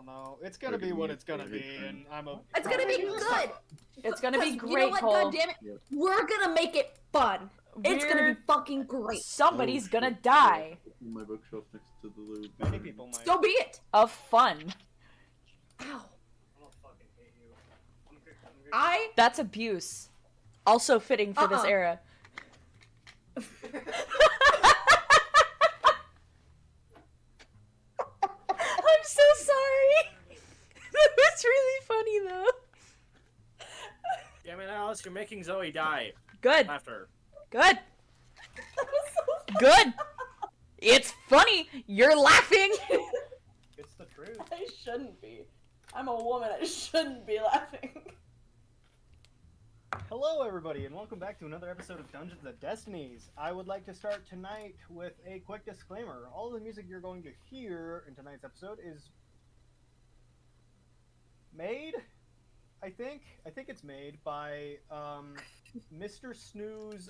don't know. It's gonna be what it's gonna be, and It's gonna be good. It's gonna be great, You know what? Cole. God damn it, we're gonna make it fun. It's gonna be fucking great. Somebody's gonna die. In my bookshelf next to the loo. Many people might. So be it. Of fun. Ow. That's abuse. Also fitting for this era. I'm so sorry. That was really funny though. Damn it, Alice, you're making Zoe die. Good. Laughter. Good. Good. It's funny. You're laughing. It's the truth. I shouldn't be. I'm a woman. I shouldn't be laughing. Hello, everybody, and welcome back to another episode of Dungeons & Destinies. I would like to start tonight with a quick disclaimer. All the music you're going to hear in tonight's episode is made, I think it's made by Mr. Snooze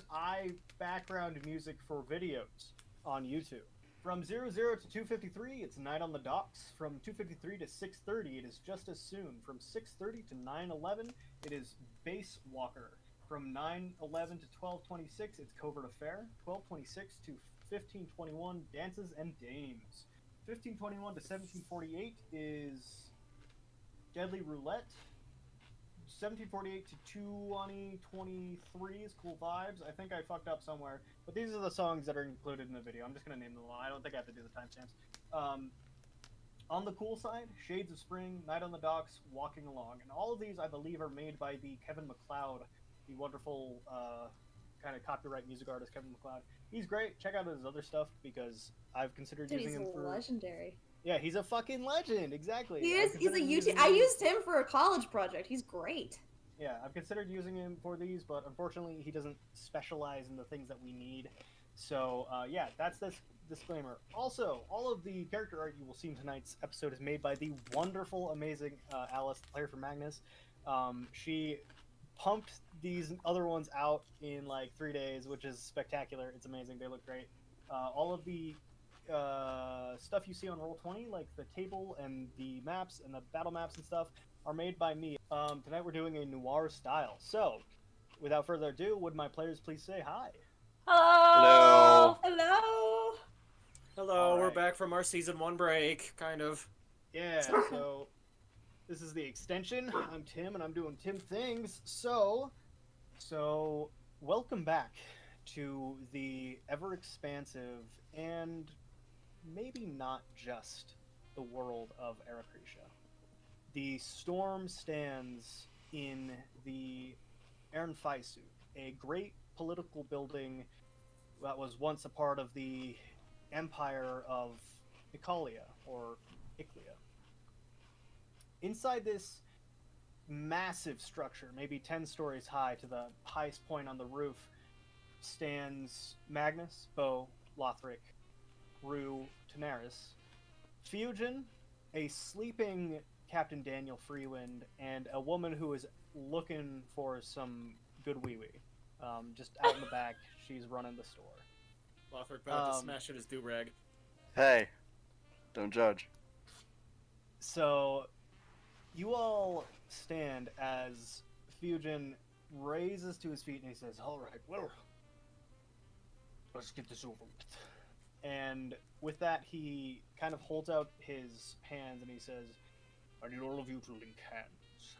background music for videos on YouTube. From 00 to 2:53, it's Night on the Docks. From 2:53 to 6:30, it is Just As Soon. From 6:30 to 9:11, it is Base Walker. From 9:11 to 12:26, it's Covert Affair. 12:26 to 15:21, Dances and Dames. 15:21 to 17:48 is Deadly Roulette. 17:48 to 20:23 is Cool Vibes. I think I fucked up somewhere, but these are the songs that are included in the video. I'm just gonna name them all. I don't think I have to do the timestamps. On the cool side, Shades of Spring, Night on the Docks, Walking Along, and all of these I believe are made by the Kevin MacLeod, the wonderful kind of copyright music artist Kevin MacLeod. He's great. Check out his other stuff because I've considered using him for. Legendary. Yeah, he's a fucking legend. Exactly. He is. He's a YouTube. I used him for a college project. He's great. Yeah, I've considered using him for these, but unfortunately he doesn't specialize in the things that we need. So, yeah, that's this disclaimer. Also, all of the character art you will see in tonight's episode is made by the wonderful, amazing Alice, the player for Magnus. She pumped these other ones out in like 3 days, which is spectacular. It's amazing. They look great. All of the stuff you see on Roll20, like the table and the maps and the battle maps and stuff, are made by me. Tonight we're doing a Noir style. So, without further ado, would my players please say hi? Hello. Hello. Hello, we're Alright. back from our season 1 break, kind of. Yeah, so this is the extension. I'm Tim, and I'm doing Tim things. So welcome back to the ever-expansive and maybe not just the world of Aracretia. The storm stands in the Ernfaisu, a great political building that was once a part of the Empire of Icalia, or Iclia. Inside this massive structure, maybe 10 stories high to the highest point on the roof, stands Magnus, Bo, Lothric, Rue, Tanaris, Fugen, a sleeping Captain Daniel Freewind, and a woman who is looking for some good wee-wee. Just out in the back, she's running the store. Lothric about to smash at his do-rag. Hey, don't judge. So, you all stand as Fugen raises to his feet and he says, "Alright, well, let's get this over with." And with that, he kind of holds out his hands and he says, "I need all of you to link hands."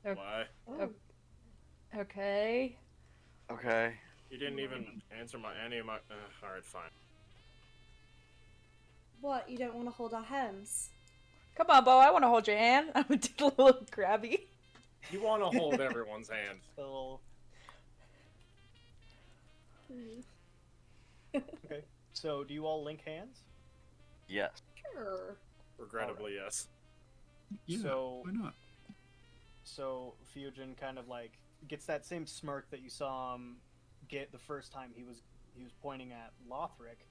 Why? Okay. Okay. You didn't even answer any of my... alright, fine. What? You don't want to hold our hands? Come on, Bo. I want to hold your hand. I'm a little grabby. You want to hold everyone's hand. So, okay. So, do you all link hands? Yes. Sure. Regrettably, yes. Yeah, So- why not? So Fugen kind of like gets that same smirk that you saw him get the first time he was pointing at Lothric,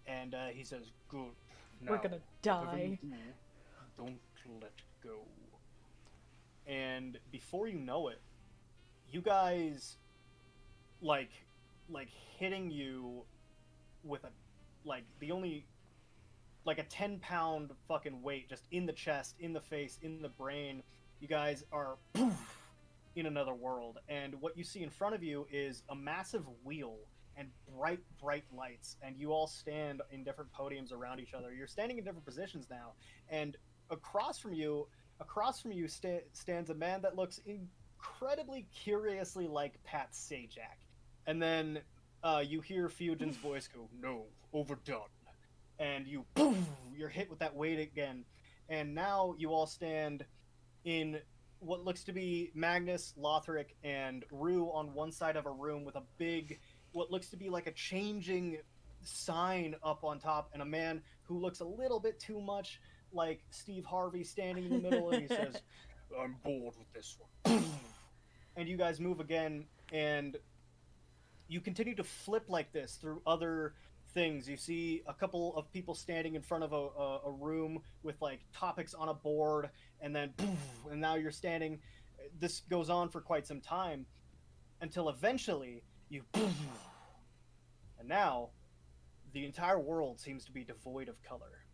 and he says, "Good. Now, We're gonna whatever die. you do, don't let go." And before you know it, you guys like hitting you with a the only like a 10-pound fucking weight just in the chest, in the face, in the brain. You guys are poof, in another world, and what you see in front of you is a massive wheel and bright, bright lights, and you all stand in different podiums around each other. You're standing in different positions now, and across from you stands a man that looks incredibly curiously like Pat Sajak. And then you hear Fusion's voice go, "No, overdone." And you're hit with that weight again. And now you all stand in what looks to be Magnus, Lothric, and Rue on one side of a room with a big, what looks to be like a changing sign up on top, and a man who looks a little bit too much like Steve Harvey standing in the middle, and he says, "I'm bored with this one." And you guys move again, and you continue to flip like this through other things. You see a couple of people standing in front of a room with like topics on a board, and then and now you're standing. This goes on for quite some time until eventually you and now the entire world seems to be devoid of color,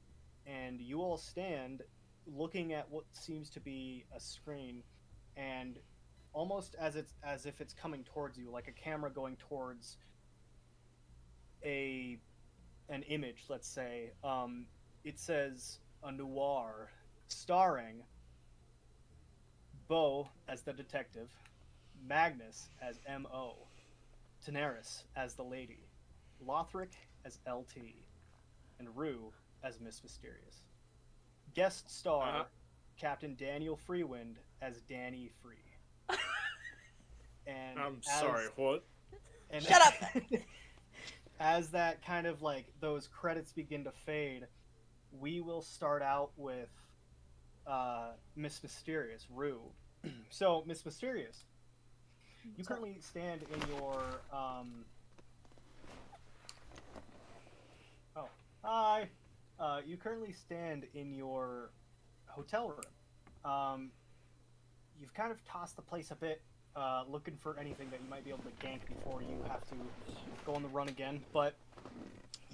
and you all stand looking at what seems to be a screen, and almost as if it's coming towards you, like a camera going towards an image, let's say. It says a Noir, starring Bo as the detective, Magnus as M.O., Daenerys as the lady, Lothric as LT, and Rue as Miss Mysterious. Guest star Captain Daniel Freewind as Danny Free. And I'm sorry, what? And Shut up! As that kind of like those credits begin to fade, we will start out with Miss Mysterious, Rue. So, Miss Mysterious, you currently stand in your hi. You currently stand in your hotel room. You've kind of tossed the place a bit, looking for anything that you might be able to gank before you have to go on the run again, but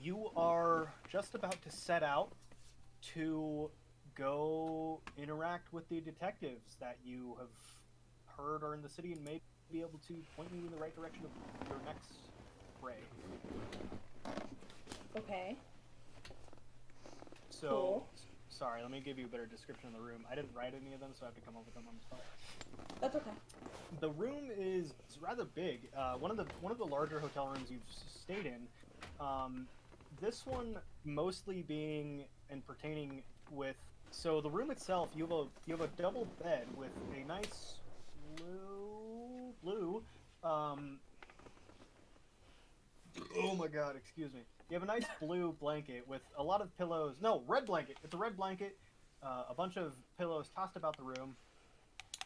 you are just about to set out to go interact with the detectives that you have heard are in the city and may be able to point you in the right direction of your next fray. Okay. So, Cool. sorry, let me give you a better description of the room. I didn't write any of them, so I have to come up with them on the spot. That's okay. The room is rather big. One of the larger hotel rooms you've stayed in. This one mostly being and pertaining with. So the room itself, you have a double bed with a nice blue. Oh my god, excuse me. You have a nice blue blanket with a lot of pillows. No, red blanket. It's a red blanket. A bunch of pillows tossed about the room.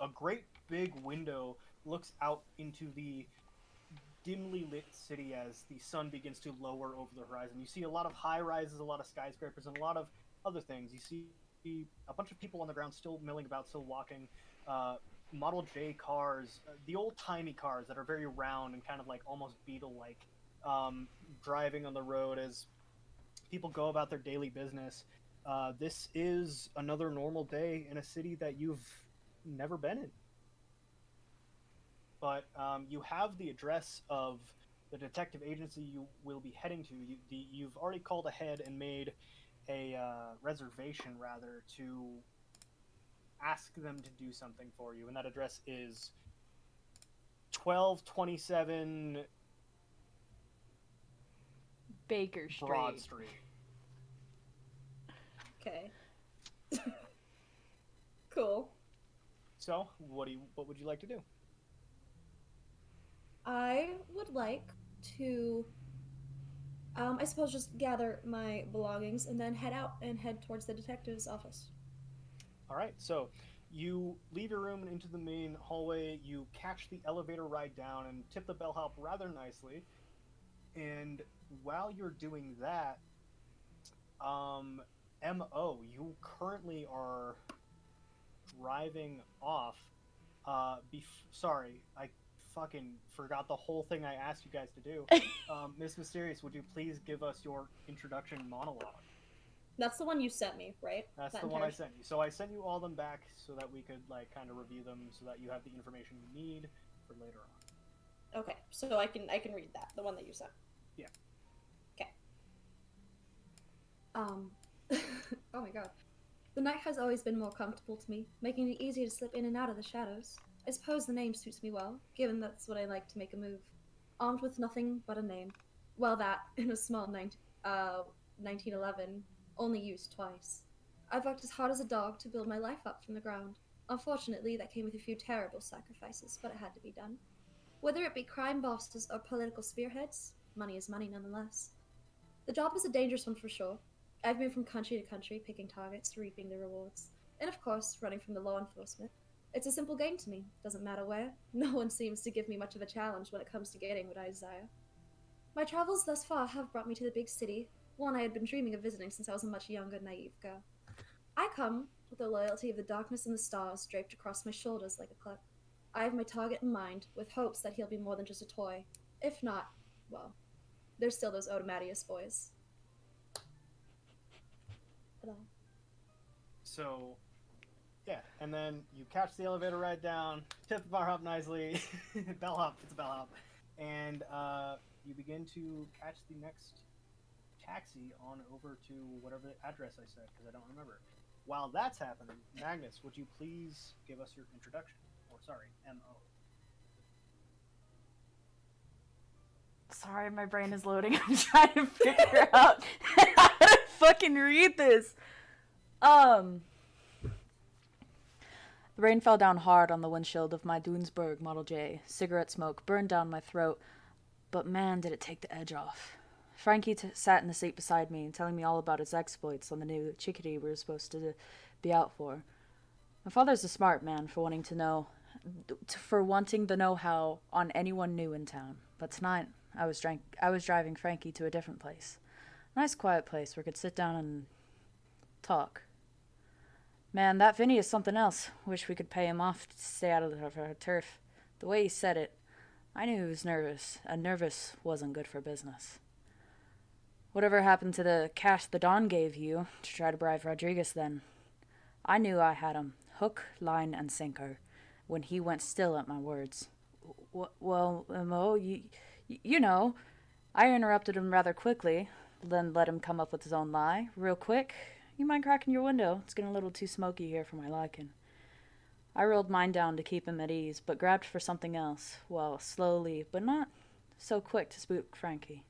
A great big window looks out into the dimly lit city as the sun begins to lower over the horizon. You see a lot of high rises, a lot of skyscrapers, and a lot of other things. You see a bunch of people on the ground still milling about, still walking. Model J cars, the old-timey cars that are very round and kind of like almost Beetle-like, driving on the road as people go about their daily business. This is another normal day in a city that you've never been in. But you have the address of the detective agency you will be heading to. You've already called ahead and made a reservation, rather, to ask them to do something for you. And that address is 1227 Baker Street. Broad Street. Okay. Cool. So, what would you like to do? I would like to, I suppose, just gather my belongings and then head towards the detective's office. All right, so you leave your room and into the main hallway. You catch the elevator ride down and tip the bellhop rather nicely. And while you're doing that, M.O., you currently are driving off. Sorry, I fucking forgot the whole thing I asked you guys to do. Miss Mysterious, would you please give us your introduction monologue? That's the one you sent me, right? That's That the one I entire- sent you. So I sent you all them back so that we could like kind of review them so that you have the information you need for later on. Okay, so I can read that, the one that you sent. Yeah. Okay. Oh my god. The night has always been more comfortable to me, making it easier to slip in and out of the shadows. I suppose the name suits me well, given that's what I like to make a move. Armed with nothing but a name. Well, that, in a small 1911, only used twice. I've worked as hard as a dog to build my life up from the ground. Unfortunately, that came with a few terrible sacrifices, but it had to be done. Whether it be crime bosses or political spearheads, money is money nonetheless. The job is a dangerous one for sure. I've moved from country to country, picking targets, reaping the rewards. And of course, running from the law enforcement. It's a simple game to me, doesn't matter where. No one seems to give me much of a challenge when it comes to getting what I desire. My travels thus far have brought me to the big city, one I had been dreaming of visiting since I was a much younger, naive girl. I come with the loyalty of the darkness and the stars draped across my shoulders like a cloak. I have my target in mind, with hopes that he'll be more than just a toy. If not, well, there's still those Otomatius boys. Ta-da. So, yeah, and then you catch the elevator ride down, tip the bar hop nicely, bellhop, it's a bellhop, and you begin to catch the next taxi on over to whatever address I said, because I don't remember. While that's happening, Magnus, would you please give us your introduction? Or, sorry, M.O. Sorry, my brain is loading. I'm trying to figure out how to fucking read this. The rain fell down hard on the windshield of my Dunesburg Model J. Cigarette smoke burned down my throat, but man, did it take the edge off. Frankie sat in the seat beside me, telling me all about his exploits on the new chickadee we were supposed to be out for. My father's a smart man for wanting the know-how on anyone new in town. But tonight, I was driving Frankie to a different place. A nice, quiet place where we could sit down and talk. Man, that Vinny is something else. Wish we could pay him off to stay out of our turf. The way he said it, I knew he was nervous, and nervous wasn't good for business. Whatever happened to the cash the Don gave you to try to bribe Rodriguez then? I knew I had him, hook, line, and sinker, when he went still at my words. Well, Mo, you know, I interrupted him rather quickly, then let him come up with his own lie. Real quick, you mind cracking your window? It's getting a little too smoky here for my liking. I rolled mine down to keep him at ease, but grabbed for something else, well, slowly, but not so quick to spook Frankie.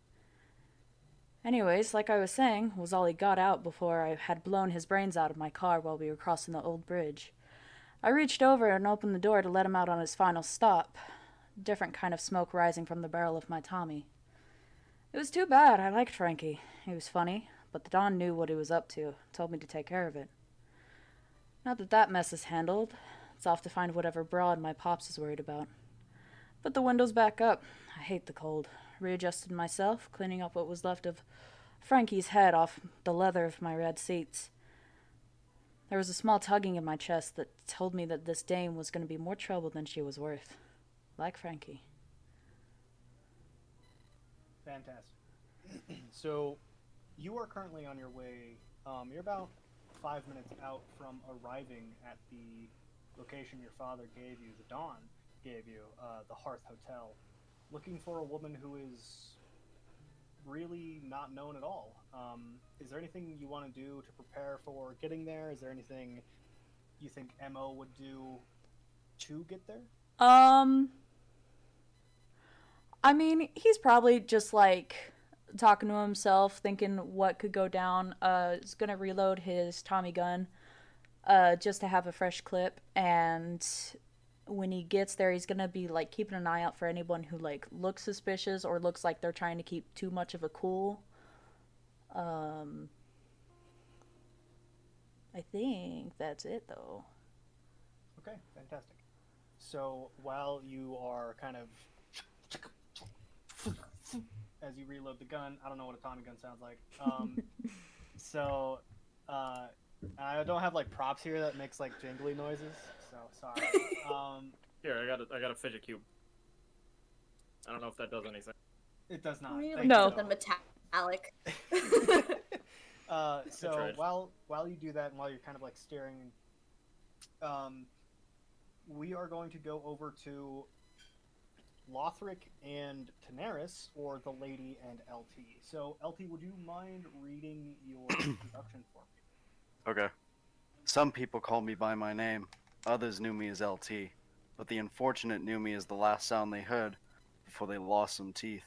Anyways, like I was saying, was all he got out before I had blown his brains out of my car while we were crossing the old bridge. I reached over and opened the door to let him out on his final stop. Different kind of smoke rising from the barrel of my Tommy. It was too bad. I liked Frankie. He was funny, but the Don knew what he was up to, told me to take care of it. Not that that mess is handled. It's off to find whatever broad my pops is worried about. Put the windows back up. I hate the cold. Readjusted myself, cleaning up what was left of Frankie's head off the leather of my red seats. There was a small tugging in my chest that told me that this dame was going to be more trouble than she was worth. Like Frankie. Fantastic. So, you are currently on your way. You're about 5 minutes out from arriving at the location your father gave you, the Dawn gave you, the Hearth Hotel, looking for a woman who is really not known at all. Is there anything you want to do to prepare for getting there? Is there anything you think Mo would do to get there? I mean, he's probably just like talking to himself, thinking what could go down. He's gonna reload his Tommy gun, just to have a fresh clip, and when he gets there, he's gonna be like keeping an eye out for anyone who like looks suspicious or looks like they're trying to keep too much of a cool. I think that's it though. Okay, fantastic. So while you are kind of as you reload the gun, I don't know what a Tommy gun sounds like. I don't have like props here that makes like jingly noises, so sorry. Here, I got a fidget cube. I don't know if that does anything. It does not. Really? Thank No. you, Something though. metallic. So tried. while you do that and while you're kind of like staring, we are going to go over to Lothric and Daenerys, or the Lady and LT. So LT, would you mind reading your introduction for me? Okay. Some people call me by my name. Others knew me as LT. But the unfortunate knew me as the last sound they heard before they lost some teeth.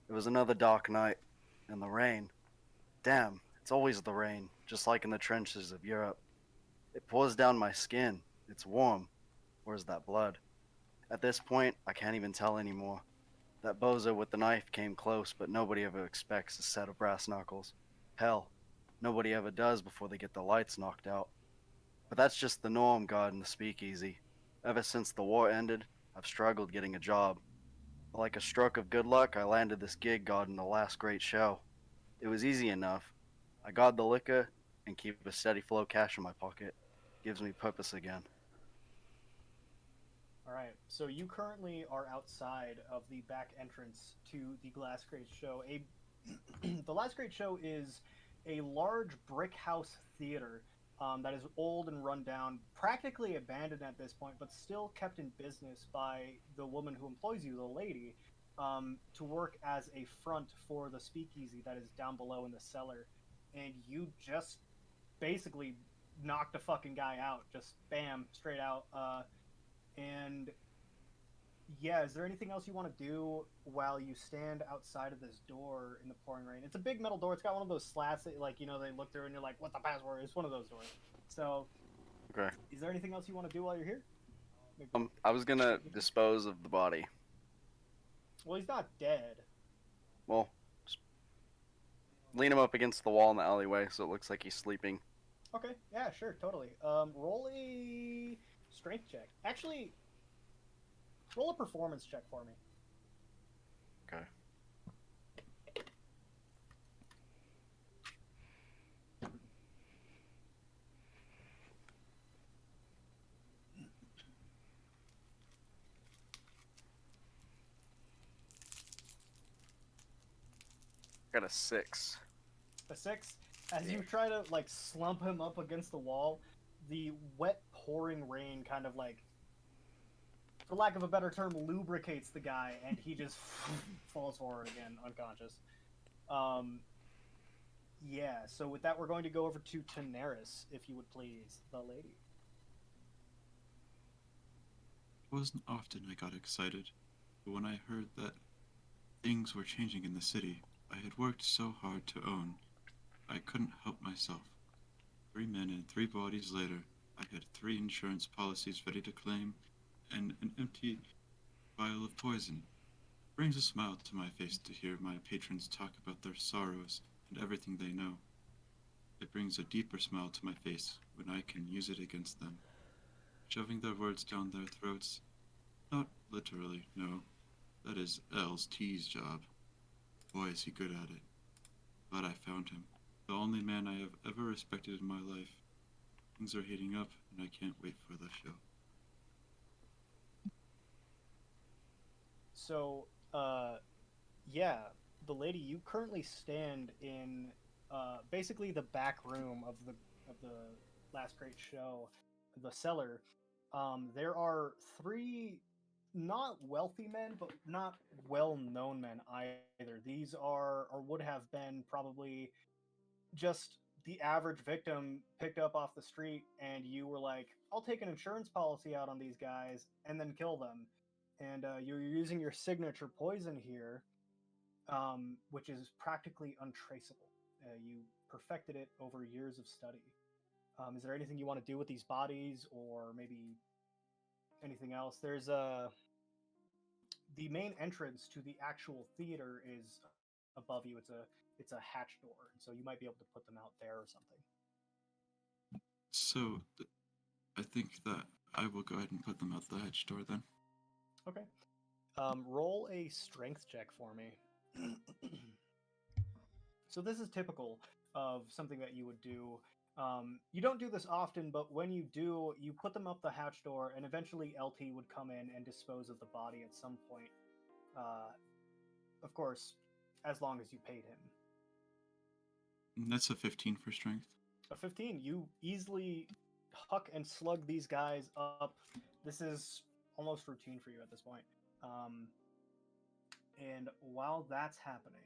It was another dark night. And the rain. Damn, it's always the rain, just like in the trenches of Europe. It pours down my skin. It's warm. Where's that blood? At this point, I can't even tell anymore. That bozo with the knife came close, but nobody ever expects a set of brass knuckles. Hell, nobody ever does before they get the lights knocked out. But that's just the norm, God, in the speakeasy. Ever since the war ended, I've struggled getting a job. Like a stroke of good luck, I landed this gig, God, in the last great show. It was easy enough. I got the liquor and keep a steady flow of cash in my pocket. Gives me purpose again. All right. So you currently are outside of the back entrance to the Glass Crate Show. The Last Great Show is a large brick house theater that is old and run down, practically abandoned at this point, but still kept in business by the woman who employs you, the lady, to work as a front for the speakeasy that is down below in the cellar. And you just basically knocked a fucking guy out, just bam, straight out. And yeah, is there anything else you want to do while you stand outside of this door in the pouring rain? It's a big metal door. It's got one of those slats that, like, you know, they look through and you're like, "What the password?" It's one of those doors. So, Okay. is there anything else you want to do while you're here? I was gonna dispose of the body. Well, he's not dead. Well, just lean him up against the wall in the alleyway so it looks like he's sleeping. Okay, yeah, sure, totally. Roll a strength check. Actually, roll a performance check for me. Okay. Got a 6. A 6. As you try to like slump him up against the wall, the wet pouring rain kind of like, for lack of a better term, lubricates the guy, and he just falls forward again, unconscious. Yeah. So with that, we're going to go over to Daenerys, if you would please, the lady. It wasn't often I got excited, but when I heard that things were changing in the city I had worked so hard to own, I couldn't help myself. 3 men and 3 bodies later, I had 3 insurance policies ready to claim, and an empty vial of poison. It brings a smile to my face to hear my patrons talk about their sorrows and everything they know. It brings a deeper smile to my face when I can use it against them. Shoving their words down their throats. Not literally, no. That is L's T's job. Boy, is he good at it. But I found him. The only man I have ever respected in my life. Things are heating up, and I can't wait for the show. So, yeah, the lady, you currently stand in basically the back room of the Last Great Show, the cellar. There are 3 not wealthy men, but not well-known men either. These are, or would have been, probably just the average victim picked up off the street, and you were like, "I'll take an insurance policy out on these guys and then kill them." And you're using your signature poison here, which is practically untraceable. You perfected it over years of study. Is there anything you want to do with these bodies, or maybe anything else? There's the main entrance to the actual theater is above you. It's a hatch door, so you might be able to put them out there or something. So, I think that I will go ahead and put them out the hatch door then. Okay. Roll a strength check for me. So this is typical of something that you would do. You don't do this often, but when you do, you put them up the hatch door, and eventually LT would come in and dispose of the body at some point. Of course, as long as you paid him. That's a 15 for strength. A 15, you easily huck and slug these guys up. This is almost routine for you at this point. And while that's happening,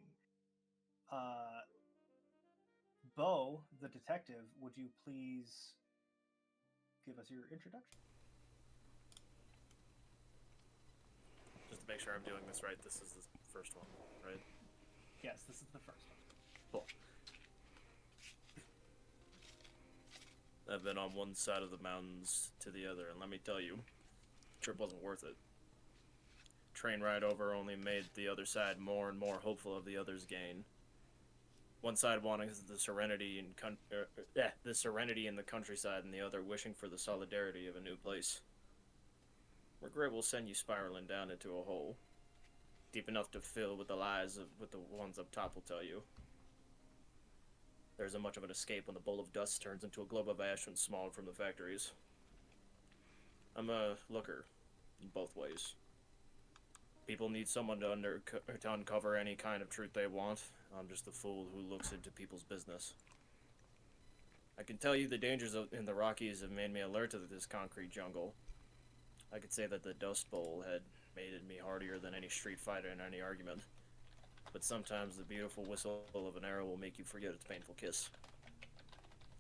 Bo, the detective, would you please give us your introduction? Just to make sure I'm doing this right, this is the first one, right? Yes, this is the first one. Cool. I've been on one side of the mountains to the other, and let me tell you, trip wasn't worth it. Train ride over only made the other side more and more hopeful of the other's gain. One side wanting the serenity in the countryside, and the other wishing for the solidarity of a new place. Regret will send you spiraling down into a hole, deep enough to fill with the lies of what the ones up top will tell you. There isn't much of an escape when the bowl of dust turns into a globe of ash and smog from the factories. I'm a looker, in both ways. People need someone to uncover any kind of truth they want. I'm just the fool who looks into people's business. I can tell you the dangers in the Rockies have made me alert to this concrete jungle. I could say that the Dust Bowl had made me hardier than any street fighter in any argument. But sometimes the beautiful whistle of an arrow will make you forget its painful kiss.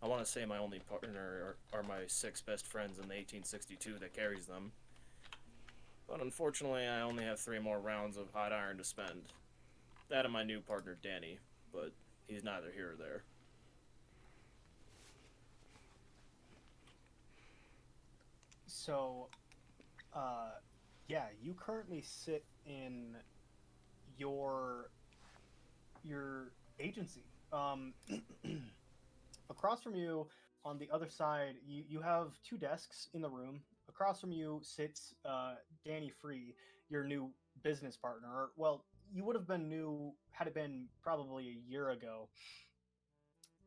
I want to say my only partner are my 6 best friends in the 1862 that carries them. But unfortunately, I only have 3 more rounds of hot iron to spend. That and my new partner, Danny, but he's neither here or there. So, yeah, you currently sit in your agency. Across from you, on the other side, you have 2 desks in the room. Across from you sits Danny Free, your new business partner. Or, well, you would have been new had it been probably a year ago.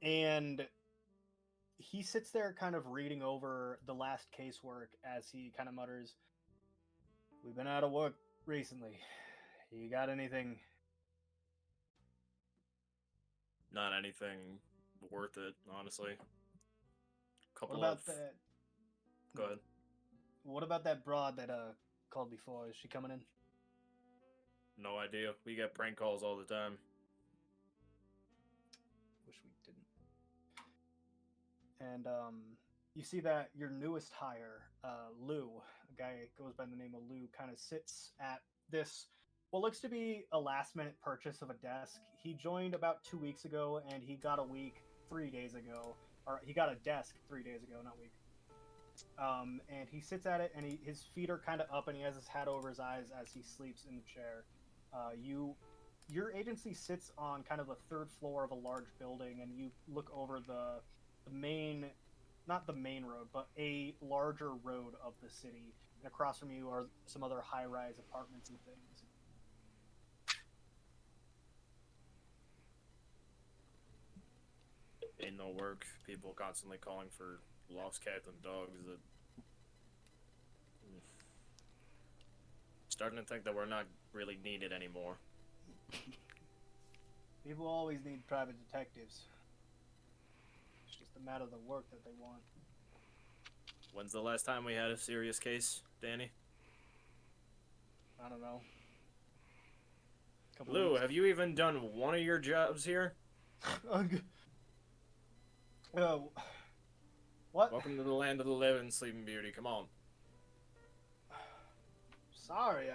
And he sits there kind of reading over the last casework as he kind of mutters, "We've been out of work recently. You got anything?" Not anything worth it, honestly. What about that? Go ahead. What about that broad that called before? Is she coming in? No idea. We get prank calls all the time. Wish we didn't. And you see that your newest hire, Lou, a guy goes by the name of Lou, kind of sits at this what looks to be a last-minute purchase of a desk. He joined about 2 weeks ago, and he got a week 3 days ago, or he got a desk 3 days ago, not week. And he sits at it, and his feet are kind of up, and he has his hat over his eyes as he sleeps in the chair. Your agency sits on kind of the 3rd floor of a large building, and you look over the main, not the main road, but a larger road of the city. And across from you are some other high-rise apartments and things. Ain't no work. People constantly calling for lost cats and dogs. That starting to think that we're not really needed anymore. People always need private detectives. It's just a matter of the work that they want. When's the last time we had a serious case, Danny? I don't know. Lou, have you even done one of your jobs here? What? Welcome to the land of the living, Sleeping Beauty. Come on. Sorry,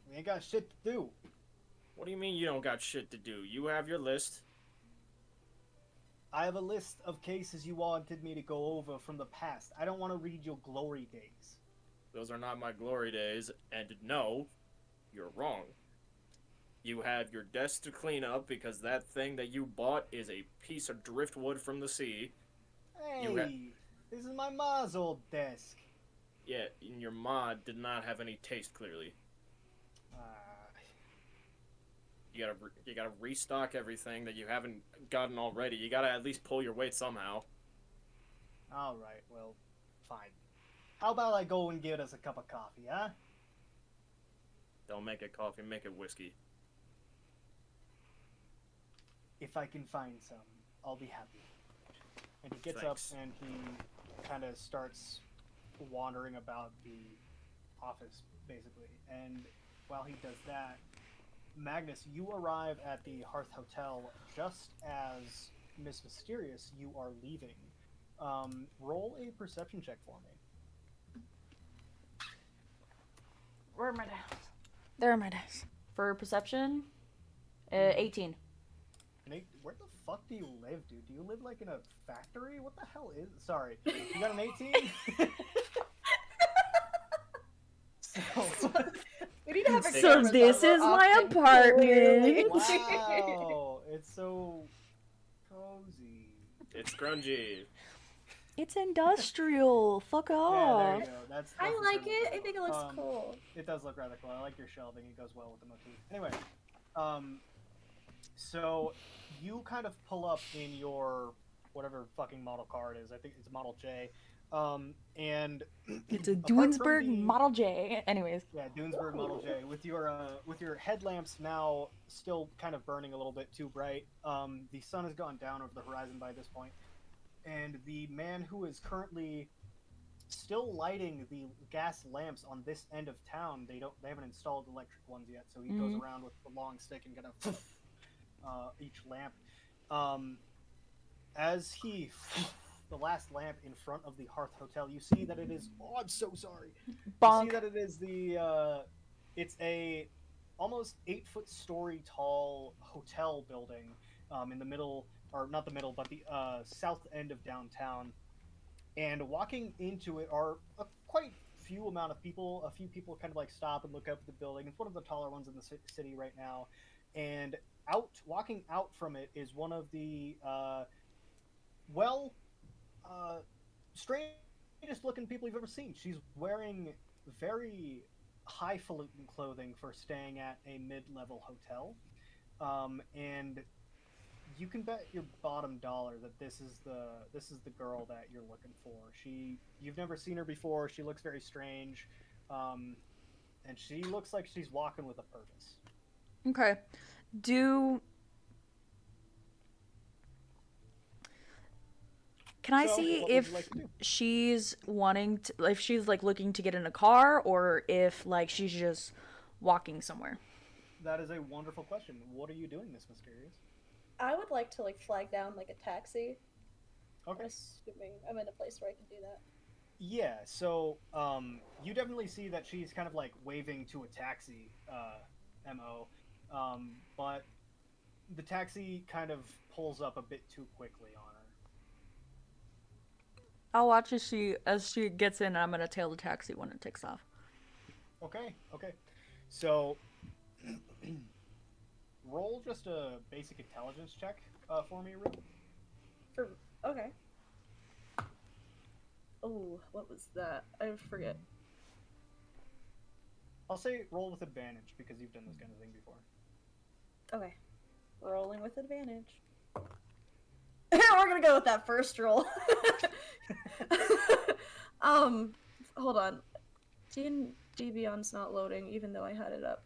we ain't got shit to do. What do you mean you don't got shit to do? You have your list. I have a list of cases you wanted me to go over from the past. I don't want to read your glory days. Those are not my glory days, and no, you're wrong. You have your desk to clean up because that thing that you bought is a piece of driftwood from the sea. Hey, this is my ma's old desk. Yeah, and your ma did not have any taste, clearly. You gotta restock everything that you haven't gotten already. You gotta at least pull your weight somehow. Alright, well, fine. How about I go and get us a cup of coffee, huh? Don't make it coffee, make it whiskey. if I can find some, I'll be happy. And he gets Thanks. up and he kind of starts wandering about the office, basically. And while he does that, Magnus, you arrive at the Hearth Hotel just as Miss Mysterious, you are leaving. Roll a perception check for me. Where are my dice? There are my dice. For perception, 18. Nate, where the fuck do you live, dude? Do you live like in a factory? What the hell is? Sorry, you got an 18. So, We need to have a So camera this more is my often. apartment. wow, it's so cozy. It's grungy. It's industrial. Fuck Yeah, there off. you go. That's I the like term it. for I think it looks Um, cool. It does look rather cool. I like your shelving. It goes well with the motif. Anyway, so you kind of pull up in your whatever fucking model car it is. I think it's Model J. And It's a apart from Dunesburg the- Model J. Anyways. Yeah, Dunesburg Model J with your headlamps now still kind of burning a little bit too bright. The sun has gone down over the horizon by this point, and the man who is currently still lighting the gas lamps on this end of town, they haven't installed electric ones yet, so he goes around with the long stick and kind of each lamp. As he the last lamp in front of the Hearth Hotel, you see that it is. Oh, I'm so sorry. Bonk. You see that it is it's a almost 8-foot story tall hotel building in the middle, or not the middle, but the south end of downtown. And walking into it are a quite few amount of people. A few people kind of like stop and look up at the building. It's one of the taller ones in the city right now. And walking out from it is one of the strangest looking people you've ever seen. She's wearing very highfalutin clothing for staying at a mid-level hotel, and you can bet your bottom dollar that this is the girl that you're looking for. You've never seen her before. She looks very strange, and she looks like she's walking with a purpose. Okay. Can I So, see what would if you like to do? she's wanting to, if she's like looking to get in a car, or if like she's just walking somewhere? That is a wonderful question. What are you doing, Miss Mysterious? I would like to like flag down like a taxi. I'm Okay. assuming I'm in a place where I can do that. Yeah, so you definitely see that she's kind of like waving to a taxi MO, but the taxi kind of pulls up a bit too quickly on her. I'll watch as she gets in, and I'm gonna tail the taxi when it takes off. Okay. So roll just a basic intelligence check for me, Rue. Okay. Oh, what was that? I forget. I'll say roll with advantage because you've done this kind of thing before. Okay. Rolling with advantage. We're gonna go with that first roll. Hold on. D&D Beyond's not loading, even though I had it up.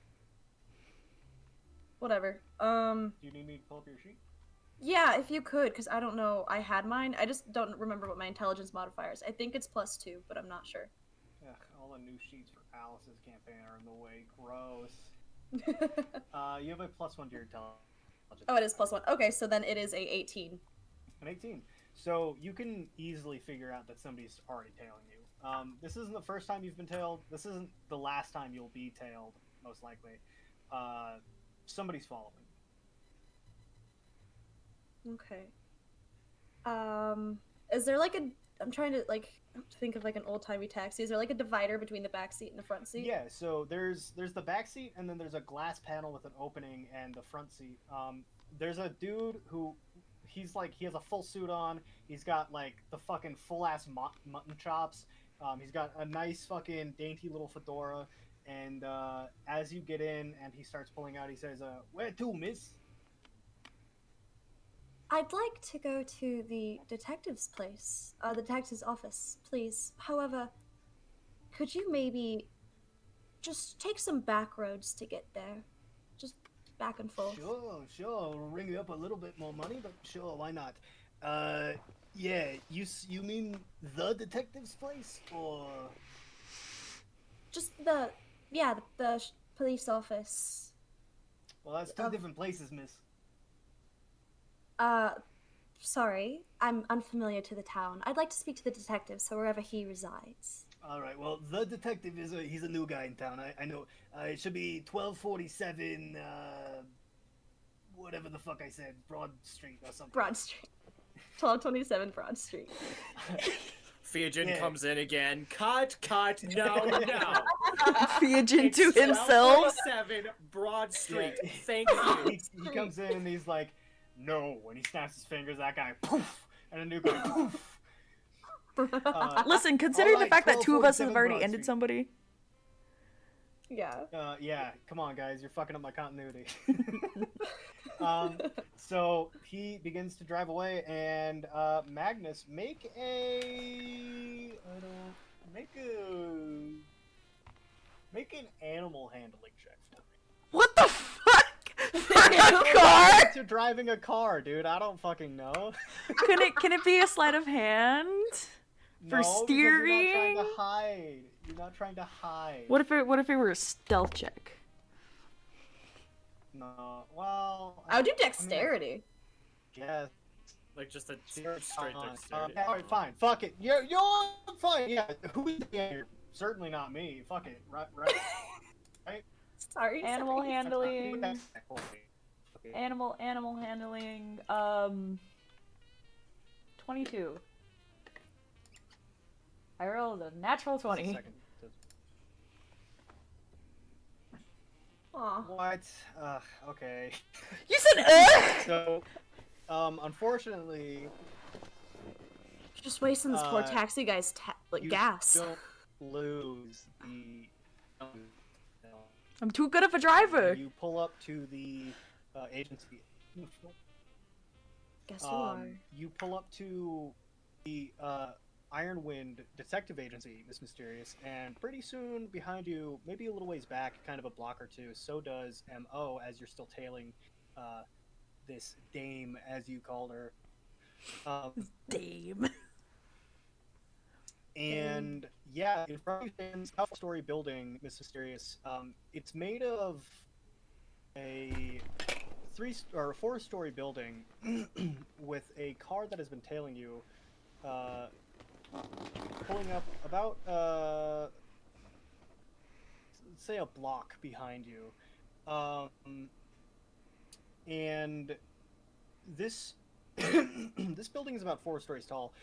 Whatever. Do you need me to pull up your sheet? Yeah, if you could, because I don't know. I had mine. I just don't remember what my intelligence modifier is. I think it's +2, but I'm not sure. Ugh, all the new sheets for Alice's campaign are in the way. Gross. You have a +1 to your intelligence. Oh, it is +1. Okay, so then it is a 18. An 18. So you can easily figure out that somebody's already tailing you. This isn't the first time you've been tailed. This isn't the last time you'll be tailed, most likely. Somebody's following. Okay. Is there like a? I'm trying to like think of like an old timey taxi. Is there like a divider between the back seat and the front seat? Yeah. So there's the back seat, and then there's a glass panel with an opening, and the front seat. There's a dude who. He has a full suit on. He's got like the fucking full ass mutton chops. He's got a nice fucking dainty little fedora. And as you get in and he starts pulling out, he says, "Where to, miss?" I'd like to go to the detective's place, the detective's office, please. However, could you maybe just take some back roads to get there? Just back and forth. Sure. We'll ring you up a little bit more money, but sure, why not? Yeah, you mean the detective's place, or? Just the police office. Well, that's two different places, miss. Sorry, I'm unfamiliar to the town. I'd like to speak to the detective, so wherever he resides. All right. Well, the detective he's a new guy in town. I know. It should be 1247. Whatever the fuck I said, Broad Street or something. Broad Street. 1227 Broad Street. Fiajin comes in again. Cut, no. Fiajin to himself. 1247 Broad Street. Yeah. Thank you. He comes in and he's like, no. When he snaps his fingers, that guy poof, and a new guy poof. Listen, considering alright, the fact that two of us have 1247 already Broad ended Street. somebody. Yeah. Yeah, come on, guys, you're fucking up my continuity. So he begins to drive away, and Magnus, make an animal handling check for me. What the fuck? For a car? You're driving a car, dude. I don't fucking know. Can it be a sleight of hand? For No, because steering? You're not trying to hide. What if it were a stealth check? No. Well, I would do dexterity. Yes. Like just a You're straight fine. dexterity. Alright, fine. Fuck it. You're fine. Yeah. Who is the Certainly not me. Fuck it. Right. Sorry. Animal sorry. handling. Okay. Animal handling. 22. I rolled a natural 20. Second. Aw. What? Okay. You said So, unfortunately, Just wasting this poor Uh, taxi guy's you gas. don't lose the. I'm too good of a driver. You pull up to the agency. Guess who are? You pull up to the Ironwind Detective Agency, Miss Mysterious, and pretty soon behind you, maybe a little ways back, kind of a block or two, so does M.O. as you're still tailing this dame, as you called her. Dame. And yeah, in front of you stands a story building, Miss Mysterious. It's made of a 4-story building with a car that has been tailing you, pulling up about let's say a block behind you, and this this building is about 4 stories tall.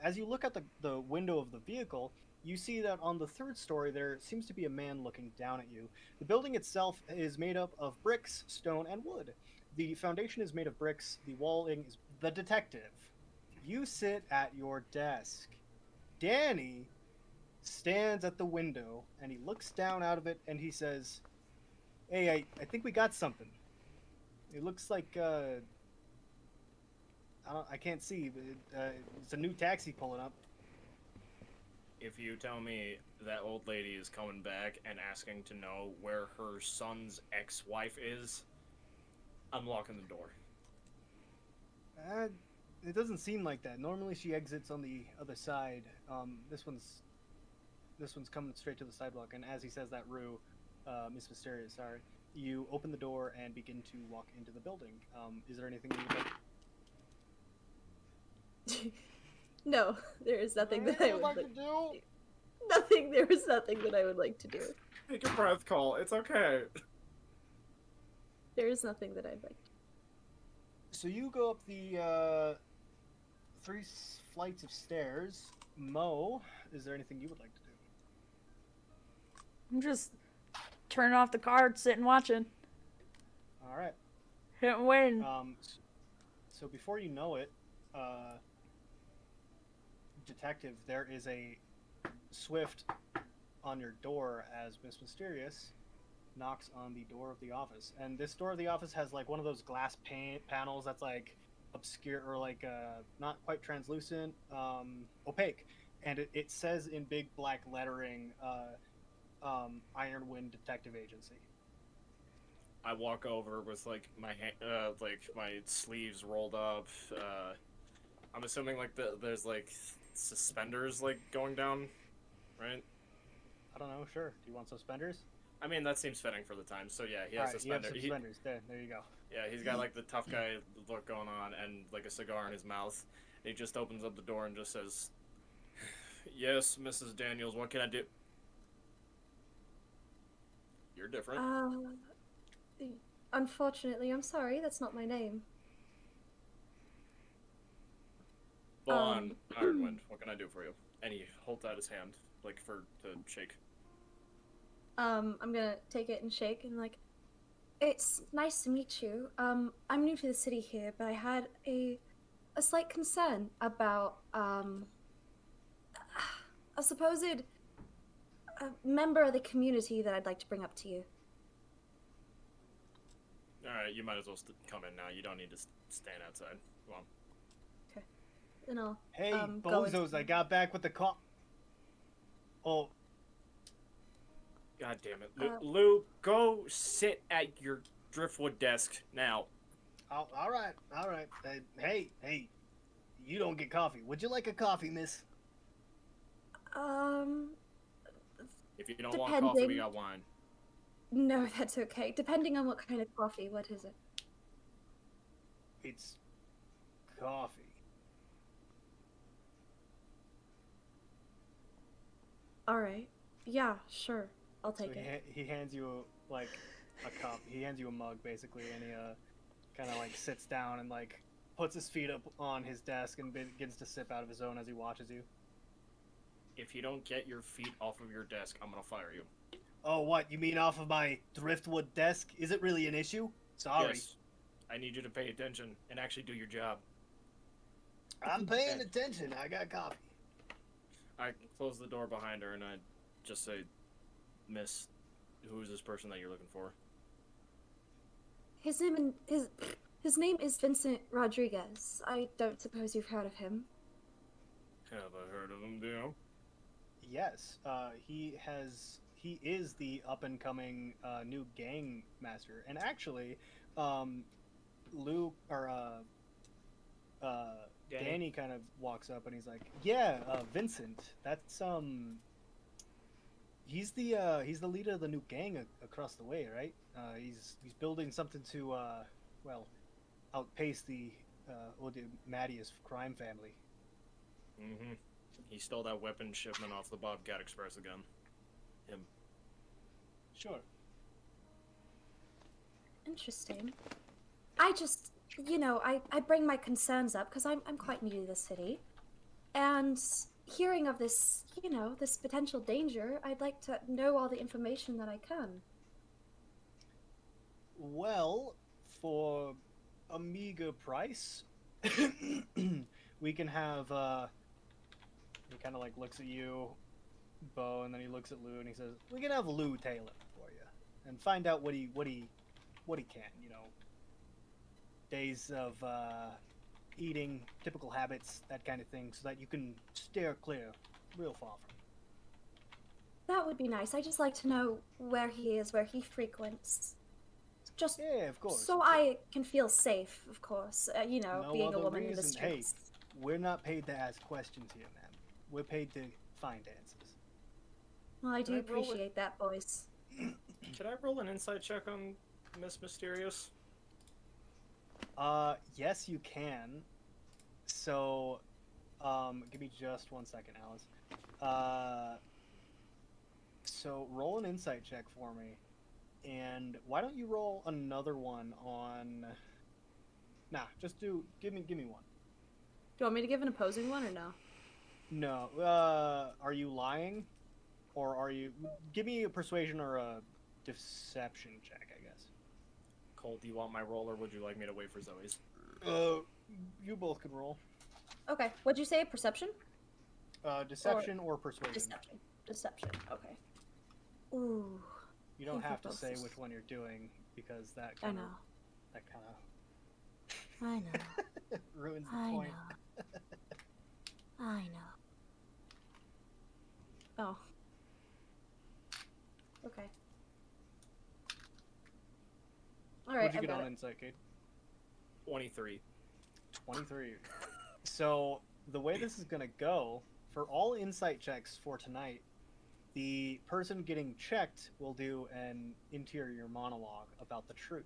As you look at the window of the vehicle, you see that on the 3rd story there seems to be a man looking down at you. The building itself is made up of bricks, stone, and wood. The foundation is made of bricks. The walling is the detective. You sit at your desk. Danny stands at the window and he looks down out of it and he says, "Hey, I think we got something. It looks like I can't see, but it's a new taxi pulling up." If you tell me that old lady is coming back and asking to know where her son's ex-wife is, I'm locking the door. It doesn't seem like that. Normally she exits on the other side. This one's coming straight to the sidewalk. And as he says that, Rue, Miss Mysterious, sorry, you open the door and begin to walk into the building. Is there anything you would like? No, there is nothing that I would like to do? Nothing. There is nothing that I would like to do. Take a breath, Cole. It's okay. There is nothing that I'd like. So you go up the 3 flights of stairs. Mo, is there anything you would like to do? I'm just turning off the card, sitting watching. All right. Hitting waiting. So before you know it, detective, there is a swift on your door as Miss Mysterious knocks on the door of the office. And this door of the office has like one of those glass panels that's like obscure or like not quite translucent, opaque. And it says in big black lettering, Ironwind Detective Agency. I walk over with like my like my sleeves rolled up. I'm assuming like there's like suspenders like going down, right? I don't know. Sure. Do you want suspenders? I mean that seems fitting for the time. So yeah, he All has right, you have suspenders. suspenders. There you go. Yeah, he's got like the tough guy look going on and like a cigar in his mouth. He just opens up the door and just says, "Yes, Mrs. Daniels, what can I do?" You're different. Unfortunately, I'm sorry, that's not my name. Vaughn Ironwind, what can I do for you? And he holds out his hand, like to shake. I'm gonna take it and shake and like, it's nice to meet you. I'm new to the city here, but I had a slight concern about a supposed member of the community that I'd like to bring up to you. Alright, you might as well come in now. You don't need to stand outside. Come on. Then I'll Hey, go bozos! I got back with the call. Oh, God damn it. Lou, go sit at your driftwood desk now. all right. Hey, you don't get coffee. Would you like a coffee, miss? If you don't want coffee, we Depending. got wine. No, that's okay. Depending on what kind of coffee, what is it? It's coffee. Alright. Yeah, sure. I'll take So it. he hands you like a cup. He hands you a mug basically, and he kind of like sits down and like puts his feet up on his desk and begins to sip out of his own as he watches you. If you don't get your feet off of your desk, I'm gonna fire you. Oh, what? You mean off of my driftwood desk? Is it really an issue? Sorry. Yes. I need you to pay attention and actually do your job. I'm paying attention. I got coffee. I close the door behind her and I just say, "Miss, who is this person that you're looking for?" His name is Vincent Rodriguez. I don't suppose you've heard of him. Have I heard of him, Dio? Yes. He is the up and coming new gang master. And actually, Luke or Danny kind of walks up and he's like, "Yeah, Vincent. That's he's the leader of the new gang across the way, right? He's building something to outpace the Mattias crime family." Mm-hmm. He stole that weapon shipment off the Bobcat Express again. Him. Sure. Interesting. I just, I bring my concerns up because I'm quite new to the city. And hearing of this, this potential danger, I'd like to know all the information that I can. Well, for a meager price, we can have. He kind of like looks at you, Bo, and then he looks at Lou and he says, "We can have Lou tailor it for you, and find out what he can. Days of eating, typical habits, that kind of thing, so that you can steer clear, real far from him." That would be nice. I just like to know where he is, where he frequents. Just Yeah, of course. so I can feel safe, of course. No being a other woman in the reason. Hey, streets. we're not paid to ask questions here, ma'am. We're paid to find answers. Well, I do Can I roll it? appreciate that, boys. Can I roll an insight check on Miss Mysterious? Yes, you can. So, give me just 1 second, Alice. So roll an insight check for me, and why don't you roll another one on? Nah, just give me one. Do you want me to give an opposing one or no? No. Are you lying, or are you? Give me a persuasion or a deception check, I guess. Cole, do you want my roll or would you like me to wait for Zoe's? You both can roll. Okay. What'd you say? Perception? Deception or persuasion. Deception. Deception. Okay. Ooh, You don't I have to think say both. which one you're doing because that I kind know. of that kind I know. of ruins the I point. know. I know. Oh. Okay. right, What'd you I've get got on it. insight, Kate? 23. 23. So the way this is gonna go, for all insight checks for tonight, the person getting checked will do an interior monologue about the truth.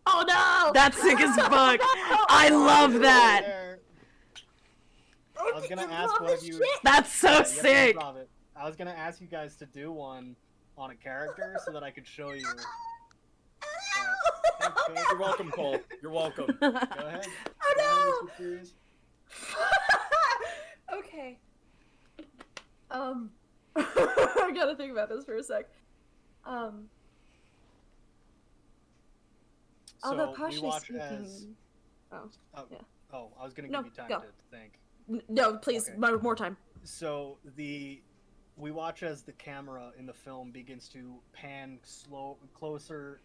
Oh no! That's sick as fuck. I love that. There. I was gonna Improv ask one of is you. shit. That's so Yeah, you have to sick. improv it. I was gonna ask you guys to do one on a character so that I could show you. Thanks, Kate. You're welcome, Cole. You're welcome. Go ahead. Oh Go ahead, no! Mr. Furious. Okay. I gotta think about this for a sec. Although So we partially watch speaking. as. Oh, yeah. Oh, I was gonna No, give you time go. to think. No, please, Okay. more time. So we watch as the camera in the film begins to pan slowly closer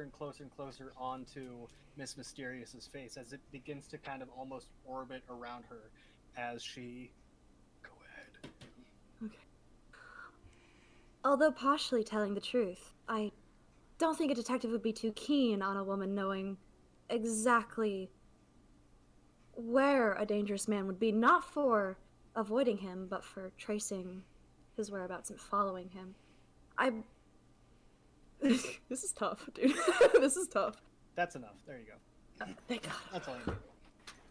and closer onto Miss Mysterious's face as it begins to kind of almost orbit around her as she. Go ahead. Although partially telling the truth, I don't think a detective would be too keen on a woman knowing exactly where a dangerous man would be, not for avoiding him, but for tracing his whereabouts and following him. This is tough, dude. This is tough. That's enough. There you go. Thank God. That's all you need.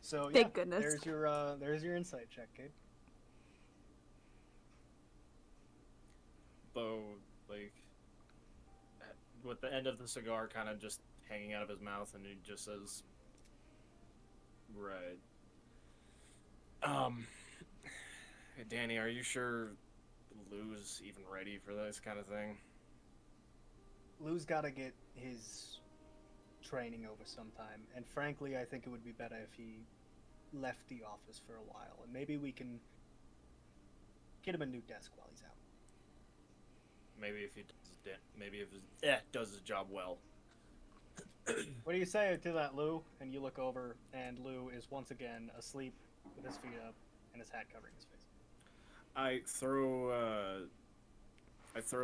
So Thank yeah, goodness. there's your insight check, Kate. Bo, like, with the end of the cigar kind of just hanging out of his mouth, and he just says, "Right. Hey, Danny, are you sure Lou's even ready for this kind of thing?" Lou's got to get his training over sometime, and frankly, I think it would be better if he left the office for a while, and maybe we can get him a new desk while he's out. Maybe if he does his job well. What do you say to that, Lou? And you look over, and Lou is once again asleep with his feet up and his hat covering his face. I throw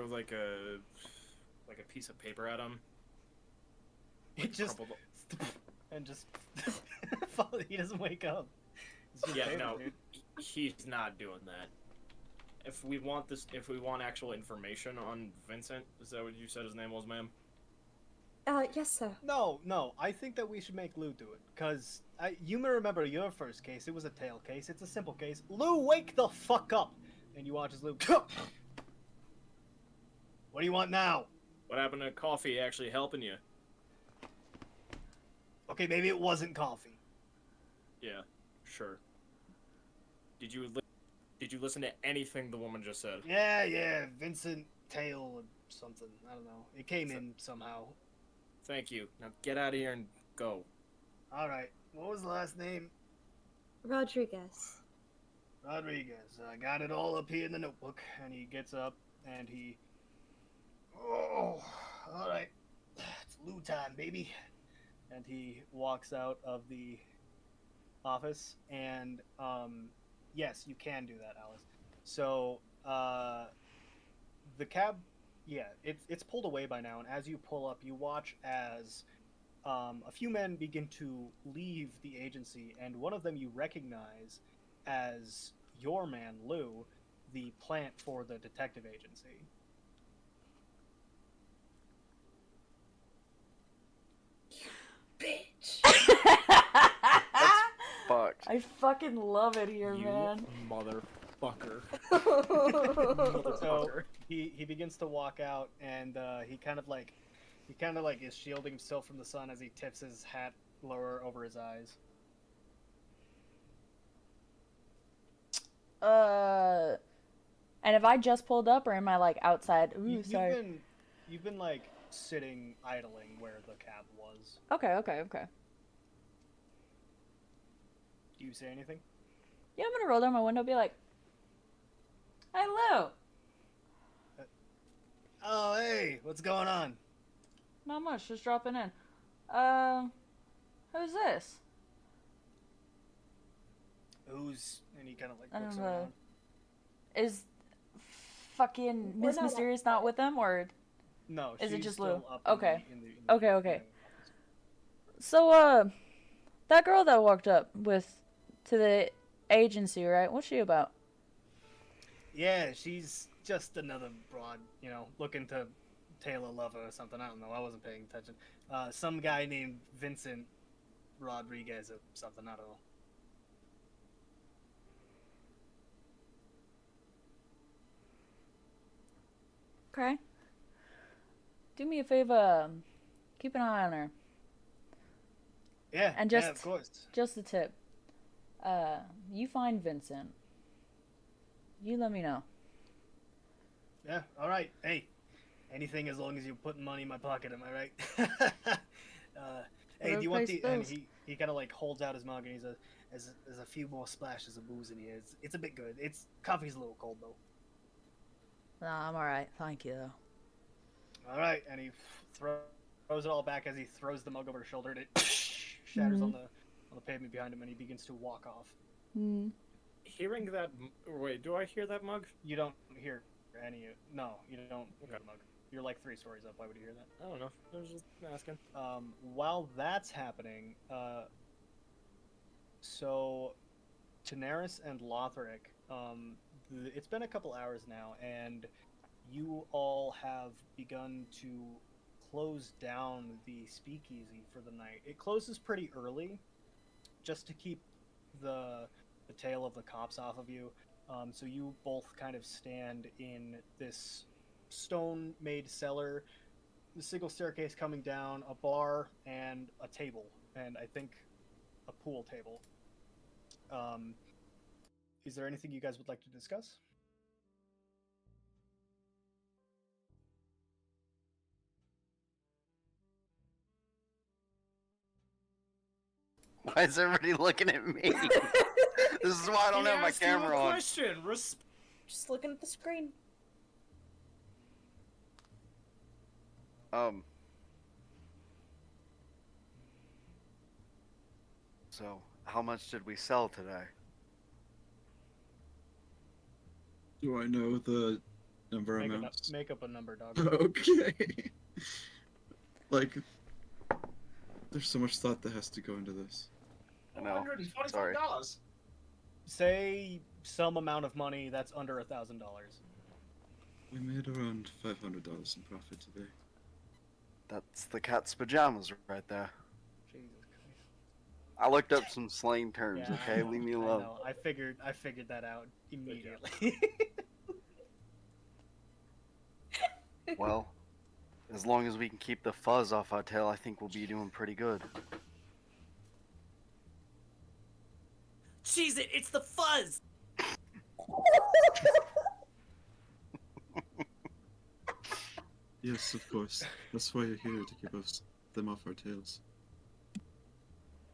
like a piece of paper at him. It just crumpled- and just he doesn't wake up. It's just Yeah, paper, no, dude. he's not doing that. If we want actual information on Vincent, is that what you said his name was, ma'am? Yes, sir. No. I think that we should make Lou do it, cause you may remember your first case. It was a tail case. It's a simple case. Lou, wake the fuck up! And you watch as Lou. What do you want now? What happened to coffee actually helping you? Okay, maybe it wasn't coffee. Yeah, sure. Did you listen to anything the woman just said? Yeah, Vincent Tail or something. I don't know. It came in somehow. Thank you. Now get out of here and go. All right. What was the last name? Rodriguez. Rodriguez. I got it all up here in the notebook. And he gets up and he. Oh, all right. It's Lou time, baby. And he walks out of the office. And yes, you can do that, Alice. So the cab, yeah, it's pulled away by now. And as you pull up, you watch as a few men begin to leave the agency, and one of them you recognize as your man, Lou, the plant for the detective agency. Bitch. Fucked. I fucking love it here, You man. motherfucker. So he begins to walk out, and he kind of like is shielding himself from the sun as he tips his hat lower over his eyes. And have I just pulled up, or am I like outside? Ooh, You've sorry. been like sitting idling where the cab was. Okay. Do you say anything? Yeah, I'm gonna roll down my window and be like, "Hey, Lou." Oh, hey, what's going on? Not much, just dropping in. Who's this? Who's and he kind of like I looks don't know. around. Is fucking We're Miss not Mysterious not with them, or? No, Is it she's just still Lou? up Okay. in the Okay, okay. office. So, that girl that walked up to the agency, right? What's she about? Yeah, she's just another broad, looking to tail a lover or something. I don't know. I wasn't paying attention. Some guy named Vincent Rodriguez or something. I don't know. Okay. Do me a favor. Keep an eye on her. Yeah, And yeah, of course. just a tip. You find Vincent. You let me know. Yeah, all right. Hey, anything as long as you're putting money in my pocket, am I right? Hey, do you want pays the? And bills. he kind of like holds out his mug and he's there's a few more splashes of booze in here. It's a bit good. It's coffee's a little cold though. Nah, I'm alright. Thank you, though. All right, and he throws it all back as he throws the mug over his shoulder and it shatters on the pavement behind him, and he begins to walk off. Hearing that. Wait, do I hear that mug? You don't hear any. No, you don't hear the mug. You're like 3 stories up. Why would you hear that? I don't know. I was just asking. While that's happening, so Daenerys and Lothric, it's been a couple hours now, and you all have begun to close down the speakeasy for the night. It closes pretty early, just to keep the tail of the cops off of you. So you both kind of stand in this stone-made cellar, the single staircase coming down, a bar, and a table, and I think a pool table. Is there anything you guys would like to discuss? Why is everybody looking at me? This is why I don't have my camera on. Question. Just looking at the screen. So, how much did we sell today? Do I know the number amounts? Make up a number, dog. Okay. Like, there's so much thought that has to go into this. I know. Sorry. Say some amount of money that's under $1,000. We made around $500 in profit today. That's the cat's pajamas right there. Jesus Christ. I looked up some slang terms, Yeah, okay? Leave me alone. I figured that out immediately. Well, as long as we can keep the fuzz off our tail, I think we'll be doing pretty good. Cheese it! It's the fuzz! Yes, of course. That's why you're here, to keep them off our tails.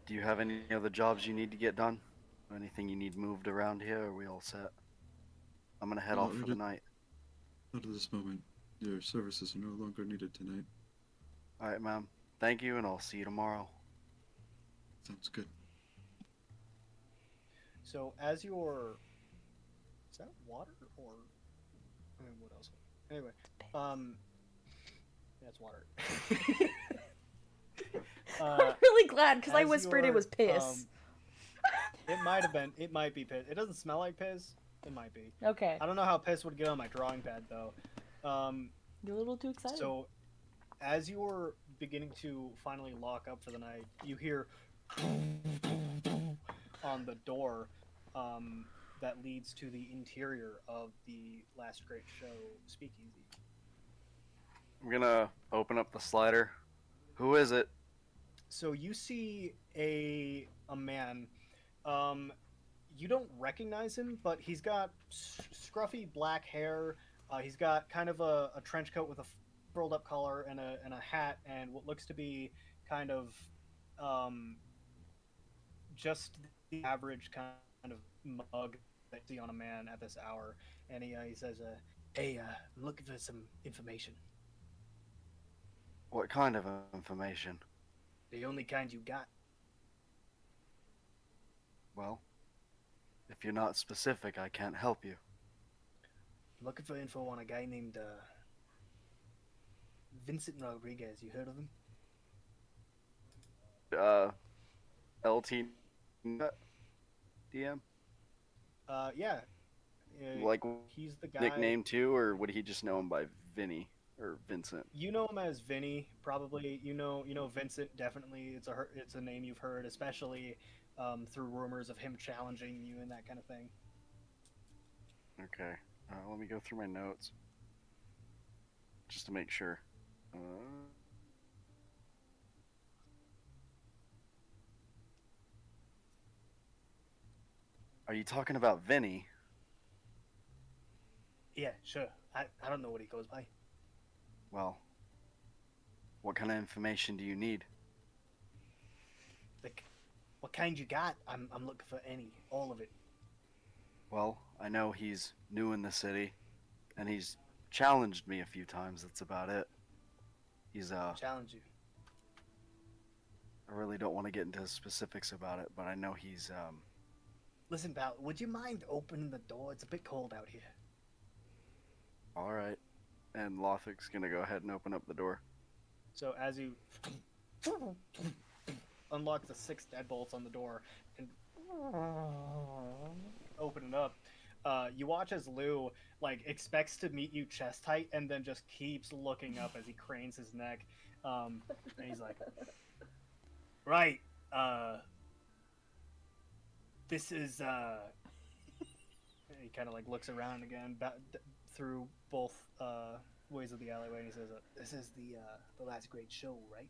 Do you have any other jobs you need to get done? Or anything you need moved around here, or are we all set? I'm gonna head No, off for the night. Not at this moment. Your services are no longer needed tonight. Alright, ma'am. Thank you, and I'll see you tomorrow. Sounds good. So as you're, is that water or what else? Anyway, that's water. I'm really glad because I as whispered it you're, was piss. It might have been. It might be piss. It doesn't smell like piss. It might be. Okay. I don't know how piss would get on my drawing pad though. You're a little too excited. So, as you're beginning to finally lock up for the night, you hear on the door that leads to the interior of the Last Great Show speakeasy. I'm gonna open up the slider. Who is it? So you see a man. You don't recognize him, but he's got scruffy black hair. He's got kind of a trench coat with a rolled up collar and a hat and what looks to be kind of just the average kind of mug that you see on a man at this hour. And he says, "Hey, I'm looking for some information. What kind of information? The only kind you got." Well, if you're not specific, I can't help you. I'm looking for info on a guy named Vincent Rodriguez. You heard of him? LT DM? Yeah. Like He's the guy. nickname too, or would he just know him by Vinny or Vincent? You know him as Vinny, probably. You know Vincent. Definitely, it's a name you've heard, especially through rumors of him challenging you and that kind of thing. Okay. Let me go through my notes just to make sure. Are you talking about Vinny? Yeah, sure. I don't know what he goes by. Well, what kind of information do you need? Like, what kind you got? I'm looking for all of it. Well, I know he's new in the city, and he's challenged me a few times. That's about it. He's Challenge you. I really don't want to get into specifics about it, but I know he's Listen, pal, would you mind opening the door? It's a bit cold out here. all right. And Lothic's gonna go ahead and open up the door. So as you unlock the 6 deadbolts on the door and open it up, you watch as Lou expects to meet you chest height and then just keeps looking up as he cranes his neck. And he's like, "Right, this is." He kind of looks around again, through both ways of the alleyway, and he says, "This is the last great show, right?"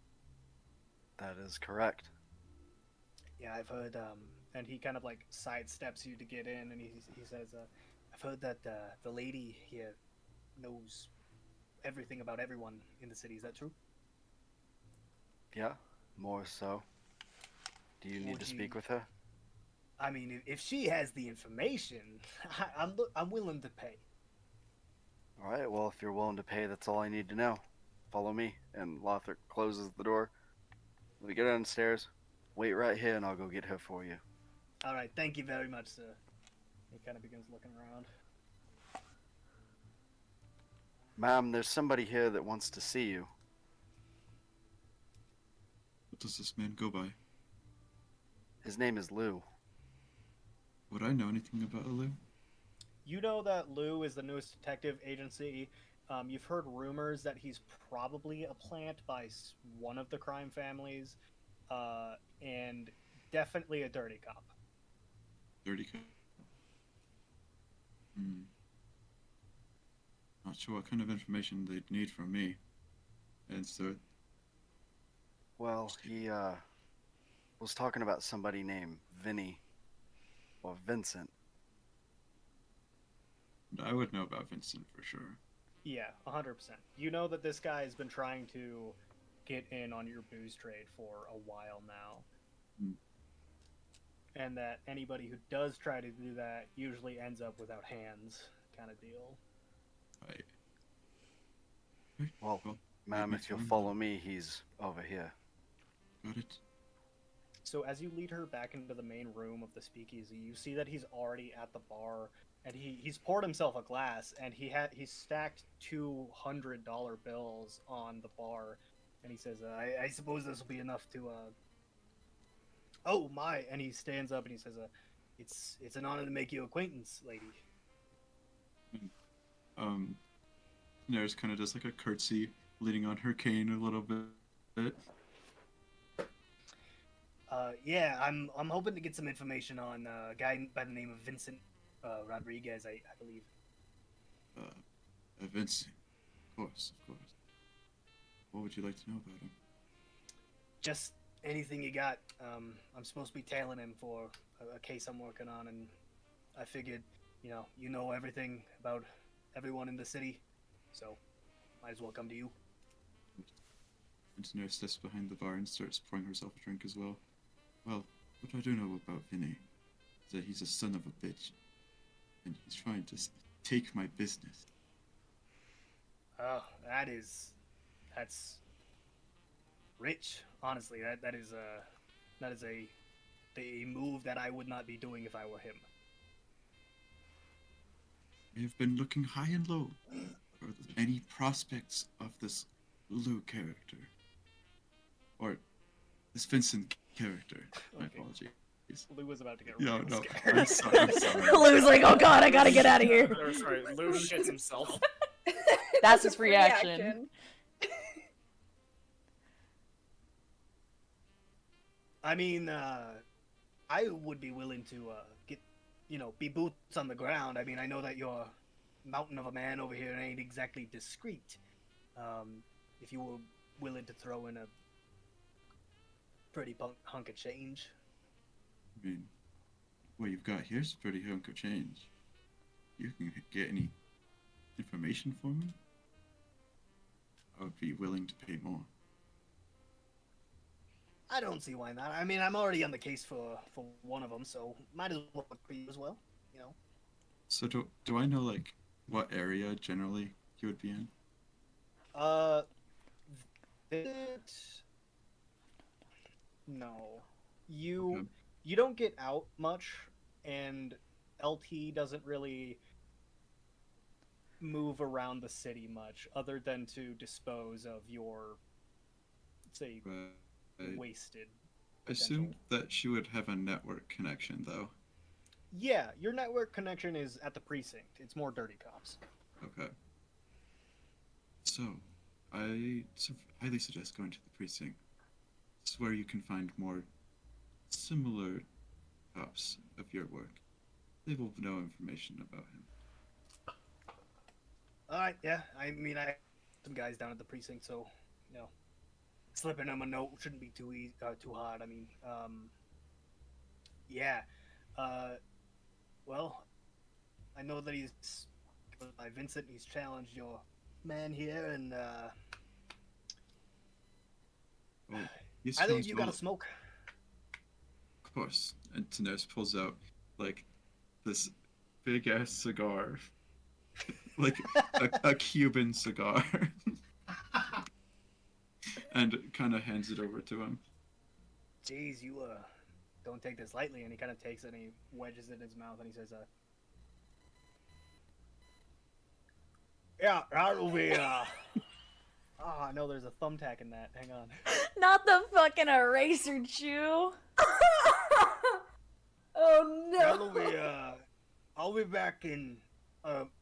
That is correct. Yeah, I've heard. And he kind of sidesteps you to get in, and he says, "I've heard that the lady here knows everything about everyone in the city. Is that true?" Yeah, more so. Do you need Would to you- speak with her? I mean, if she has the information, I'm willing to pay. All right. Well, if you're willing to pay, that's all I need to know. Follow me. And Lothic closes the door. We go downstairs. Wait right here, and I'll go get her for you. All right, thank you very much, sir. He kind of begins looking around. Ma'am, there's somebody here that wants to see you. What does this man go by? His name is Lou. Would I know anything about Lou? You know that Lou is the newest detective agency. You've heard rumors that he's probably a plant by one of the crime families, and definitely a dirty cop. Dirty cop. Not sure what kind of information they'd need from me. And so, Well, he was talking about somebody named Vinny or Vincent. I would know about Vincent for sure. Yeah, 100%. You know that this guy has been trying to get in on your booze trade for a while now. Hmm. And that anybody who does try to do that usually ends up without hands, kind of deal. Right. Well, ma'am, if you'll follow me, he's over here. Got it. So as you lead her back into the main room of the speakeasy, you see that he's already at the bar, and he's poured himself a glass, and he's stacked $200 bills on the bar, and he says, I suppose this will be enough to oh my, and he stands up and he says, it's an honor to make your acquaintance, lady. Daenerys kind of does like a curtsy, leaning on her cane a little bit. Yeah, I'm hoping to get some information on a guy by the name of Vincent Rodriguez, I believe. Vincent. Of course. What would you like to know about him? Just anything you got. I'm supposed to be tailing him for a case I'm working on, and I figured, you know everything about everyone in the city, so might as well come to you. And Daenerys steps behind the bar and starts pouring herself a drink as well. Well, what I do know about Vinny is that he's a son of a bitch, and he's trying to take my business. Oh, that's rich. Honestly, that is a move that I would not be doing if I were him. I have been looking high and low for any prospects of this Lou character. Or this Vincent character. My Okay. apologies. Lou was about to get No, real no, scared. I'm sorry. I'm sorry. Lou's like, oh god, I gotta get out of here. Or, sorry, Lou shits himself. That's a his reaction. I mean, I would be willing to get, be boots on the ground. I mean, I know that your mountain of a man over here ain't exactly discreet. If you were willing to throw in a pretty hunk of change. I mean, what you've got here's a pretty hunk of change. You can get any information for me? I would be willing to pay more. I don't see why not. I mean, I'm already on the case for one of them, so might as well look for you as well. So do I know like what area generally you would be in? No, you Okay. you don't get out much, and LT doesn't really move around the city much, other than to dispose of your, say, Right. wasted. I assume potential. that she would have a network connection though. Yeah, your network connection is at the precinct. It's more dirty cops. Okay. So, I highly suggest going to the precinct. It's where you can find more similar cops of your work. They will know information about him. All right, yeah. I mean, I have some guys down at the precinct, so slipping them a note shouldn't be too too hard. I mean, yeah. Well, I know that he's by Vincent. He's challenged your man here, and Oh, he's I think challenged you gotta all- smoke. Of course. And Tanesh pulls out like this big ass cigar, like a Cuban cigar, and kind of hands it over to him. Jeez, you don't take this lightly. And he kind of takes it and he wedges it in his mouth and he says, "Yeah, that'll be Oh, I know there's a thumbtack in that. Hang on. Not the fucking eraser chew. Oh That'll no! be I'll be back in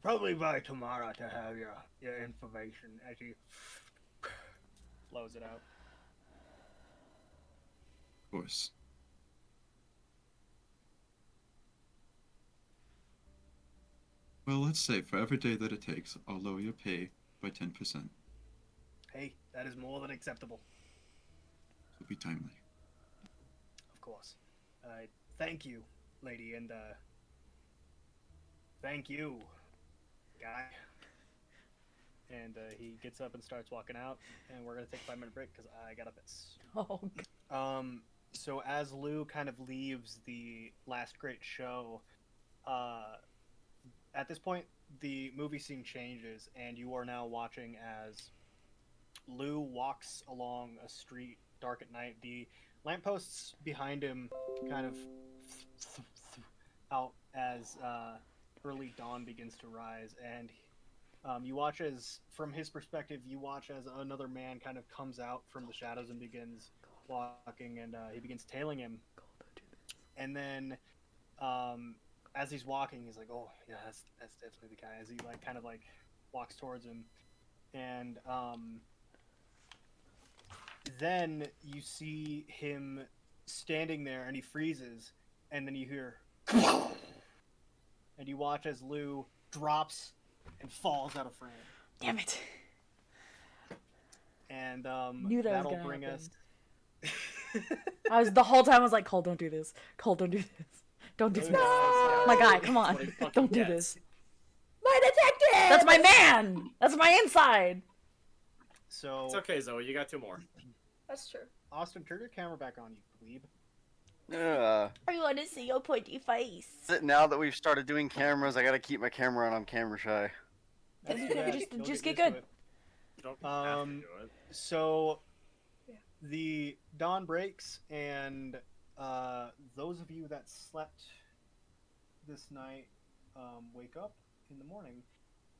probably by tomorrow to have your information as he blows it out. Of course. Well, let's say for every day that it takes, I'll lower your pay by 10%. Hey, that is more than acceptable, It'll be timely. of course. Thank you, lady, and thank you, guy. And he gets up and starts walking out, and we're gonna take a 5-minute break because I gotta piss. Oh, So as Lou kind of leaves the last great show, at this point the movie scene changes, and you are now watching as Lou walks along a street dark at night. The lampposts behind him kind of out as early dawn begins to rise, and you watch as, from his perspective, you watch as another man kind of comes out from the shadows and begins walking, and he begins tailing him. And then, as he's walking, he's like, "Oh, yeah, that's definitely the guy." As he kind of walks towards him, and then you see him standing there, and he freezes, and then you hear, and you watch as Lou drops and falls out of frame. damn it. And Knew that was that'll gonna bring happen. us. The whole time I was like, Cole, don't do this. Cole, don't do this. Don't do this. My guy, come on. That's what he fucking Don't do gets. this. My detective! That's my man! That's my inside! So, It's okay, Zoe. You got 2 more. That's true. Austin, turn your camera back on, you plebe. I want to see your pretty face. Now that we've started doing cameras, I gotta keep my camera on. I'm camera shy. That's you too can bad. just- You'll just get get used to good. it. You don't have to do it. So, Yeah. the dawn breaks, and those of you that slept this night wake up in the morning.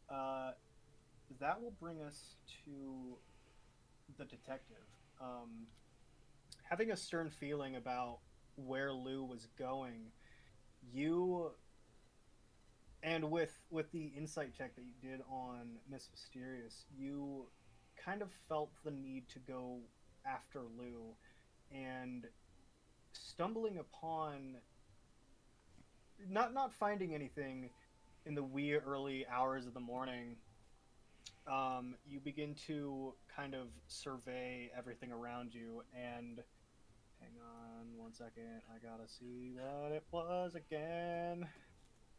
That will bring us to the detective, having a stern feeling about where Lou was going, you and with the insight check that you did on Miss Mysterious, you kind of felt the need to go after Lou, and stumbling upon not finding anything in the wee early hours of the morning, you begin to kind of survey everything around you. And hang on one second, I gotta see what it was again.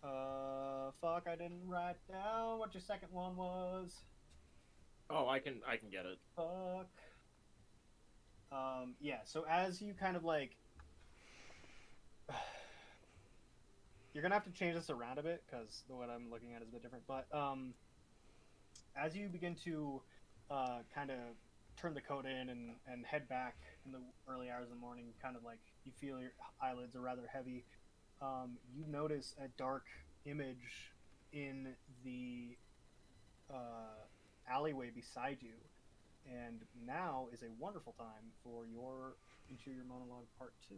Fuck, I didn't write down what your second one was. Oh, I can get it. Fuck. Yeah, so as you kind of like you're gonna have to change this around a bit because what I'm looking at is a bit different. But as you begin to kind of turn the coat in and head back in the early hours of the morning, kind of like you feel your eyelids are rather heavy, you notice a dark image in the alleyway beside you. And now is a wonderful time for your interior monologue part 2.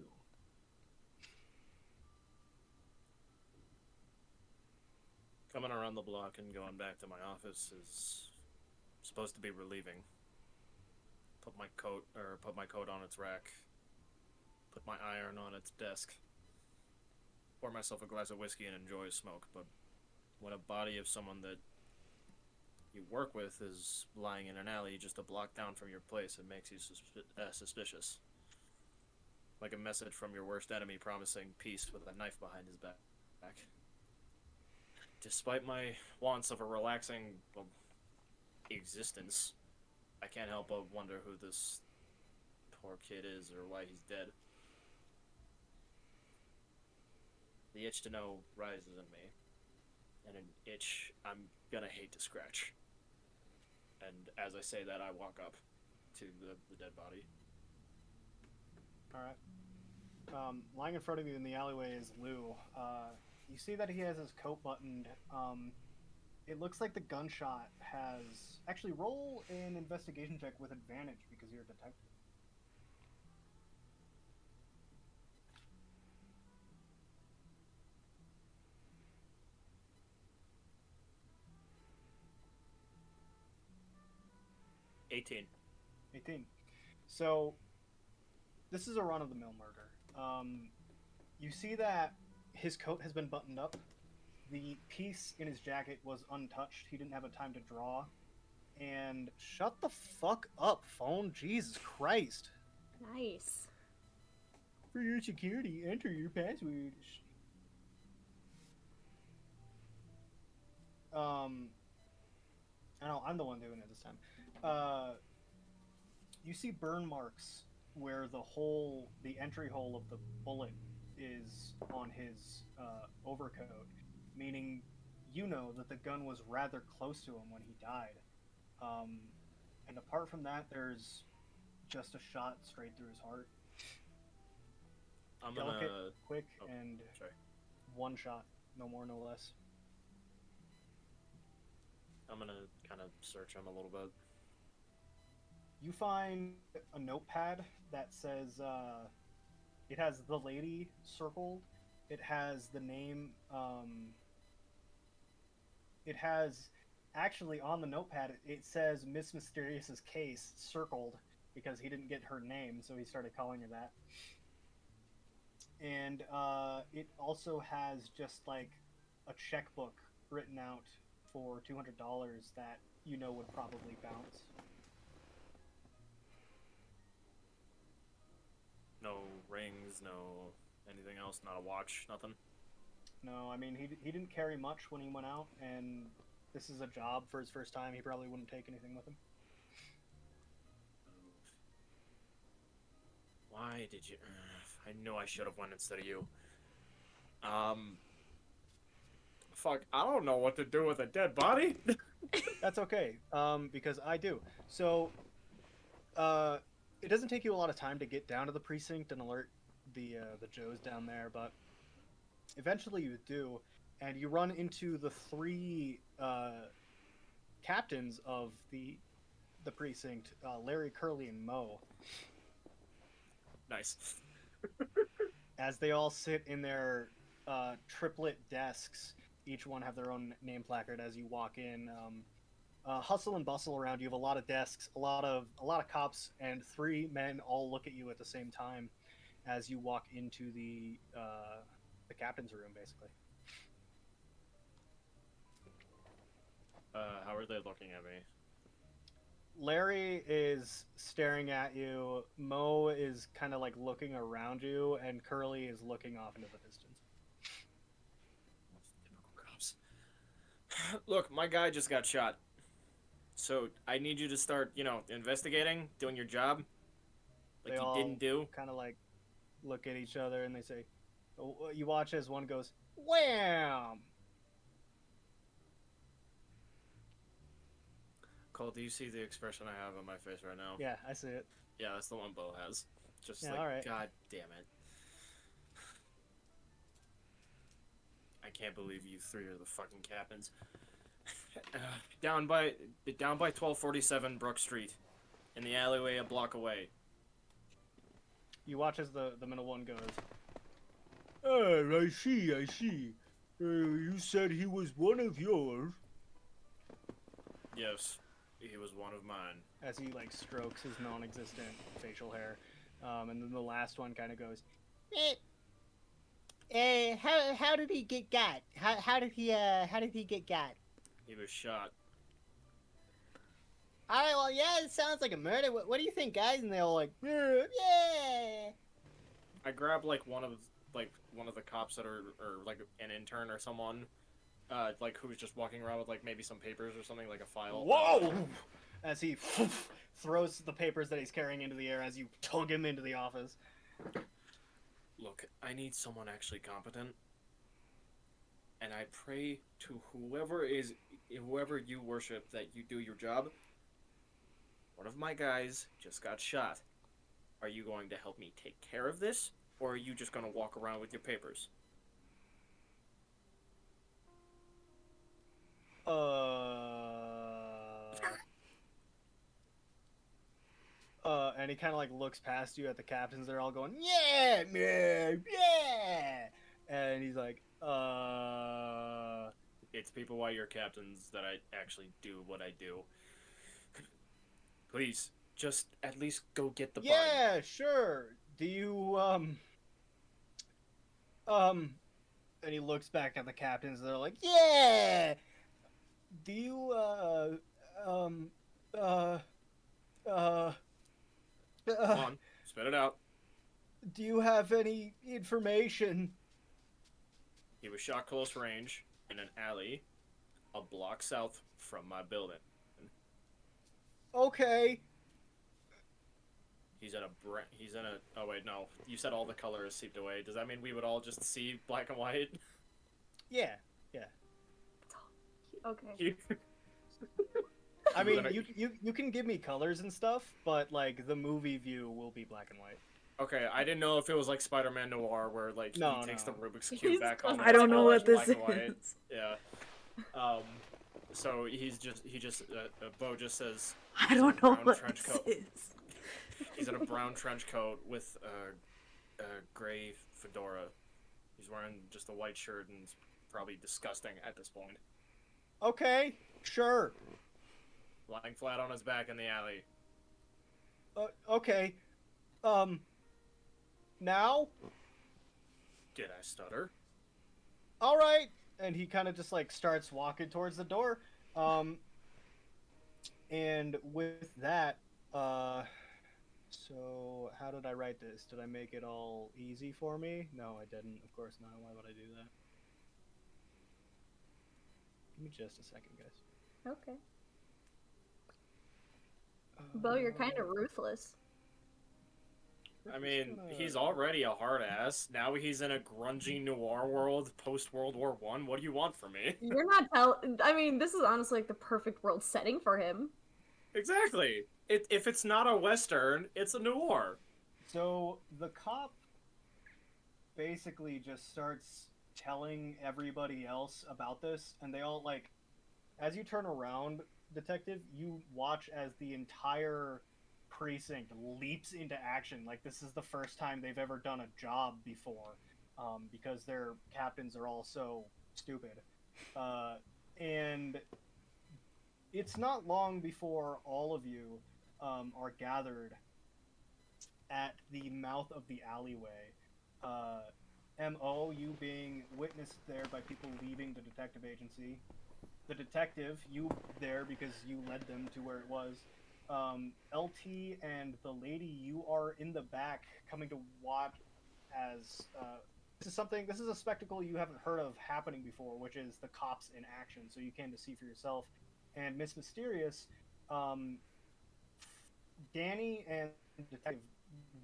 Coming around the block and going back to my office is supposed to be relieving. Put my coat on its rack. Put my iron on its desk. Pour myself a glass of whiskey and enjoy a smoke. But when a body of someone that you work with is lying in an alley just a block down from your place, it makes you suspicious. Like a message from your worst enemy promising peace with a knife behind his back. Despite my wants of a relaxing existence, I can't help but wonder who this poor kid is or why he's dead. The itch to know rises in me, and an itch I'm gonna hate to scratch. And as I say that, I walk up to the dead body. Alright. Lying in front of you in the alleyway is Lou. You see that he has his coat buttoned. It looks like the gunshot has... Actually, roll an investigation check with advantage because you're a detective. $18. 18. So, this is a run-of-the-mill murder. You see that his coat has been buttoned up. The piece in his jacket was untouched. He didn't have a time to draw. And shut the fuck up, phone. Jesus Christ. Nice. For your security, enter your password. I know, I'm the one doing it this time. You see burn marks where the entry hole of the bullet is on his overcoat, meaning you know that the gun was rather close to him when he died. And apart from that, there's just a shot straight through his heart. I'm Delicate, gonna... quick, Oh, and sorry. one shot. No more, no less. I'm gonna kind of search him a little bit. You find a notepad that says, it has the lady circled. It has the name, it has, actually on the notepad, it says Miss Mysterious's case circled because he didn't get her name, so he started calling her that. And it also has just like a checkbook written out for $200 that you know would probably bounce. No rings, no anything else, not a watch, nothing. No, I mean, he didn't carry much when he went out, and this is a job for his first time. He probably wouldn't take anything with him. Why did you... I knew I should have went instead of you. Fuck, I don't know what to do with a dead body. That's okay, because I do. So, it doesn't take you a lot of time to get down to the precinct and alert the Joes down there, but eventually you do, and you run into the 3 captains of the the precinct, Larry, Curly, and Mo, Nice. as they all sit in their triplet desks. Each one have their own name placard as you walk in. Hustle and bustle around you. Have a lot of desks, a lot of cops, and 3 men all look at you at the same time as you walk into the captain's room, basically. How are they looking at me? Larry is staring at you. Mo is kind of like looking around you, and Curly is looking off into the distance. Typical cops. Look, my guy just got shot. So I need you to start, investigating, doing your job. Like They you all didn't do. kind of like look at each other, and they say, you watch as one goes, wham! Cole, do you see the expression I have on my face right now? Yeah, I see it. Yeah, that's the one Bo has. Just Yeah, like, alright. God damn it. I can't believe you 3 are the fucking captains. Down by 1247 Brook Street, in the alleyway a block away. You watch as the middle one goes, oh, I see. You said he was one of yours. Yes, he was one of mine. As he like strokes his non-existent facial hair, and then the last one kind of goes, how did he get got? How did he get got? He was shot. All right, well, yeah, it sounds like a murder. What do you think, guys? And they all like, yeah. I grabbed like one of the cops that are, or like an intern or someone, like who's just walking around with like maybe some papers or something, like a file. Whoa! As he throws the papers that he's carrying into the air as you tug him into the office. Look, I need someone actually competent, and I pray to whoever you worship that you do your job. One of my guys just got shot. Are you going to help me take care of this, or are you just going to walk around with your papers? And he kind of like looks past you at the captains. They're all going, yeah, man, yeah. And he's like, It's people while you're captains that I actually do what I do. Please, just at least go get the body. yeah, sure. Do you, and he looks back at the captains. They're like, yeah. Do you, Come on, spit it out. do you have any information? He was shot close range in an alley a block south from my building. Okay. He's in a oh wait, no. You said all the color is seeped away. Does that mean we would all just see black and white? Yeah. Okay. I mean, you can give me colors and stuff, but like the movie view will be black and white. Okay, I didn't know if it was like Spider-Man Noir where like he takes the Rubik's Cube He's back on. I don't know what this black and white. is. Yeah. So Bo just says. I don't know brown what trench this coat. is. He's in a brown trench coat with a gray fedora. He's wearing just a white shirt and it's probably disgusting at this point. Okay, sure. Lying flat on his back in the alley. Okay. Now? Did I stutter? All right. And he kind of just like starts walking towards the door. And with that, so how did I write this? Did I make it all easy for me? No, I didn't. Of course not. Why would I do that? Give me just a second, guys. Okay. Bo, you're kind of ruthless. I mean, he's already a hard ass. Now he's in a grungy noir world post World War One. What do you want from me? You're not I mean, this is honestly like the perfect world setting for him. Exactly. If it's not a western, it's a noir. So the cop basically just starts telling everybody else about this, and they all like, as you turn around, detective, you watch as the entire precinct leaps into action. Like this is the first time they've ever done a job before, because their captains are all so stupid. And it's not long before all of you are gathered at the mouth of the alleyway. MO, you being witnessed there by people leaving the detective agency. The detective, you there because you led them to where it was. LT and the lady, you are in the back coming to watch as this is a spectacle you haven't heard of happening before, which is the cops in action. So you came to see for yourself. And Miss Mysterious, Danny and the detective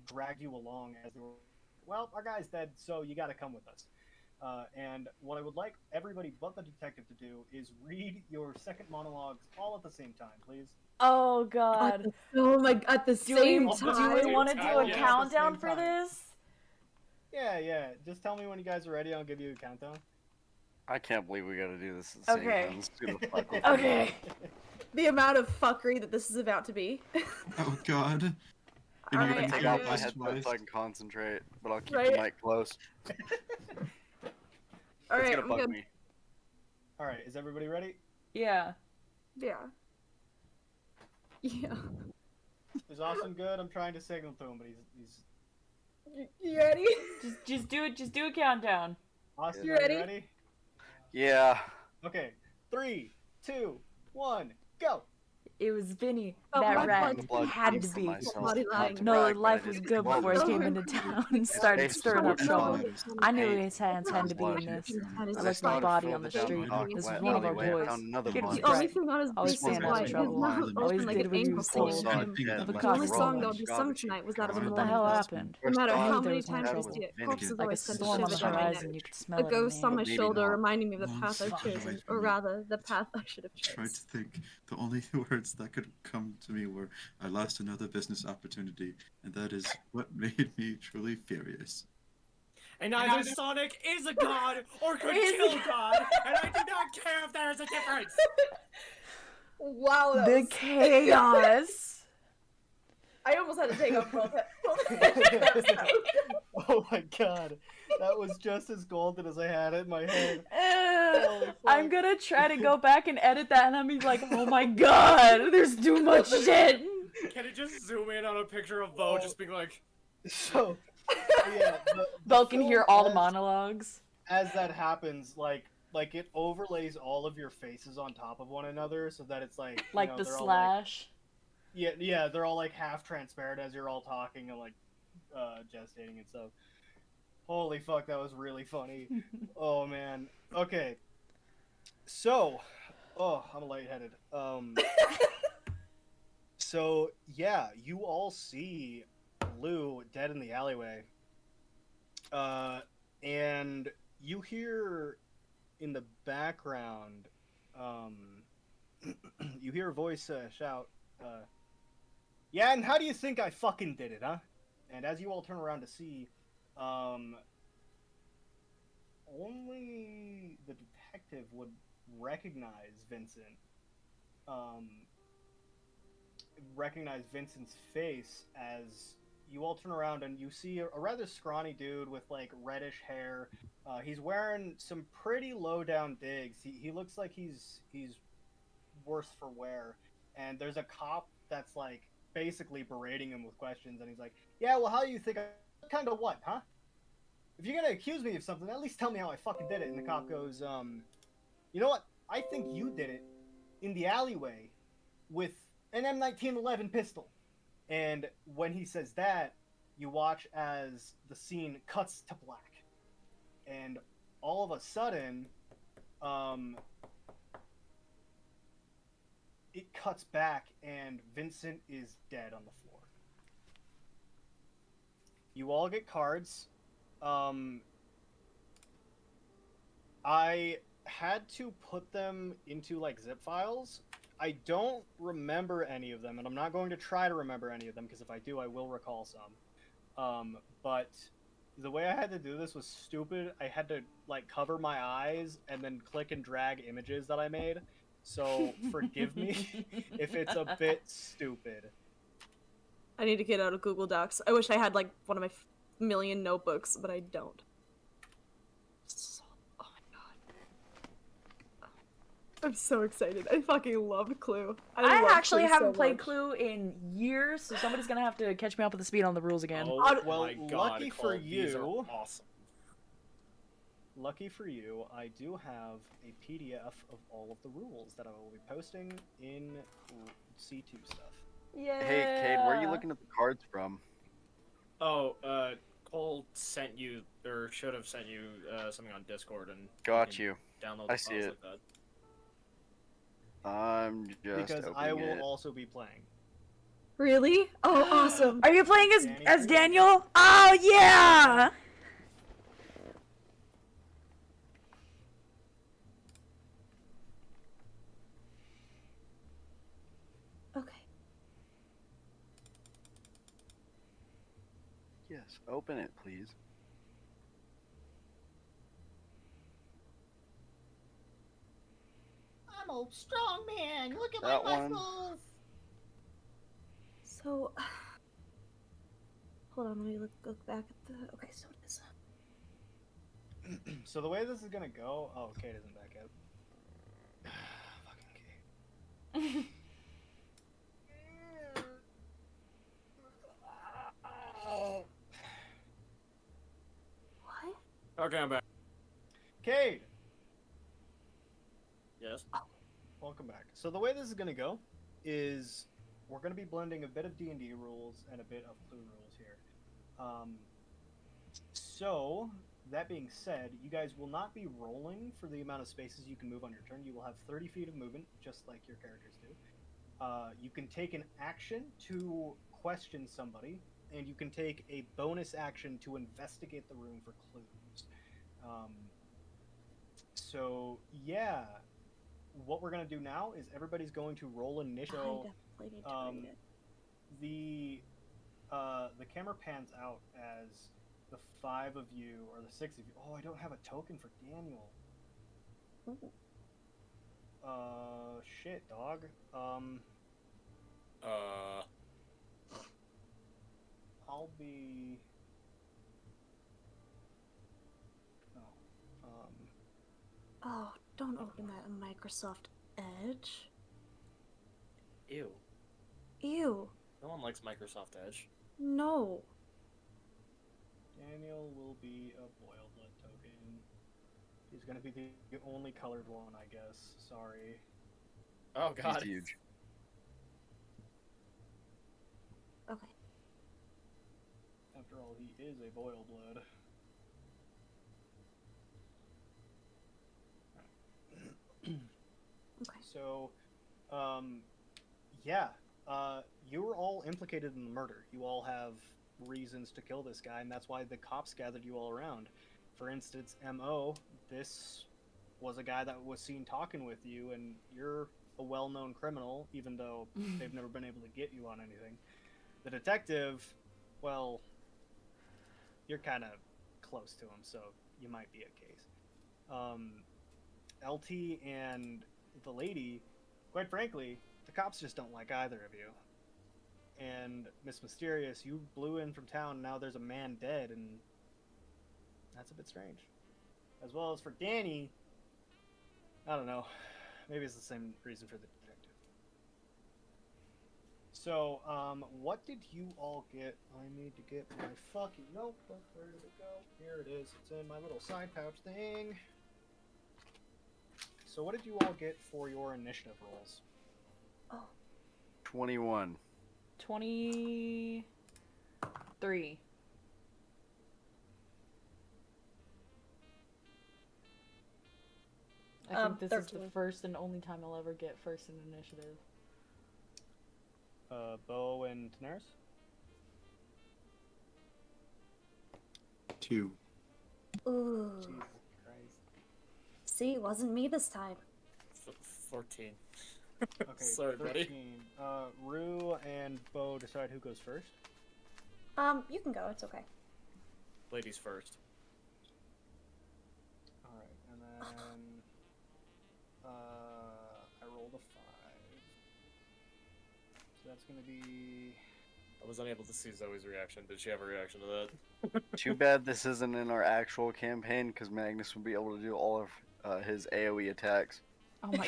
dragged you along as they were, well, our guy's dead, so you got to come with us. And what I would like everybody but the detective to do is read your second monologues all at the same time, please. Oh God. Oh my! At the Do same we time. want to do a Yeah. countdown At the for same time. this? Yeah. Just tell me when you guys are ready. I'll give you a countdown. I can't believe we gotta do this at the same Okay. time. Let's do the fuck with Okay. The amount of fuckery that this is about to be. Oh God. Can you Alright, let me Take do off it my this headset twice? so I can concentrate, but I'll keep Right. the mic close. All It's right, gonna I'm bug good. me. All right, is everybody ready? Yeah. Yeah. Yeah. Is Austin good? I'm trying to signal to him, but he's You ready? Just do it. Just do a countdown. Austin, You are ready? you ready? Yeah. Okay, 3, 2, 1, go. It was Vinny. Oh, That my rat The blood had came to from be. myself, Body not lying. to No, brag, but I life was did good well before he with came it. into town and started Face was stirring up scorched trouble. on. I knew Paint his hands had to be in this. I As I left my started to body fill on the the damn street. dark, This is wet one of our alleyway, I boys. found another Kid was body. The only bright. thing on his Always base staying is out of quiet. He's trouble. not Always open like did an what he angel was Full singing told. to sod him. dead, The left The only and cops song rolling, that would be sung garbage tonight was heap, that of the gone. What the morning hell fest. happened? No matter I how knew there many was times I trouble. see it, Vinegar. corpses Like a always send storm on the shivers down my neck. horizon, you could A smell it in the ghost on air. my Maybe shoulder not. reminding me of the Long path I've suffering chosen, away or from you. rather, the path I should have I tried to chosen. think. The only words that could come to me were, I lost another business opportunity, and that is what made me truly furious. And either Sonic is a god or could kill God, and I do not care if there is a difference. Wow, that The was... chaos. I almost had to take off both. Oh my god, that was just as golden as I had it in my head. Holy I'm fuck. gonna try to go back and edit that, and I'm be like, oh my god, there's too much shit. Can it just zoom in on a picture of Bo just being like, So, yeah, the Belle can film, hear all the as- monologues. As that happens, like it overlays all of your faces on top of one another, so that it's like Like you know, the they're all, like, slash. yeah, they're all like half transparent as you're all talking and like gestating and stuff. Holy fuck, that was really funny. Oh man. Okay. So, I'm lightheaded. So yeah, you all see Lou dead in the alleyway. And you hear in the background, you hear a voice shout, yeah, and how do you think I fucking did it, huh? And as you all turn around to see, only the detective would recognize Vincent. Recognize Vincent's face as you all turn around and you see a rather scrawny dude with like reddish hair. He's wearing some pretty low down digs. He looks like he's worse for wear. And there's a cop that's like basically berating him with questions, and he's like, yeah, well, how do you think kind of what, huh? If you're gonna accuse me of something, at least tell me how I fucking did it. And the cop goes, you know what? I think you did it in the alleyway with an M1911 pistol. And when he says that, you watch as the scene cuts to black. And all of a sudden, it cuts back and Vincent is dead on the floor. You all get cards. I had to put them into like zip files. I don't remember any of them, and I'm not going to try to remember any of them, because if I do, I will recall some. But the way I had to do this was stupid. I had to like cover my eyes and then click and drag images that I made. So forgive me if it's a bit stupid. I need to get out of Google Docs. I wish I had like one of my million notebooks, but I don't. Oh my god. I'm so excited. I fucking loved Clue. I love actually Clue haven't so played much. Clue in years, so somebody's gonna have to catch me up with the speed on the rules again. Oh Well, my god, lucky for Cole, these are you. awesome. Lucky for you, I do have a PDF of all of the rules that I will be posting in C2 stuff. Yeah. Hey, Cade, where are you looking at the cards from? Oh, Cole sent you, or should have sent you, something on Discord, and Got can you. download I the see files it. like that. I'm just Because I opening will it. also be playing. Really? Oh, awesome. Are you playing Danny as too. Daniel? Oh yeah. Okay. Yes, open it, please. I'm a strong man. Look at That one. muscles. So, hold on. Let me look back at the. Okay, so it is. So the way this is gonna go. Oh, Kate isn't back yet. Fucking Kate. What? Okay, I'm back. Cade, Yes? welcome back. So the way this is gonna go is we're gonna be blending a bit of D&D rules and a bit of Clue rules here. So that being said, you guys will not be rolling for the amount of spaces you can move on your turn. You will have 30 feet of movement, just like your characters do. You can take an action to question somebody, and you can take a bonus action to investigate the room for clues. So yeah, what we're gonna do now is everybody's going to roll I initiative. definitely need to read it. The camera pans out as the 5 of you or the 6 of you. Oh, I don't have a token for Daniel. Ooh. Shit, dog. I'll be. No. Oh, don't open that in Microsoft Edge. Ew. Ew. No one likes Microsoft Edge. No. Daniel will be a boiled blood token. He's gonna be the only colored one, I guess. Sorry. Oh god. He's huge. Okay. After all, he is a boiled blood. Okay. So, yeah, you were all implicated in the murder. You all have reasons to kill this guy, and that's why the cops gathered you all around. For instance, M.O., this was a guy that was seen talking with you, and you're a well-known criminal, even though they've never been able to get you on anything. The detective, well, you're kind of close to him, so you might be a case. LT and the lady, quite frankly, the cops just don't like either of you. And Miss Mysterious, you blew in from town, and now there's a man dead, and that's a bit strange. As well as for Danny, I don't know, maybe it's the same reason for the detective. So, what did you all get? I need to get my fucking notebook. Where did it go? Here it is. It's in my little side pouch thing. So what did you all get for your initiative rolls? 21. 23. I think this is the 13. first and only time I'll ever get first in initiative. Bo and Daenerys? 2. Ooh. Jesus Christ. See, it wasn't me this time. 14. Okay, Sorry, 13. buddy. Rue and Bo decide who goes first. You can go. It's okay. Ladies first. Alright, and then I rolled that's gonna be. I was unable to see Zoe's reaction. Did she have a reaction to that? Too bad this isn't in our actual campaign, because Magnus would be able to do all of his AoE attacks. Oh my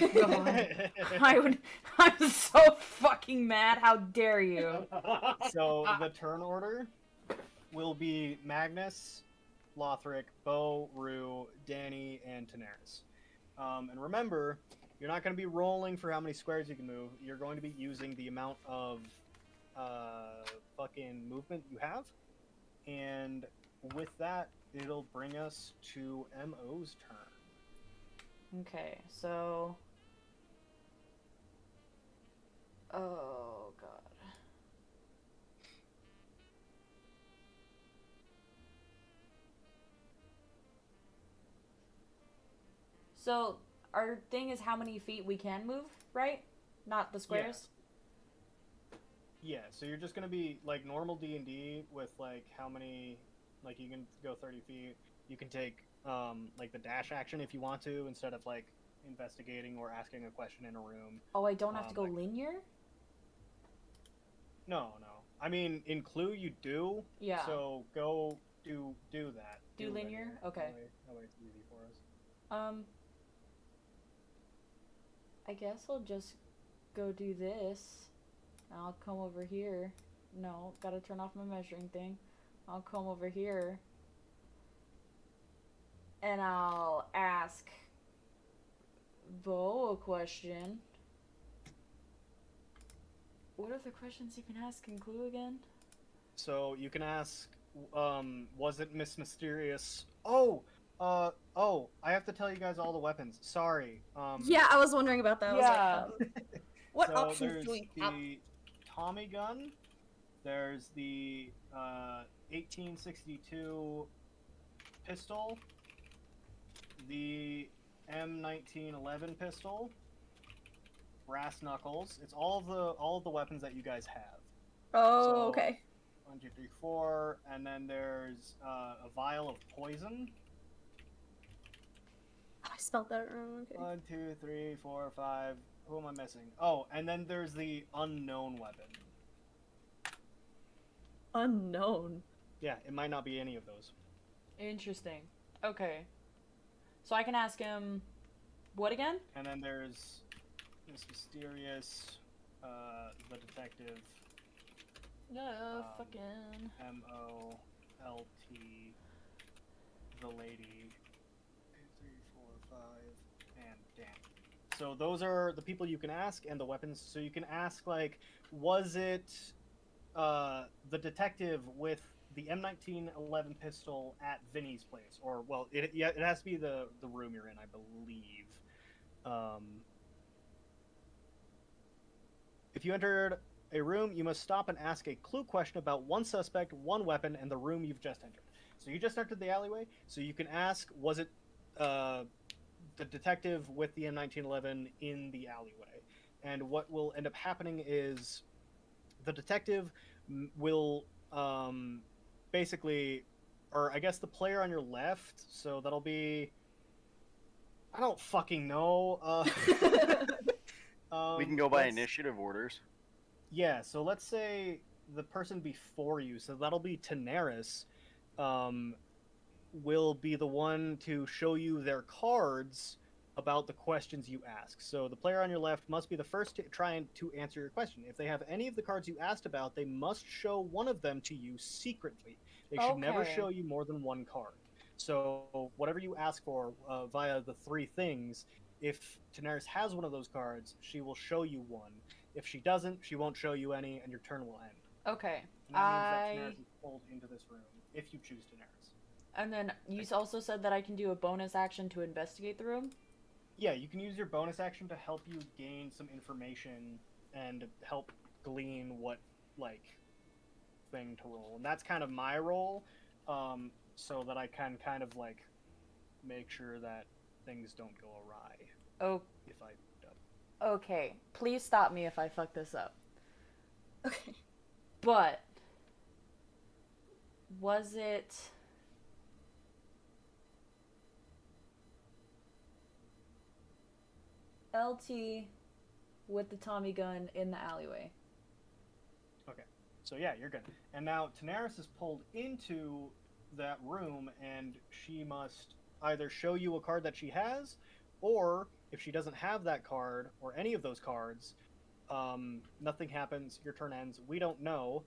god. I'm so fucking mad. How dare you? So the turn order will be Magnus, Lothric, Bo, Rue, Danny, and Daenerys. And remember, you're not going to be rolling for how many squares you can move. You're going to be using the amount of fucking movement you have. And with that, it'll bring us to MO's turn. Okay, so... Oh, God. So, our thing is how many feet we can move, right? Not the squares? Yeah, so you're just gonna be like normal D&D with like how many, like you can go 30 feet. You can take like the dash action if you want to instead of like investigating or asking a question in a room. Oh, I don't have to go linear? No. I mean, in Clue you do. Yeah. So go do that. Do linear? Okay. That way it's easy for us. I guess I'll just go do this. I'll come over here. No, gotta turn off my measuring thing. I'll come over here. And I'll ask Bo a question. What are the questions you can ask in Clue again? So you can ask, was it Miss Mysterious? Oh, I have to tell you guys all the weapons. Sorry. Yeah, I was wondering about that. Yeah. I was like, what So options there's do we have? the Tommy gun. There's the 1862 pistol. The M1911 pistol. Brass knuckles. It's all of the weapons that you guys have. Oh, So, okay. 1, 2, 3, 4, and then there's a vial of poison. I spelled that wrong. Okay. 1, 2, 3, 4, 5. Who am I missing? Oh, and then there's the unknown weapon. Unknown. Yeah, it might not be any of those. Interesting. Okay. So I can ask him what again? And then there's Miss Mysterious, the detective, Fucking... M-O-L-T, the lady, 2, 3, 4, 5, and Dan. So those are the people you can ask and the weapons. So you can ask, like, was it the detective with the M1911 pistol at Vinny's place? Or, well, it has to be the room you're in, I believe. If you entered a room, you must stop and ask a clue question about one suspect, one weapon, and the room you've just entered. So you just entered the alleyway, so you can ask, was it the detective with the M1911 in the alleyway? And what will end up happening is the detective will basically, or I guess the player on your left, so that'll be, I don't fucking know. We can go by initiative orders. Yeah, so let's say the person before you, so that'll be Daenerys, will be the one to show you their cards about the questions you ask. So the player on your left must be the first to try to answer your question. If they have any of the cards you asked about, they must show one of them to you secretly. They should never Okay. show you more than one card. So whatever you ask for via the three things, if Daenerys has one of those cards, she will show you one. If she doesn't, she won't show you any, and your turn will end. Okay. And that means that Daenerys is pulled into this room, if you choose Daenerys. And then you also said that I can do a bonus action to investigate the room? Yeah, you can use your bonus action to help you gain some information and help glean what, like, thing to roll. And that's kind of my role, so that I can kind of, like, make sure that things don't go awry. Oh, If I don't. okay. Please stop me if I fuck this up. Okay. But was it LT with the Tommy gun in the alleyway? Okay. So yeah, you're good. And now Tanaris is pulled into that room, and she must either show you a card that she has, or if she doesn't have that card or any of those cards, nothing happens. Your turn ends. We don't know.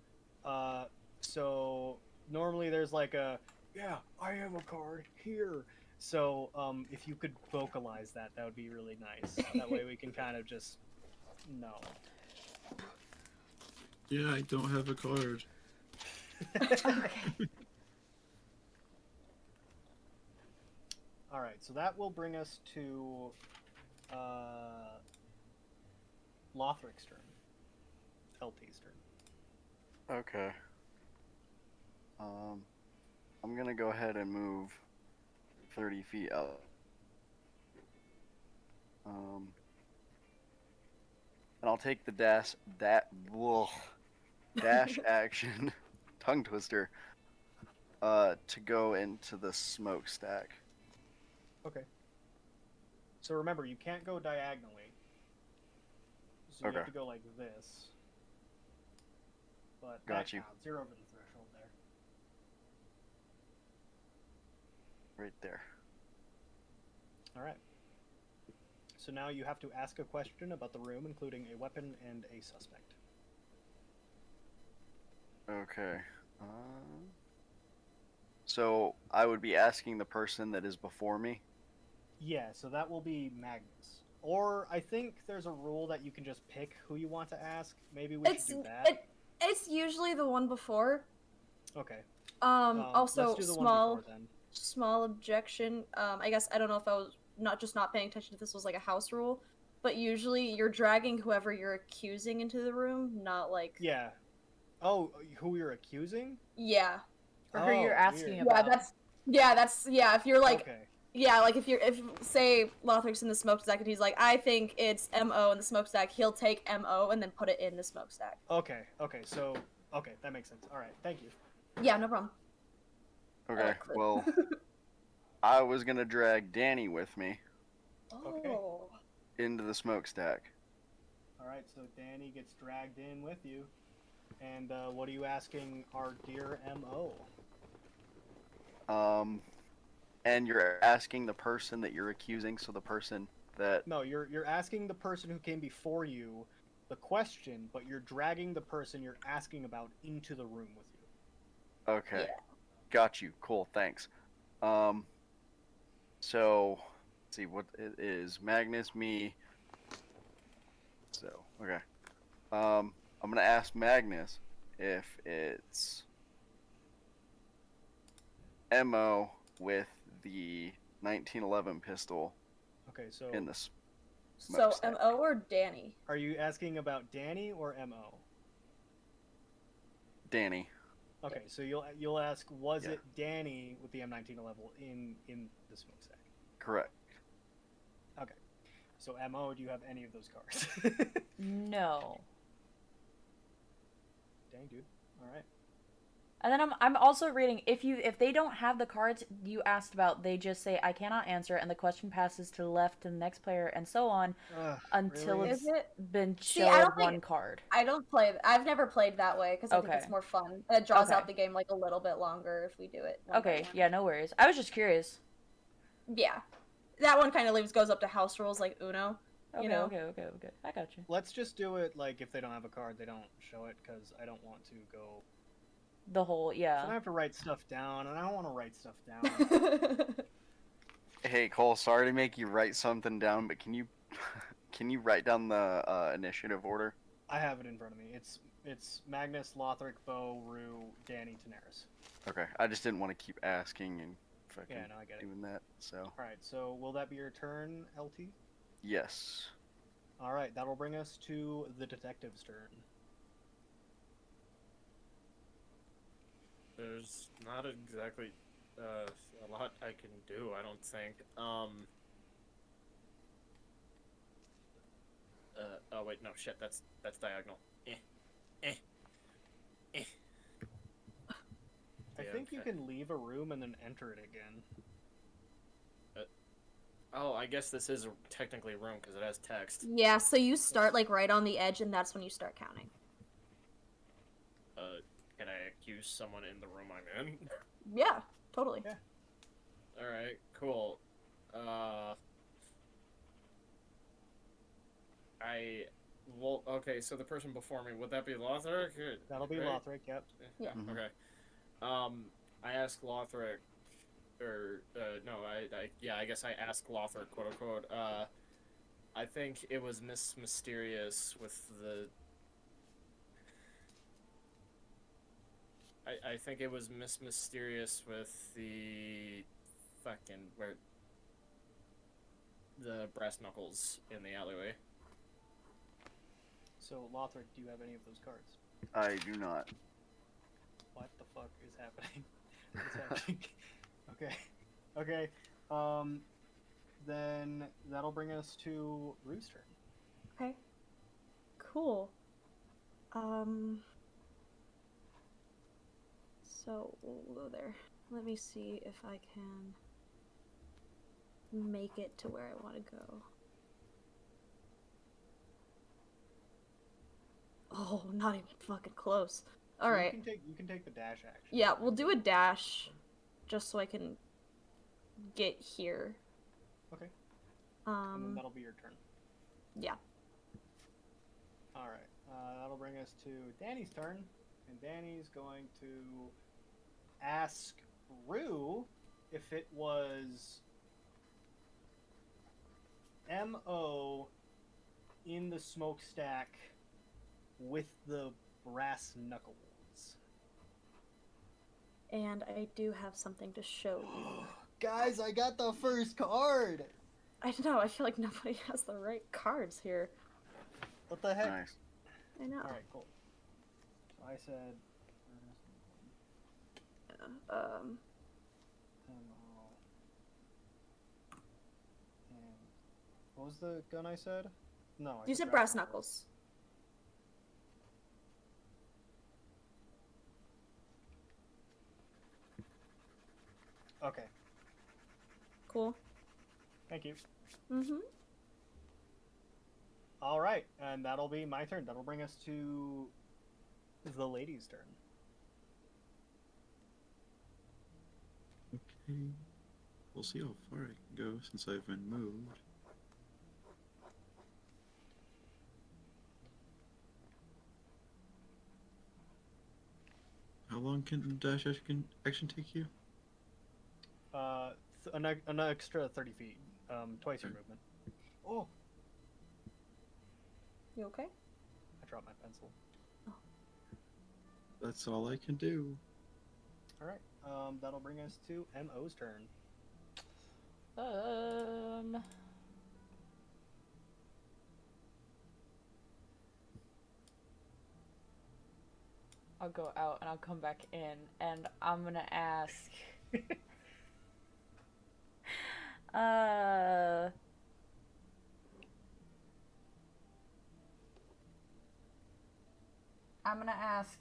So normally there's like a, yeah, I have a card here. So if you could vocalize that, that would be really nice. That way we can kind of just know. Yeah, I don't have a card. Okay. All right, so that will bring us to Lothric's turn. LT's turn. Okay. I'm gonna go ahead and move 30 feet out. And I'll take the dash action, tongue twister, to go into the smokestack. Okay. So remember, you can't go diagonally. So you Okay. have to go like this. But Got that you. counts. You're over the threshold there. Right there. All right. So now you have to ask a question about the room, including a weapon and a suspect. Okay. So I would be asking the person that is before me. Yeah, so that will be Magnus. Or I think there's a rule that you can just pick who you want to ask. Maybe we should do that. It's usually the one before. Okay. Also, let's do the small one before then. small objection. I guess I don't know if I was not paying attention if this was like a house rule, but usually you're dragging whoever you're accusing into the room, not like Yeah. Oh, who you're accusing? yeah. Or who you're Oh, asking weird. about. Yeah. If you're like Okay. yeah, like if say Lothric's in the smokestack and he's like, I think it's MO in the smokestack, he'll take MO and then put it in the smokestack. Okay. So okay, that makes sense. All right. Thank you. Yeah, no problem. Okay. Clip. Well, I was gonna drag Danny with me Okay. Oh. into the smokestack. All right. So Danny gets dragged in with you, and what are you asking our dear Mo? And you're asking the person that you're accusing, so the person that... No, you're asking the person who came before you the question, but you're dragging the person you're asking about into the room with you. Okay. Yeah. Got you. Cool, thanks. So, let's see what it is. Magnus, me. So, okay. I'm gonna ask Magnus if it's MO with the 1911 pistol Okay, so in the So smokestack. MO or Danny? are you asking about Danny or Mo? Danny. Okay, so you'll ask, was Yeah. it Danny with the M1911 in the smokestack? Correct. Okay, so Mo, do you have any of those cards? No. Dang, dude. All right. And then I'm also reading, if they don't have the cards you asked about, they just say I cannot answer, and the question passes to the left to the next player, and so on until really? it's Is it? been See, I showed don't think- one card. I don't play. I've never played that way because I think Okay. it's more fun. It draws Okay. out the game like a little bit longer if we do it. one by Okay, one. yeah, no worries. I was just curious. Yeah, that one kind of goes up to house rules like Uno. Okay, know? okay. I got you. Let's just do it like if they don't have a card, they don't show it, because I don't want to go. The whole, I yeah. have to write stuff down, and I don't want to write stuff down. Hey Cole, sorry to make you write something down, but can you write down the initiative order? I have it in front of me. It's Magnus, Lothric, Bo, Rue, Danny, Tanaris. Okay, I just didn't want to keep asking and fucking Yeah, no, I get it. doing that. So All right, so will that be your turn, LT? yes. All right, that'll bring us to the detective's turn. There's not exactly a lot I can do, I don't think. Oh wait, no, shit, that's diagonal. I Yeah, think you okay. can leave a room and then enter it again. Oh, I guess this is technically a room because it has text. Yeah, so you start like right on the edge, and that's when you start counting. Can I accuse someone in the room I'm in? Yeah, totally. Yeah. Alright, cool. Okay, so the person before me, would that be Lothric? That'll be Right? Lothric, yep. Yeah. Mhm. Okay. I asked Lothric, or, no, I guess I asked Lothric, quote unquote, I think it was Miss Mysterious with the... I think it was Miss Mysterious with the fucking where the brass knuckles in the alleyway. So, Lothric, do you have any of those cards? I do not. What the fuck is happening? What's happening? Okay. Okay. Then that'll bring us to Rue's turn. Okay. Cool. So we'll go there. Let me see if I can make it to where I want to go. Oh, not even fucking close. So All right. You can take the dash action. Yeah, we'll do a dash just so I can get here. Okay. And then Um, that'll be your turn. yeah. All right. That'll bring us to Danny's turn, and Danny's going to ask Rue if it was MO in the smokestack with the brass knuckles. And I do have something to show you. Guys, I got the first card. I don't know, I feel like nobody has the right cards here. What the heck? Nice. I know. All right, cool. So I said Um, MO. And what was the gun I said? No, I you said brass knuckles. Okay, Cool. thank you. Mm-hmm. All right, and that'll be my turn. That'll bring us to the lady's turn. Okay. We'll see how far I can go since I've been moved. How long can dash action take you? An extra 30 feet, twice your Okay. movement. Oh, You okay? I dropped my pencil. That's all I can do. All right, that'll bring us to MO's turn. I'll go out and I'll come back in and I'm gonna ask. I'm gonna ask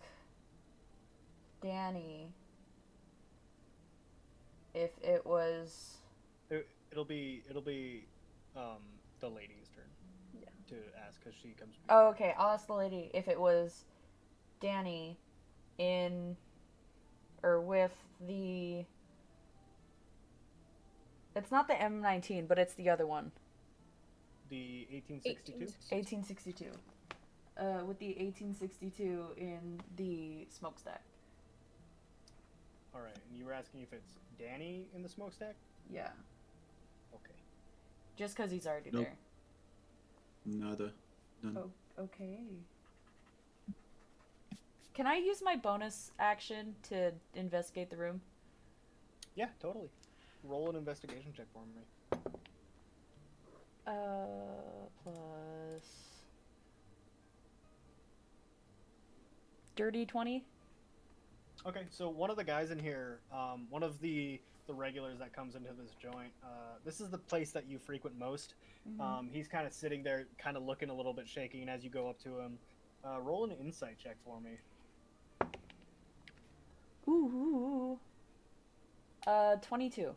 Danny if it was. It'll be the lady's turn. Yeah. To ask because she comes. Oh, okay. I'll ask the lady if it was Danny in or with the. It's not the M19, but it's the other one. The 1862. 1862. With the 1862 in the smokestack. All right, and you were asking if it's Danny in the smokestack. Yeah. Okay. Just because he's already Nope. there. Nada. None. Oh, okay. Can I use my bonus action to investigate the room? Yeah, totally. Roll an investigation check for me. Plus. Dirty 20? Okay, so one of the guys in here, one of the regulars that comes into this joint, this is the place that you frequent most. He's kind of sitting there, kind of looking a little bit shaky, and as you go up to him, roll an insight check for me. Ooh. 22.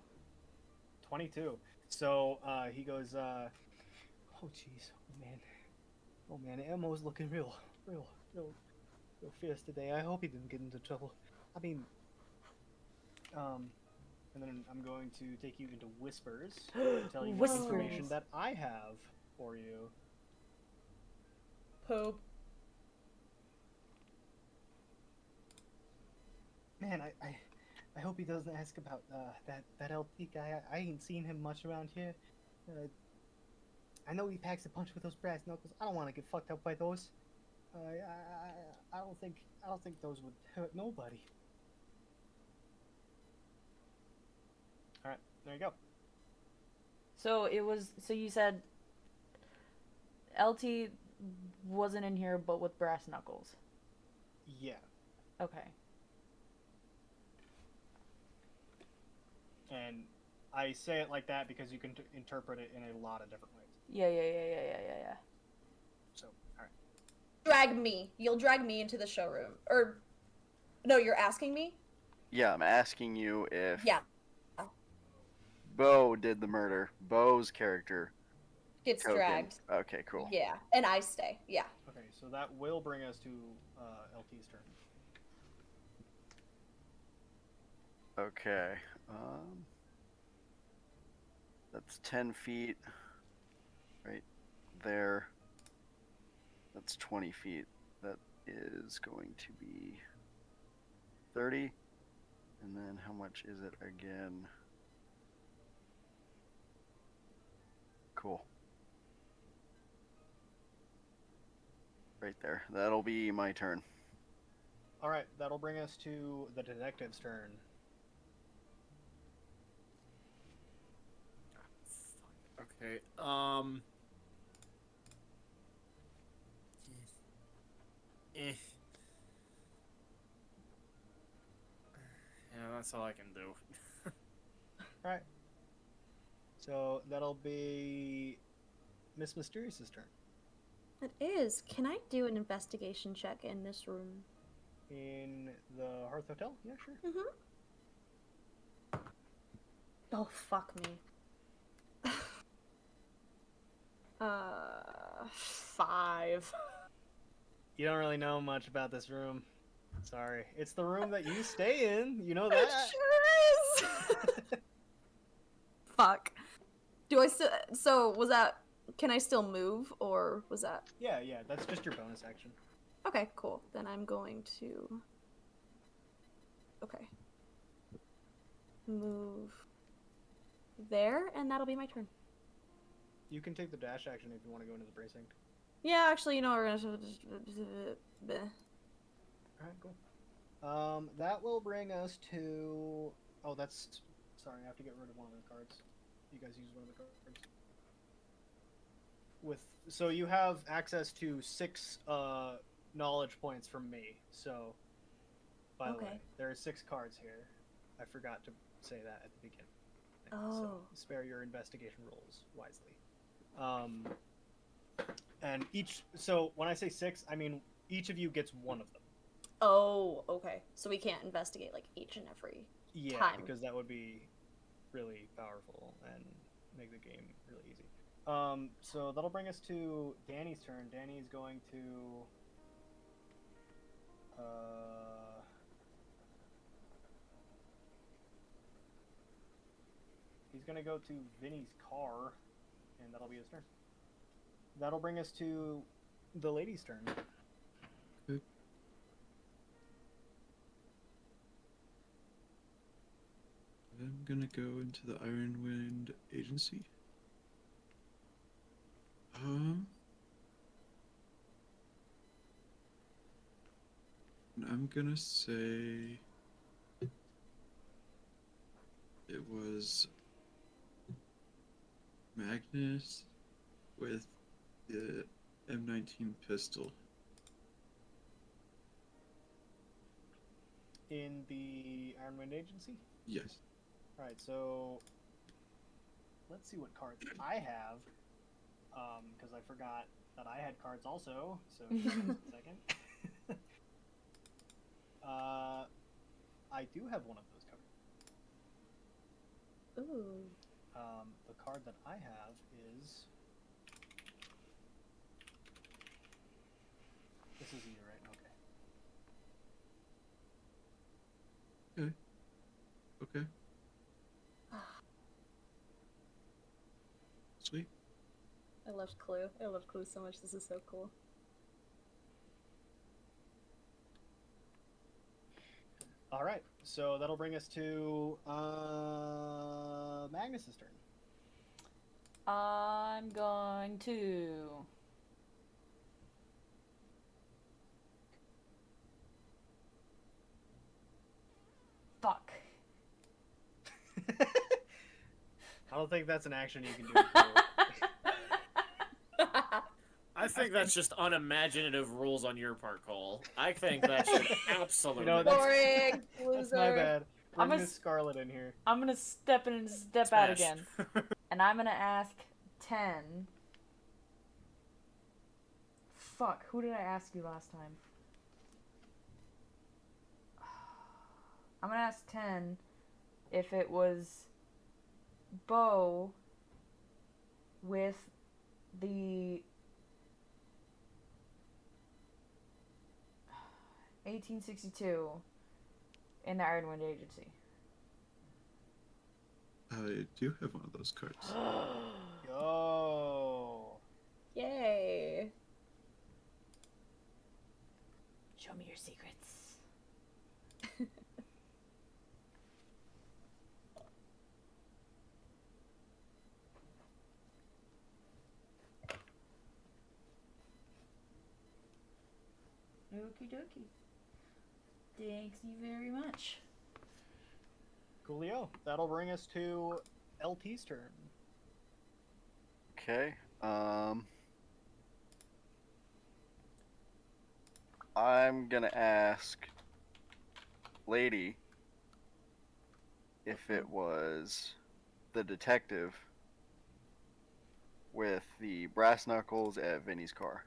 22. So he goes, oh jeez, oh man, Elmo's looking real. so fierce today. I hope he didn't get into trouble. I mean, and then I'm going to take you into whispers and tell you what information Whispers. that I have for you. Poop. Man, I hope he doesn't ask about that LT guy. I ain't seen him much around here. I know he packs a punch with those brass knuckles. I don't want to get fucked up by those. I don't think those would hurt nobody. All right, there you go. So you said LT wasn't in here, but with brass knuckles. Yeah, Okay. and I say it like that because you can interpret it in a lot of different ways. Yeah. So, all right. Drag me. You'll drag me into the showroom. Or, no, you're asking me? Yeah, I'm asking you if Yeah. Bo did the murder. Bo's character. Gets Token. dragged. Okay, cool. Yeah. And I stay. Yeah. Okay, so that will bring us to LT's turn. Okay. That's 10 feet right there. That's 20 feet. That is going to be 30. And then how much is it again? Cool. Right there. That'll be my turn. All right, that'll bring us to the detective's turn. Okay. Eh. Yeah, that's all I can do. All right. So that'll be Miss Mysterious's turn. It is. Can I do an investigation check in this room? In the Hearth Hotel? Yeah, sure. Mm-hmm. Oh, fuck me. 5. You don't really know much about this room. Sorry. It's the room that you stay in. You know that? It sure is! Fuck. Do I still... So, was that... Can I still move, or was that... Yeah, that's just your bonus action. Okay, cool. Then I'm going to... Okay. Move... there, and that'll be my turn. You can take the dash action if you want to go into the precinct. Yeah, actually, you know, we're gonna... Alright, cool. That will bring us to... Oh, that's... Sorry, I have to get rid of one of the cards. You guys use one of the cards. So you have access to 6 knowledge points from me. So, by the way, there are 6 cards here. I forgot to say that at the beginning. So spare your investigation rolls wisely. And so when I say 6, I mean each of you gets 1 of them. Oh, okay. So we can't investigate, like, each and every time. Because that would be really powerful and make the game really easy. So that'll bring us to Danny's turn. Danny's going to... he's going to go to Vinny's car, and that'll be his turn. That'll bring us to the lady's turn. Okay. I'm gonna go into the Ironwind Agency. And I'm gonna say it was Magnus with the M19 pistol. In the Ironwind Agency? Yes. Alright, so let's see what cards I have. Because I forgot that I had cards also, so just a second. I do have one of those cards. Ooh. The card that I have is... This is you, right? Okay. Okay. Okay. Sweet. I love Clue. I love Clue so much. This is so cool. All right, so that'll bring us to Magnus's turn. I'm going to. Fuck. I don't think that's an action you can do. With I think that's just unimaginative rules on your part, Cole. I think that should absolutely. You know, that's- Boring. That's my Loser. bad. Bring I'm a Miss Scarlet in here. I'm gonna step in and step out Smash. again. And I'm gonna ask 10. Fuck, who did I ask you last time? I'm gonna ask 10 if it was Bo with the 1862 in the Ironwind Agency. I do have one of those cards. Yo. Yay. Show me your secrets. Okie dokie. Thanks you very much. Coolio. That'll bring us to LT's turn. Okay. I'm gonna ask Lady if it was the detective with the brass knuckles at Vinny's car.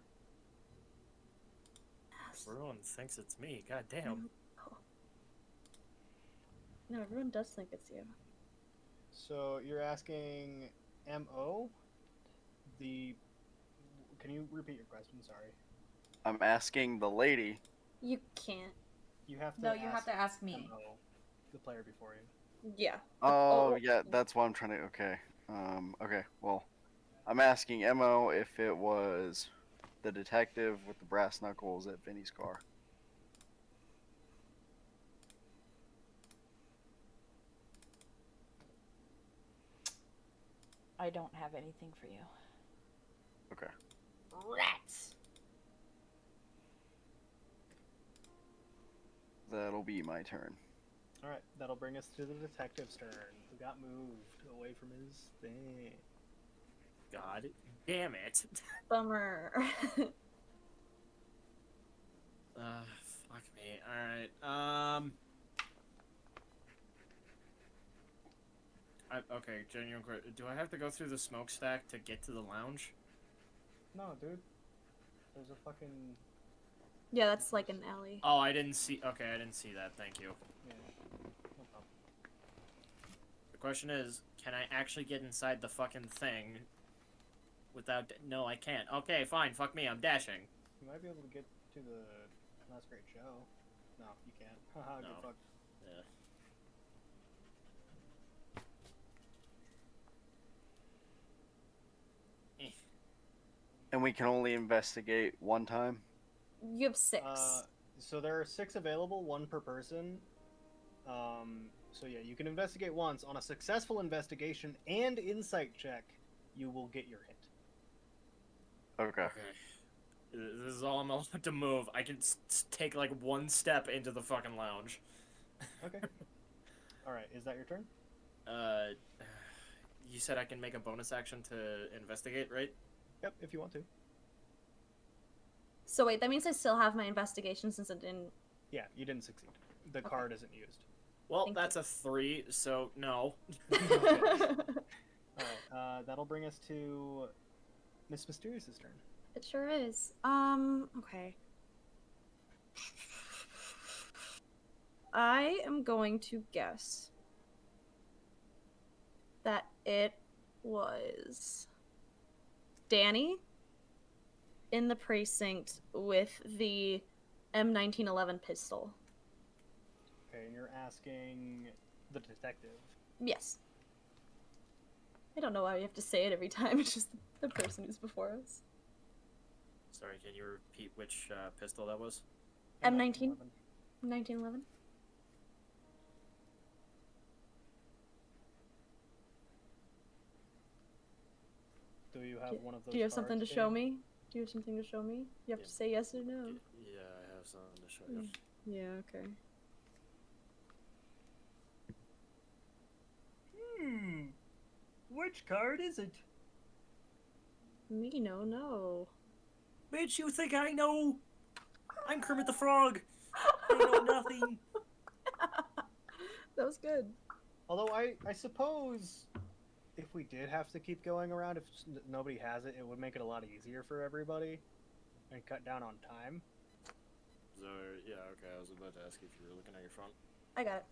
Everyone thinks it's me. God damn. No, everyone does think it's you. So you're asking MO? Can you repeat your question? Sorry. I'm asking the lady. You can't. You have to No, you have to ask me. MO, the player before you. Yeah. Oh, yeah, that's why I'm trying to. Okay. Okay. Well, I'm asking Mo if it was the detective with the brass knuckles at Vinny's car. I don't have anything for you. Okay. Rats! That'll be my turn. All right, that'll bring us to the detective's turn, who got moved away from his thing. God damn it. Bummer. Fuck me. Alright, okay, genuine question. Do I have to go through the smokestack to get to the lounge? No, dude. There's a fucking Yeah, that's like an alley. Oh, I didn't see. Okay, I didn't see that. Thank you. yeah. No problem. The question is, can I actually get inside the fucking thing without... No, I can't. Okay, fine. Fuck me. I'm dashing. You might be able to get to the last great show. No, you can't. Haha, No. good fuck. Yeah. And we can only investigate one time? You have 6. So there are 6 available, 1 per person. So yeah, you can investigate once. On a successful investigation and insight check, you will get your hit. Okay. Okay. This is all I'm allowed to move. I can take like 1 step into the fucking lounge. Okay. All right, is that your turn? You said I can make a bonus action to investigate, right? Yep, if you want to. So wait, that means I still have my investigation since it didn't... Yeah, you didn't succeed. The card isn't used. Well, Thank that's a 3, so no. Alright, that'll bring us to Miss Mysterious's turn. It sure is. Okay. I am going to guess that it was Danny in the precinct with the M1911 pistol. Okay, and you're asking the detective. Yes. I don't know why we have to say it every time. It's just the person who's before us. Sorry, can you repeat which pistol that was? M19. 1911. Do you have one of those? Do you have something to cards, show Gabe? me? Do you have something to show me? You have Yeah. to say yes or no. Yeah, I have something to show you. Yeah, okay. Which card is it? Me, no. Bitch, you think I know? I'm Kermit the Frog. I know nothing. That was good. Although I suppose if we did have to keep going around, if nobody has it, it would make it a lot easier for everybody and cut down on time. So, yeah, okay, I was about to ask if you were looking at your phone. I got it.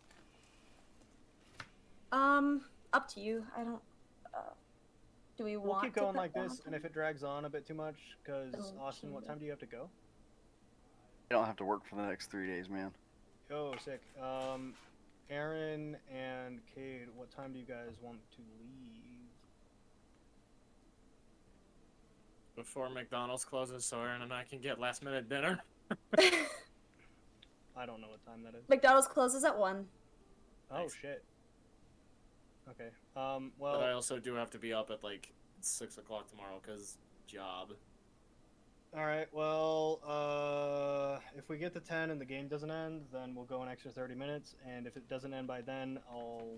Up to you. I don't. Do we We'll want keep to going cut like down this, on and if it drags on a bit too much, because Then we'll Austin, what change time it. do you have to go? You don't have to work for the next 3 days, man. Oh, sick. Aaron and Cade, what time do you guys want to leave? Before McDonald's closes, so Aaron and I can get last minute dinner. I don't know what time that is. McDonald's closes at 1. Oh Nice. shit. Okay. But I Well, also do have to be up at like 6 o'clock tomorrow, because job. all right. Well, if we get to 10 and the game doesn't end, then we'll go an extra 30 minutes. And if it doesn't end by then, I'll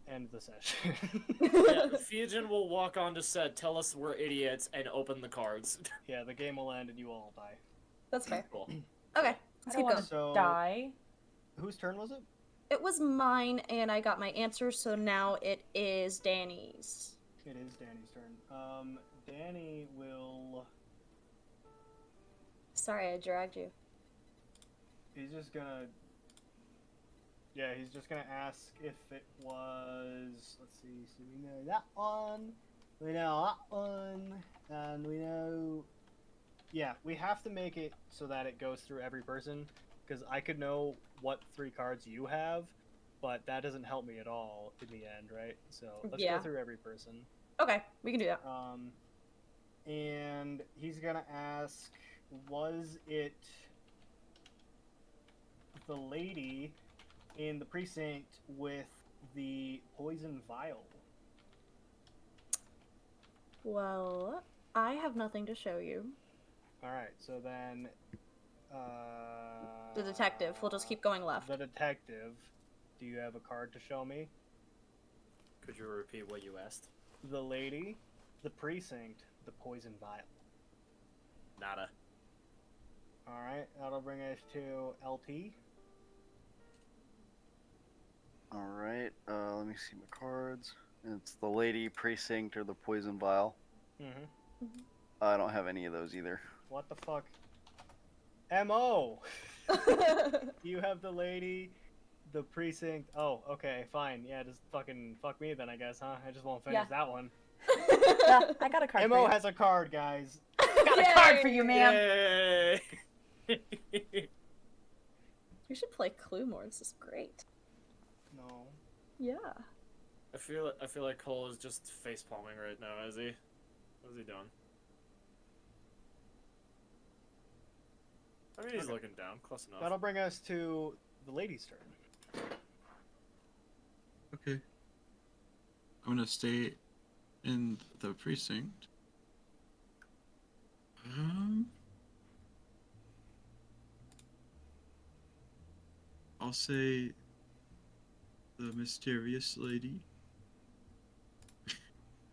end the session. Yeah, Fijian will walk onto set, tell us we're idiots, and open the cards. Yeah, the game will end and you all die. That's fair. Cool. Okay, I let's don't keep want going. to So- die. Whose turn was it? It was mine, and I got my answer, so now it is Danny's. It is Danny's turn. Danny will. Sorry, I dragged you. He's just gonna. Yeah, he's just gonna ask if it was. Let's see. So we know that one. We know that one. And we know. Yeah, we have to make it so that it goes through every person. Because I could know what 3 cards you have, but that doesn't help me at all in the end, right? So let's Yeah. go through every person. Okay, we can do that. And he's gonna ask, was it the lady in the precinct with the poison vial? Well, I have nothing to show you. Alright, so then, The detective. We'll just keep going left. The detective. Do you have a card to show me? Could you repeat what you asked? The lady, the precinct, the poison vial. Nada. Alright, that'll bring us to LT. Alright, let me see my cards. It's the lady, precinct, or the poison vial. Mm-hmm. I don't have any of those either. What the fuck? MO! You have the lady, the precinct. Oh, okay, fine. Yeah, just fucking fuck me then, I guess, huh? I just won't finish Yeah. that one. Yeah, I got a card for MO you. has a card, guys. got a card for you, ma'am. Yay! We should play Clue more. This is great. No. Yeah. I feel like Cole is just face palming right now, is he? What's he doing? I mean, he's Okay. looking down, close enough. That'll bring us to the lady's turn. Okay. I'm gonna stay in the precinct. I'll say the mysterious lady.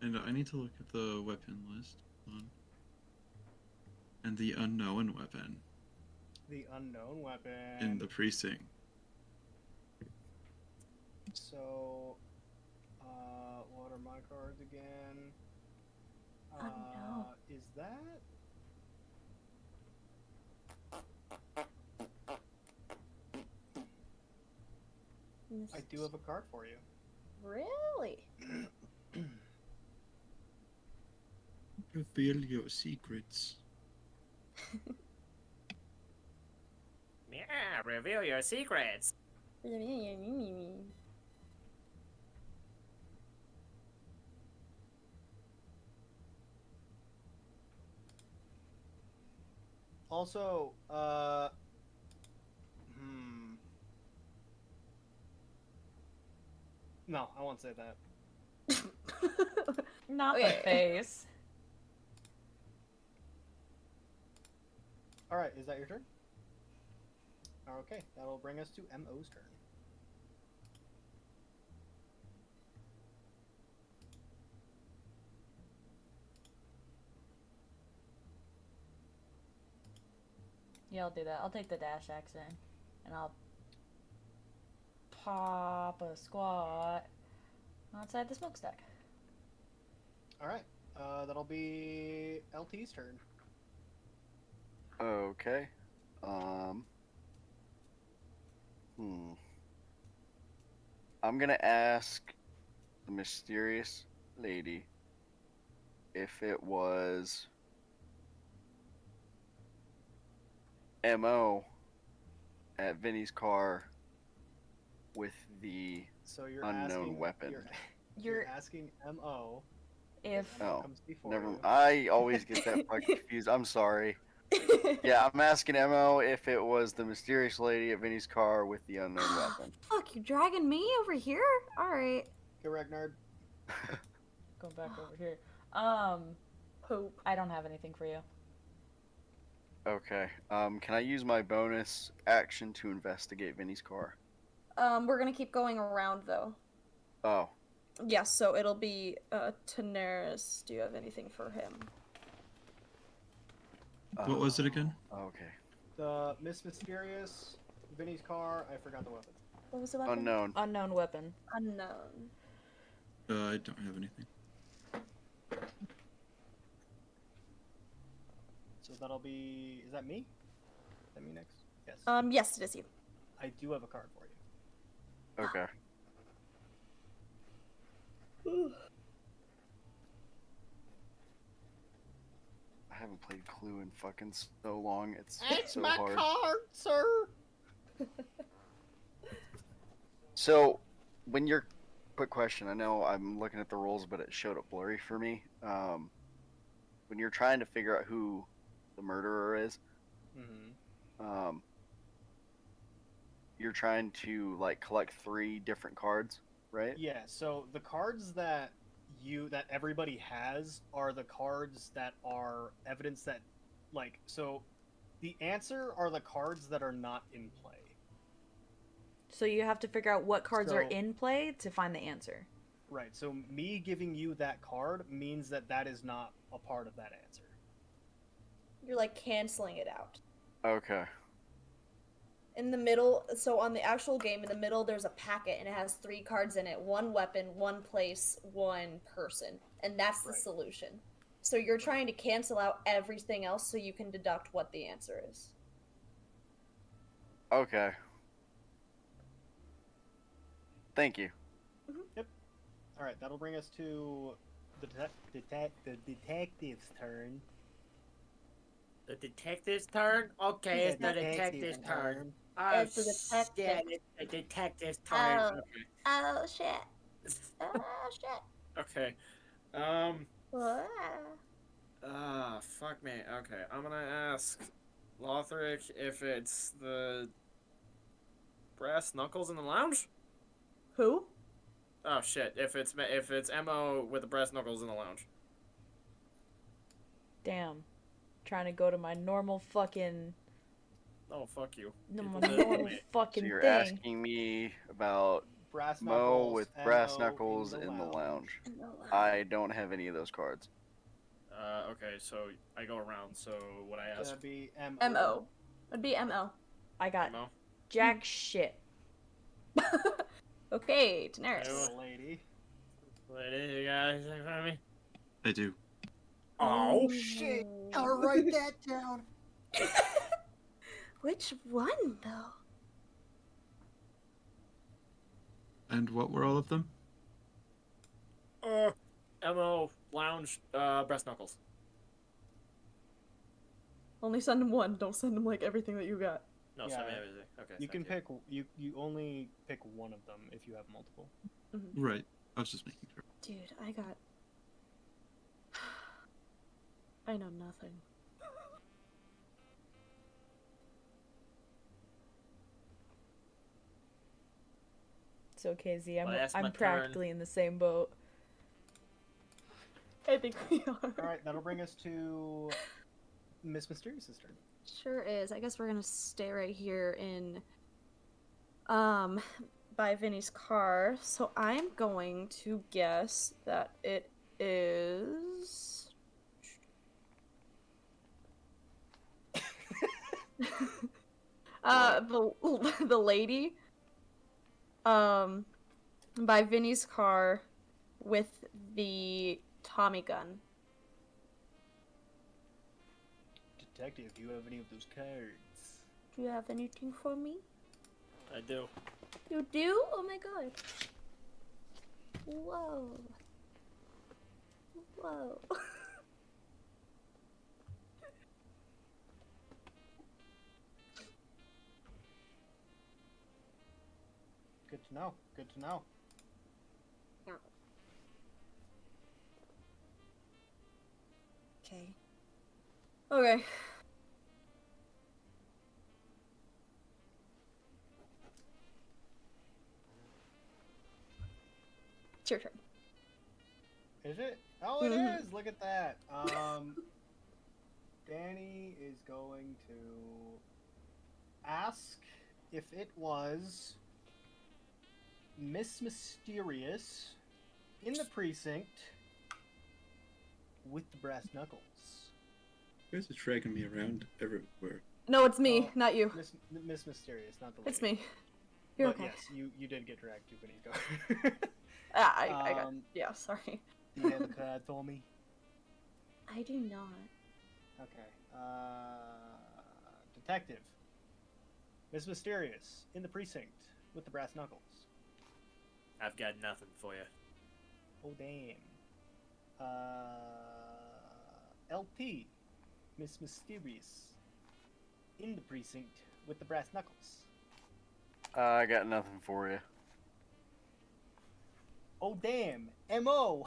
And I need to look at the weapon list. Hold on. And the unknown weapon The unknown weapon. in the precinct. So, what are my cards again? Unknown. Is that? I do have a card for you. Really? Reveal your secrets. Meow. Reveal your secrets. Also, no, I won't say that. Not Okay. the face. All right, is that your turn? Okay, that'll bring us to MO's turn. Yeah, I'll do that. I'll take the dash axe in, and I'll pop a squat outside the smokestack. All right, that'll be LT's turn. Okay. I'm gonna ask the mysterious lady if it was MO at Vinny's car with the So you're unknown asking, weapon. You're asking MO. If MO Oh, comes before Never. you. I always get that fucking confused. I'm sorry. Yeah, I'm asking MO if it was the mysterious lady at Vinny's car with the unknown weapon. Fuck, you dragging me over here? Alright. Okay, Ragnar. go back over here. Poop. I don't have anything for you. Okay. Can I use my bonus action to investigate Vinny's car? We're gonna keep going around though. Oh. Yes, so it'll be Daenerys. Do you have anything for him? What was it again? Okay. The Miss Mysterious, Vinny's car. I forgot the weapon. What was the weapon? Unknown. Unknown weapon. Unknown. I don't have anything. So that'll be. Is that me? Is that me next? Yes. Yes, it is you. I do have a card for you. Okay. I haven't played Clue in fucking so long. It's so hard. card, sir. So, when you're... Quick question. I know I'm looking at the rules, but it showed up blurry for me. When you're trying to figure out who the murderer is, Mm-hmm. you're trying to, like, collect 3 different cards, right? Yeah. So the cards that everybody has are the cards that are evidence that, like, so the answer are the cards that are not in play. So you have to figure out what cards are So- in play to find the answer. Right. So me giving you that card means that that is not a part of that answer. You're like canceling it out. Okay. In the middle, so on the actual game, in the middle, there's a packet and it has 3 cards in it: 1 weapon, 1 place, 1 person. And that's the Right. solution. So you're trying to cancel out everything else so you can deduct what the answer is. Okay. Thank you. All right. That'll bring us to the detective's turn. The detective's turn? Okay, it's the detective's turn. Oh, It's the detective. shit, it's the detective's turn. Oh. Oh, shit. Oh, shit. Okay. What? Fuck me. Okay, I'm gonna ask Lothric if it's the brass knuckles in the lounge? Who? Oh shit, if it's MO with the brass knuckles in the lounge. Damn. Trying to go to my normal fucking... Oh, fuck you. my People normal did- So fucking you're thing. asking me about Brass Mo knuckles. with brass MO knuckles in the lounge. I don't have any of those cards. Okay, so I go around, so what I ask? That'd be MO. MO. It'd be MO. I got MO? jack shit. Okay, Daenerys. Ew. Lady. Lady, you got anything for me? I do. Oh, Shit. I'll write that down. Which one, though? And what were all of them? MO, lounge, brass knuckles. Only send him one. Don't send him, like, everything that you got. No, Yeah. send me everything. Okay. You can thank pick. You only pick one of them if you have multiple. Right. I was just making sure. Dude, I got. I know nothing. It's okay, Z. Well, that's my I'm turn. practically in the same boat. I think we are. All right, that'll bring us to Miss Mysterious's turn. Sure is. I guess we're gonna stay right here in by Vinny's car. So I'm going to guess that it is the lady by Vinny's car with the Tommy gun. Detective, do you have any of those cards? Do you have anything for me? I do. You do? Oh my god. Whoa. Whoa. Good to know. Good to know. Okay. Okay. It's your turn. Is it? Oh, it Mhm. is. Look at that. Danny is going to ask if it was Miss Mysterious in the precinct with the brass knuckles. You guys are dragging me around everywhere. No, it's me, Oh, not you. Miss Mysterious, not the lady. It's me. You're But okay. yes, you did get dragged to Vinny's car. I got. Um, Yeah, sorry. Do you have the card for me? I do not. Okay. Detective. Miss Mysterious in the precinct with the brass knuckles. I've got nothing for you. Oh damn. LP. Miss Mysterious in the precinct with the brass knuckles. I got nothing for you. Oh damn. MO.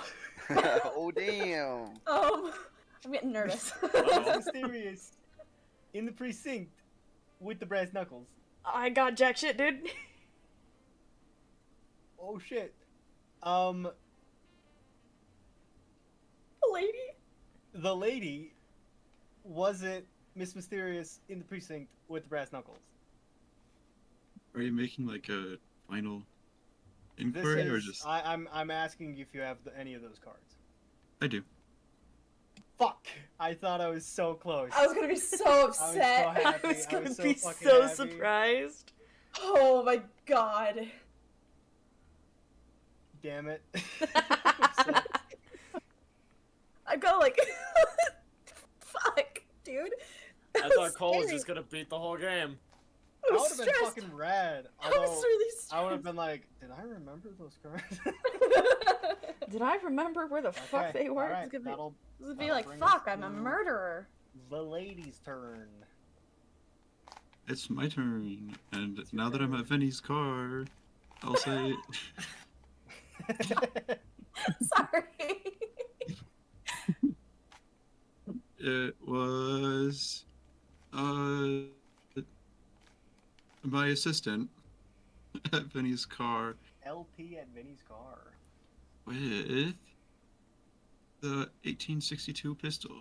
Oh damn. I'm getting nervous. Miss Mysterious in the precinct with the brass knuckles. I got jack shit, dude. Oh shit. Lady. The lady wasn't Miss Mysterious in the precinct with the brass knuckles. Are you making like a final This inquiry or is, just? I'm asking if you have any of those cards. I do. Fuck! I thought I was so close. I was gonna be so upset. I I was gonna so be fucking so happy. surprised. Oh my god. Damn it. I've got like. Fuck, dude. I That thought Cole was scary. just gonna beat the whole game. I That was would have been stressed. fucking rad. I was Although, really stressed. I would have been like, did I remember those cards? Did I remember where the fuck Okay, they were? alright, It's gonna be- that'll This would be that'll like, bring us fuck, I'm a to murderer. the lady's turn. It's my turn, and It's your now that I'm turn. at Vinny's car, I'll say Sorry. it was my assistant at Vinny's car LP at Vinny's car. with the 1862 pistol.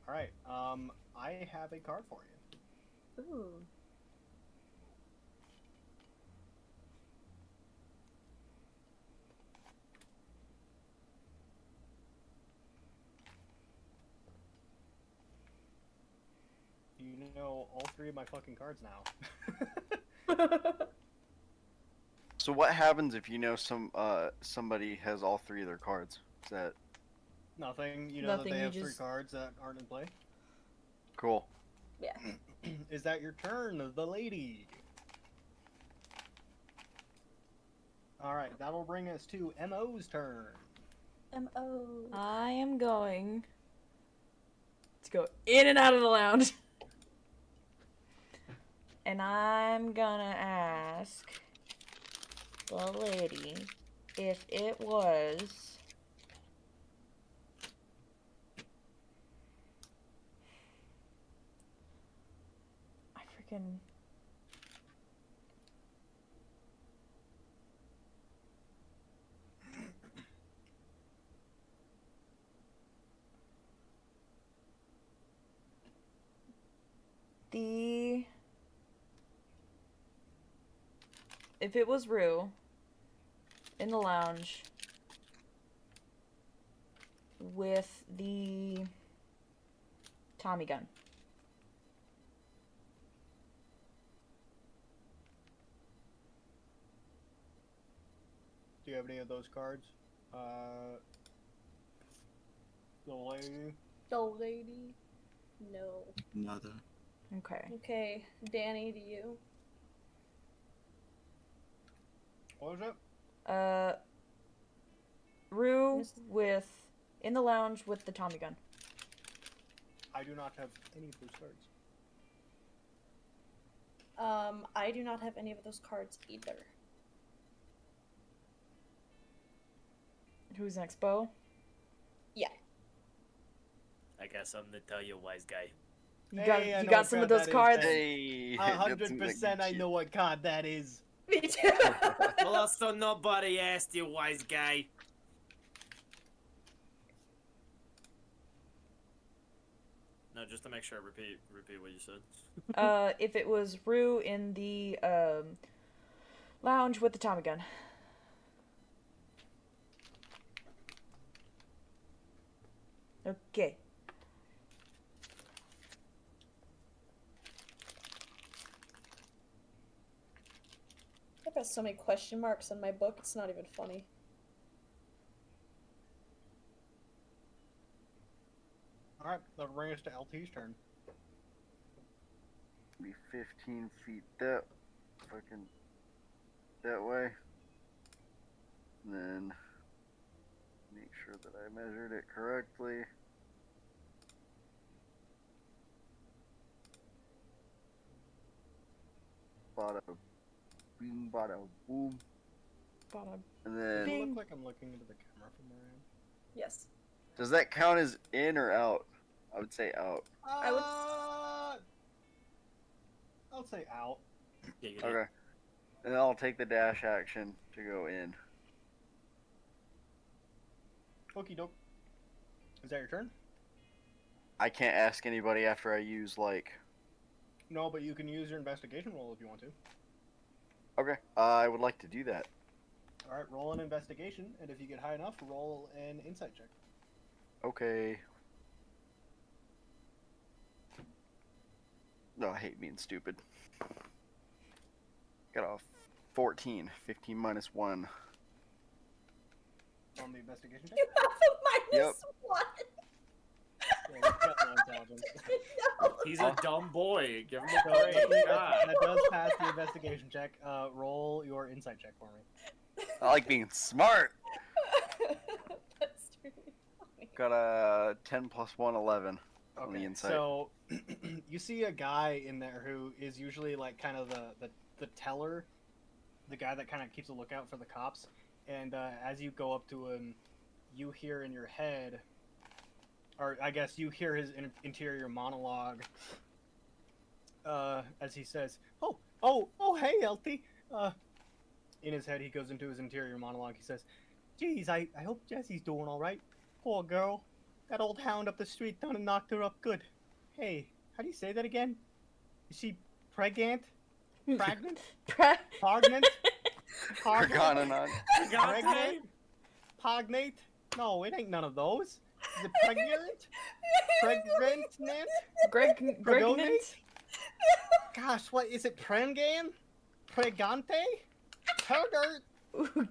Alright, I have a card for you. Ooh. You know all three of my fucking cards now. So what happens if you know somebody has all three of their cards? Is that Nothing. You know Nothing, that they you have three just- cards that aren't in play. cool? Is that your turn, the lady? Alright, that'll bring us to MO's turn. M.O. I am going to go in and out of the lounge. And I'm gonna ask the lady if it was I freaking the if it was Rue in the lounge with the Tommy gun. Do you have any of those cards? The lady. The lady. No. Nada. Okay. Okay, Danny, to you. What was it? Rue Miss- with in the lounge with the Tommy gun. I do not have any of those cards. I do not have any of those cards either. Who's next, Bo? Yeah. I got something to tell you, wise guy. You Hey, got I you know got what some of card those that is, cards. then. Hey, 100% I know what card that is. Me too. Well, also nobody asked you, wise guy. No, just to make sure, repeat what you said. If it was Rue in the lounge with the Tommy gun. Okay. I've got so many question marks in my book, it's not even funny. Alright, that'll bring us to LT's turn. Be 15 feet that fucking that way. And then make sure that I measured it correctly. Bada bing, bada boom. Bada And Does then, it Bing. look like I'm looking into the camera from where I am? Yes. does that count as in or out? I would say out. I would- I'll say out. Yeah, you did. Okay. And then I'll take the dash action to go in. Okie doke. Is that your turn? I can't ask anybody after I use, like... No, but you can use your investigation roll if you want to. Okay. I would like to do that. Alright, roll an investigation, and if you get high enough, roll an insight check. Okay. No, I hate being stupid. Got a 14. 15 minus 1. On the investigation check? You have a minus one. Yeah, let's get low intelligence. No. He's a dumb boy. Give him So, a break. God. that does pass the investigation check. Roll your insight check for me. I like being smart. That's really funny. Got a 10 plus 1, 11 on the Okay, insight. so you see a guy in there who is usually like kind of the teller, the guy that kind of keeps a lookout for the cops. And as you go up to him, you hear in your head, or I guess you hear his interior monologue as he says, "Oh, hey, LT." In his head, he goes into his interior monologue. He says, "Geez, I hope Jessie's doing all right. Poor girl. That old hound up the street done and knocked her up good. Hey, how do you say that again? Is she pregnant? Pregnant? Pregnant? Pregonanon. Pregnant? Pognate? No, it ain't none of those. Is it pregnant? Pregnant? Pregnant. Pregonate? Gosh, what is it? Prengan? Pregante? Pergert?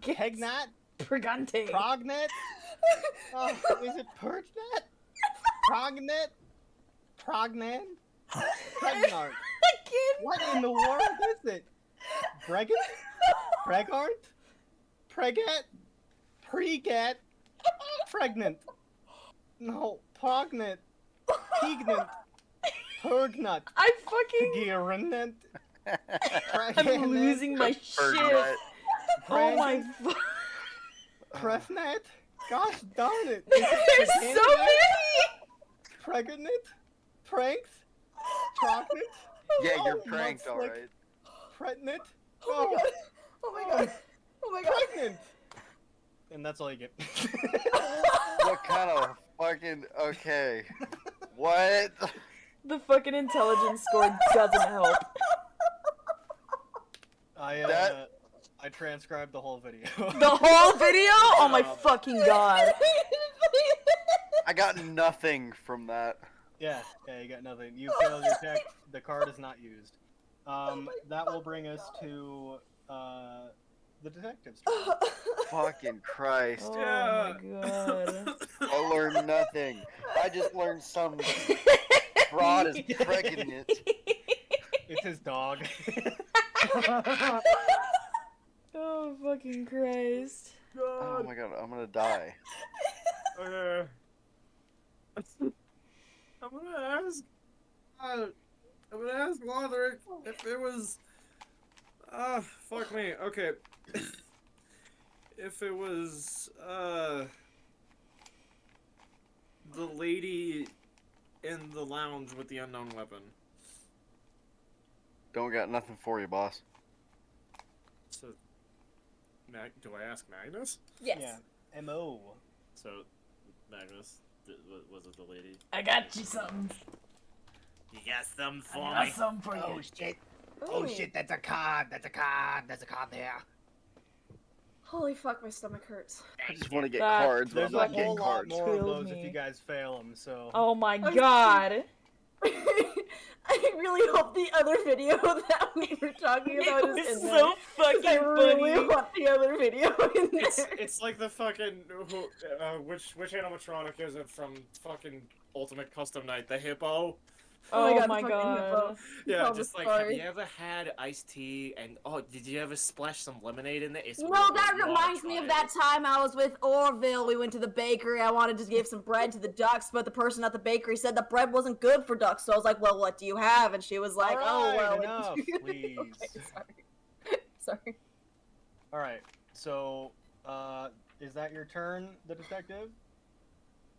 Pegnat? Pregante. Prognet? Is it Pergnet? Prognet? Prognan? Pregnart? What in the world is it? Bregant? Pregart? Pregat? Pregat? Pregnant? No, Pognant? Pegnant? Pergnut? I fucking Gearinant? Crackhead, I'm losing my Bird shit. nut. Oh my fuck. Prefnet? Gosh darn it! There's so many! Pregnant? Pranked? Chocolate? Yeah, you're Oh, pranked, Mudslick. alright. Pregnant? Oh my god. Oh my god. Oh my god. Pregnant! And that's all you get. What kind of fucking... Okay. What? The fucking intelligence score doesn't help. I transcribed the whole video. The whole video? Oh my fucking god. I got nothing from that. Yeah, you got nothing. You failed your check. The card is not used. That will bring us to the detectives. Fucking Christ. Oh my god. I learned nothing. I just learned some broad is pregnant. It's his dog. Oh fucking Christ. Oh my god, I'm gonna die. Okay. I'm gonna ask Lothric if it was. Fuck me. Okay. If it was, the lady in the lounge with the unknown weapon. Don't got nothing for you, boss. So, do I ask Magnus? Yes. Yeah. M.O. So, Magnus, was it the lady? I got you something. You got something for I got something for you. Shit. Ooh. That's a card. There's a card there. Holy fuck, my stomach hurts. I just want to get That- cards, but There's I'm a not whole getting lot cards. more of Killed those if me. you guys fail them, so... Oh my Oh, god. I really hope the other video that we were talking about It is was in so there. 'Cause fucking I really funny. want the other video in there. It's like the fucking which animatronic is it from fucking Ultimate Custom Night? The hippo. Oh my Oh god, my the fucking god. hippo. Yeah, Tell the just like have story. you ever had iced tea and did you ever splash some lemonade in there? It's No, really that good. You reminds wanna me of try that time I was with Orville. We went to the bakery. I wanted to give some bread to the ducks, but the person at the bakery said the bread wasn't good for ducks. So I was like, "Well, what do you have?" And she was like, "Oh, Alright, well." enough, please. Okay, sorry. Sorry. Alright, so, is that your turn, the detective?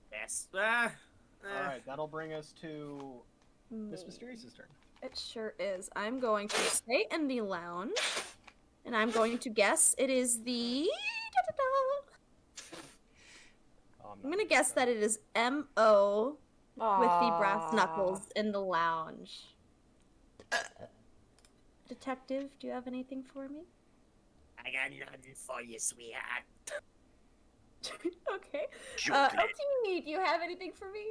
Yes. Alright, that'll bring us to Miss Mysterious's turn. It sure is. I'm going to stay in the lounge, and I'm going to guess it is the. Oh, I'm gonna guess that it is M.O. with the brass knuckles in the lounge. Detective, do you have anything for me? I got nothing for you, sweetheart. Okay. Chocolate. LT, do you have anything for me?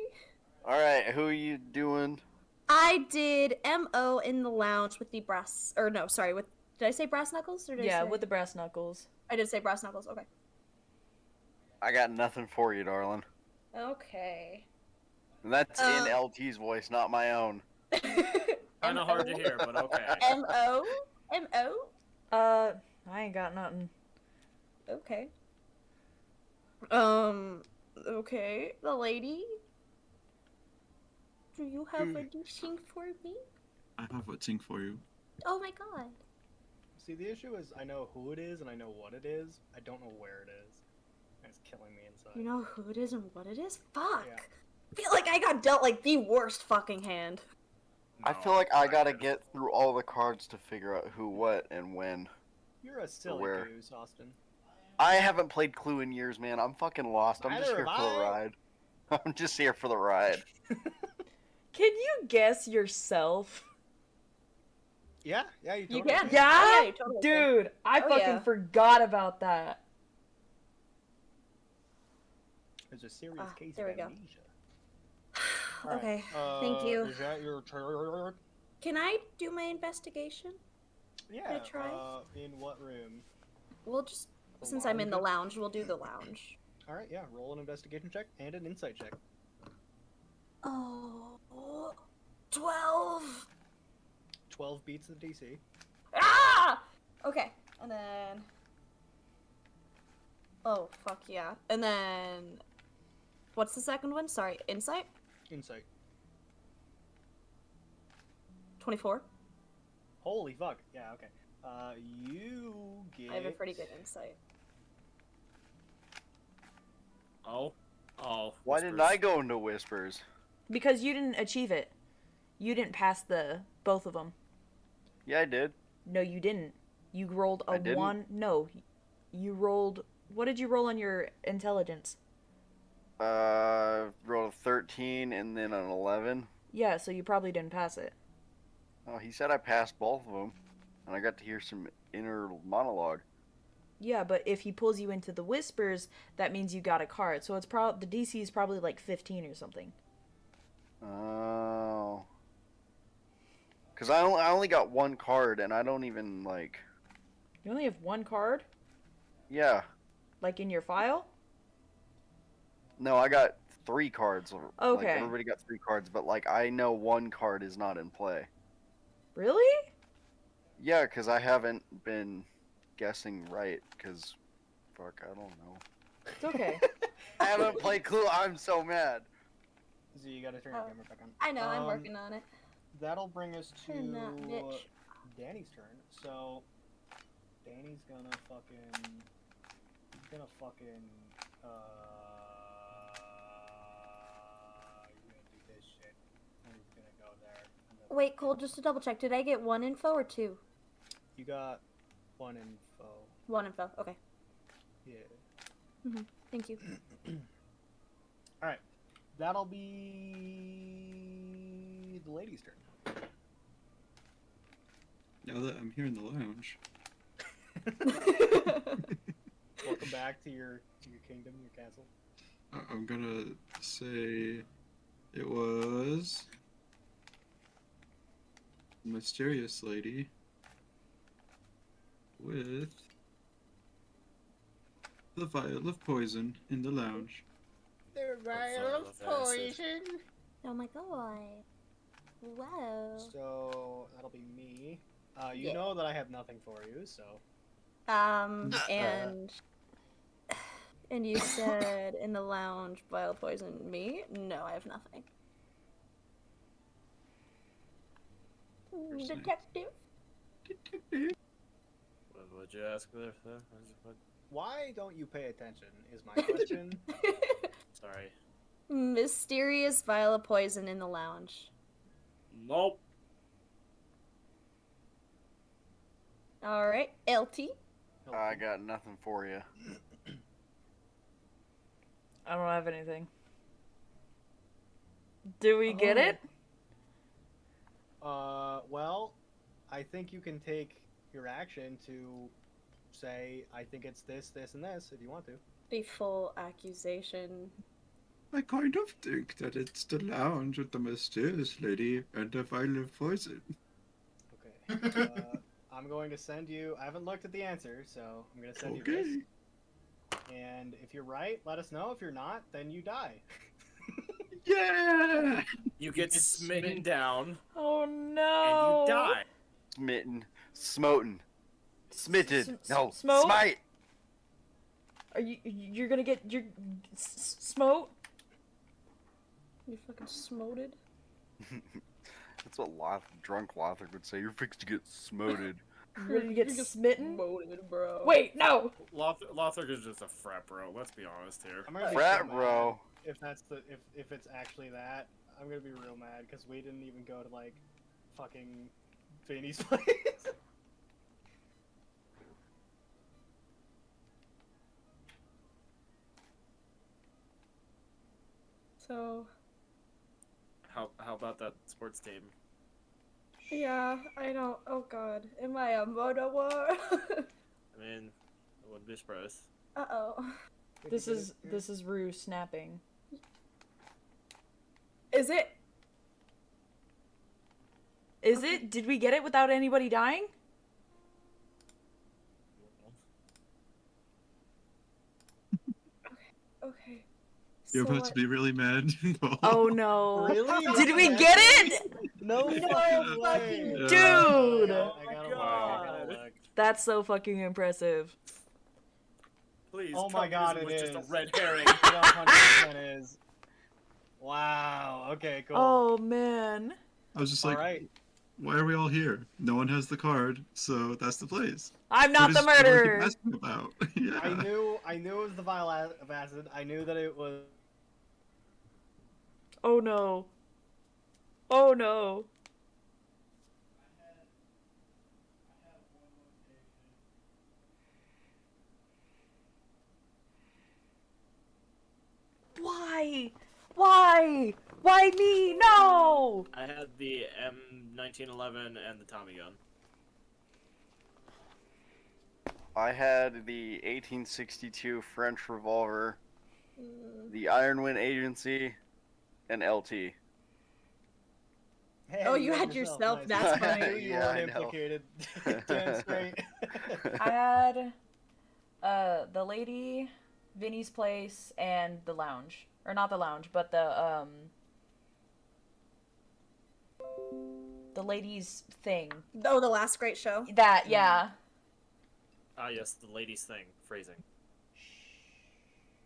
Alright, who are you doing? I did M.O. in the lounge with the brass. Or no, sorry. With did I say brass knuckles? Or did I Yeah, say... with the brass knuckles. I did say brass knuckles. Okay. I got nothing for you, darling. Okay. And that's in LT's voice, not my own. Kinda hard to hear, but okay. M.O. M.O. I ain't got nothing. Okay. Okay. The lady. Do you have anything for me? I have a thing for you. Oh my god. See, the issue is I know who it is and I know what it is. I don't know where it is. And it's killing me inside. You know who it is and what it is? Fuck. Yeah. I feel like I got dealt like the worst fucking hand. I feel like I gotta get through all the cards to figure out who, what, and when. You're a silly Where? goose, Austin. I haven't played Clue in years, man. I'm fucking lost. I'm just Neither here have for the I. ride. I'm just here for the ride. Can you guess yourself? Yeah, you You totally can. Yeah? Oh, yeah, you totally can. Dude, I Oh, fucking yeah. forgot about that. There's a serious case there of we go. amnesia. Alright, Okay, thank you. Is that your turn? Can I do my investigation? Yeah. try? In what room? We'll just, The since I'm in the lounge? lounge, we'll do the lounge. Alright, yeah. Roll an investigation check and an insight check. Oh, 12. 12 beats the DC. Ah! Okay, and then. Oh, fuck yeah. And then. What's the second one? Sorry, insight? Insight. 24. Holy fuck. Yeah, okay. You get... I have a pretty good insight. Oh. Why didn't I go into whispers? Because you didn't achieve it. You didn't pass both of them. Yeah, I did. No, you didn't. You rolled a I didn't? 1. No, you rolled. What did you roll on your intelligence? Rolled a 13 and then an 11. Yeah, so you probably didn't pass it. Oh, he said I passed both of them, and I got to hear some inner monologue. Yeah, but if he pulls you into the whispers, that means you got a card. So it's the DC is probably like 15 or something. Oh. Because I only got one card, and I don't even, like... You only have one card? Yeah. Like in your file? No, I got 3 cards. Like, Okay. everybody got 3 cards, but, like, I know one card is not in play. Really? Yeah, because I haven't been guessing right, because... Fuck, I don't know. It's okay. I haven't played Clue, I'm so mad. So you gotta turn your camera back on. I know, I'm working on it. That'll bring us to Turn that bitch. Danny's turn. So, Danny's gonna fucking... He's gonna fucking... He's gonna do this shit. And he's gonna go there. And then... Wait, Cole, just to double check, did I get 1 info or 2? You got 1 info. 1 info, okay. Yeah. Thank you. Alright. That'll be... the lady's turn. Now that I'm here in the lounge, Welcome back to your kingdom, your castle. I'm gonna say it was a mysterious lady with the vial of poison in the lounge. The vial of poison. Oh my god. Wow. So that'll be me. You Yeah. know that I have nothing for you, so And you said in the lounge, vial poison me? No, I have nothing. Interesting. Detective? What'd you ask there? why don't you pay attention? Is my question. Sorry. Mysterious vial of poison in the lounge. Nope. Alright, LT. I got nothing for you. I don't have anything. Do we get it? Well, I think you can take your action to say, I think it's this, this, and this, if you want to. The full accusation. I kind of think that it's the lounge with the mysterious lady and the vial of poison. Okay. I'm going to send you... I haven't looked at the answer, so I'm going to send you Okay. this. And if you're right, let us know. If you're not, then you die. Yeah! You get smitten down Oh and no! you die. Smitten. Smoten. Smitted. No. smote? Smite. You're gonna get your smote? You fucking smoted? That's what drunk Lothar would say. You're fixed to get smoted. Ready to get smitten? Smoted, bro. Wait, no! Lothar is just a frat bro. Let's be honest here. I'm gonna be Frat so mad bro. if that's the if it's actually that. I'm gonna be real mad because we didn't even go to like fucking Fanny's place. So, How about that sports team? yeah, I know. Oh god. Am I a motor war? I mean, I wouldn't be surprised. Uh-oh. This is Rue snapping. Is it? Is it? Did we get it without anybody dying? Okay. You're So about to be really mad. Oh no. Really? Did we get it? No No fucking fucking way. Dude! I gotta Oh look, my I gotta God. look. That's so fucking impressive. Please. Oh my god, it was is. just a red herring. It 100% is. Wow. Okay. Cool. Oh man. I was just All like, right. why are we all here? No one has the card, so that's the place. I'm not the What is everyone keep murderer. asking about? Yeah. I knew it was the vial of acid. I knew that it was. Oh no. Oh no. Why? Why? Why me? No! I had the M1911 and the Tommy gun. I had the 1862 French revolver, Mm. the Ironwind Agency, and LT. Hey, Oh, you had Nice. yourself, that's I funny. knew you Yeah, weren't I know. implicated. Damn straight. I had the lady, Vinny's place, and the lounge. Or not the lounge, but the lady's thing. Oh, the last great show. That, yeah. Ah, yes, the ladies thing. Phrasing.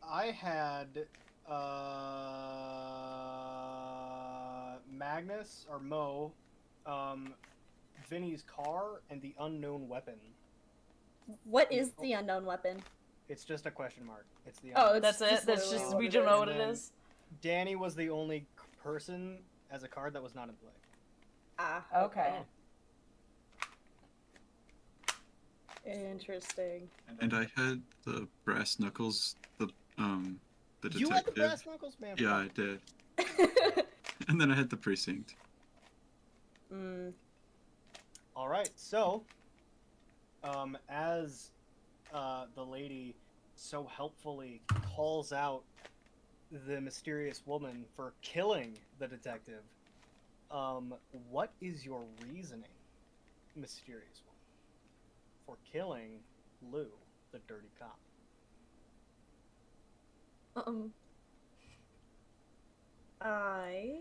I had Magnus or Mo, Vinny's car, and the unknown weapon. What is the unknown weapon? It's just a question mark. It's the Oh, unknown. it's That's it. That's literally just, what we it don't is. know what And it then- is. Danny was the only person as a card that was not in play. Ah, Okay. Interesting. And I had the brass knuckles, the detective. You had the brass knuckles, man. Yeah, I did. And then I had the precinct. Mm. All right, so, as the lady so helpfully calls out the mysterious woman for killing the detective, what is your reasoning, mysterious woman, for killing Lou, the dirty cop? I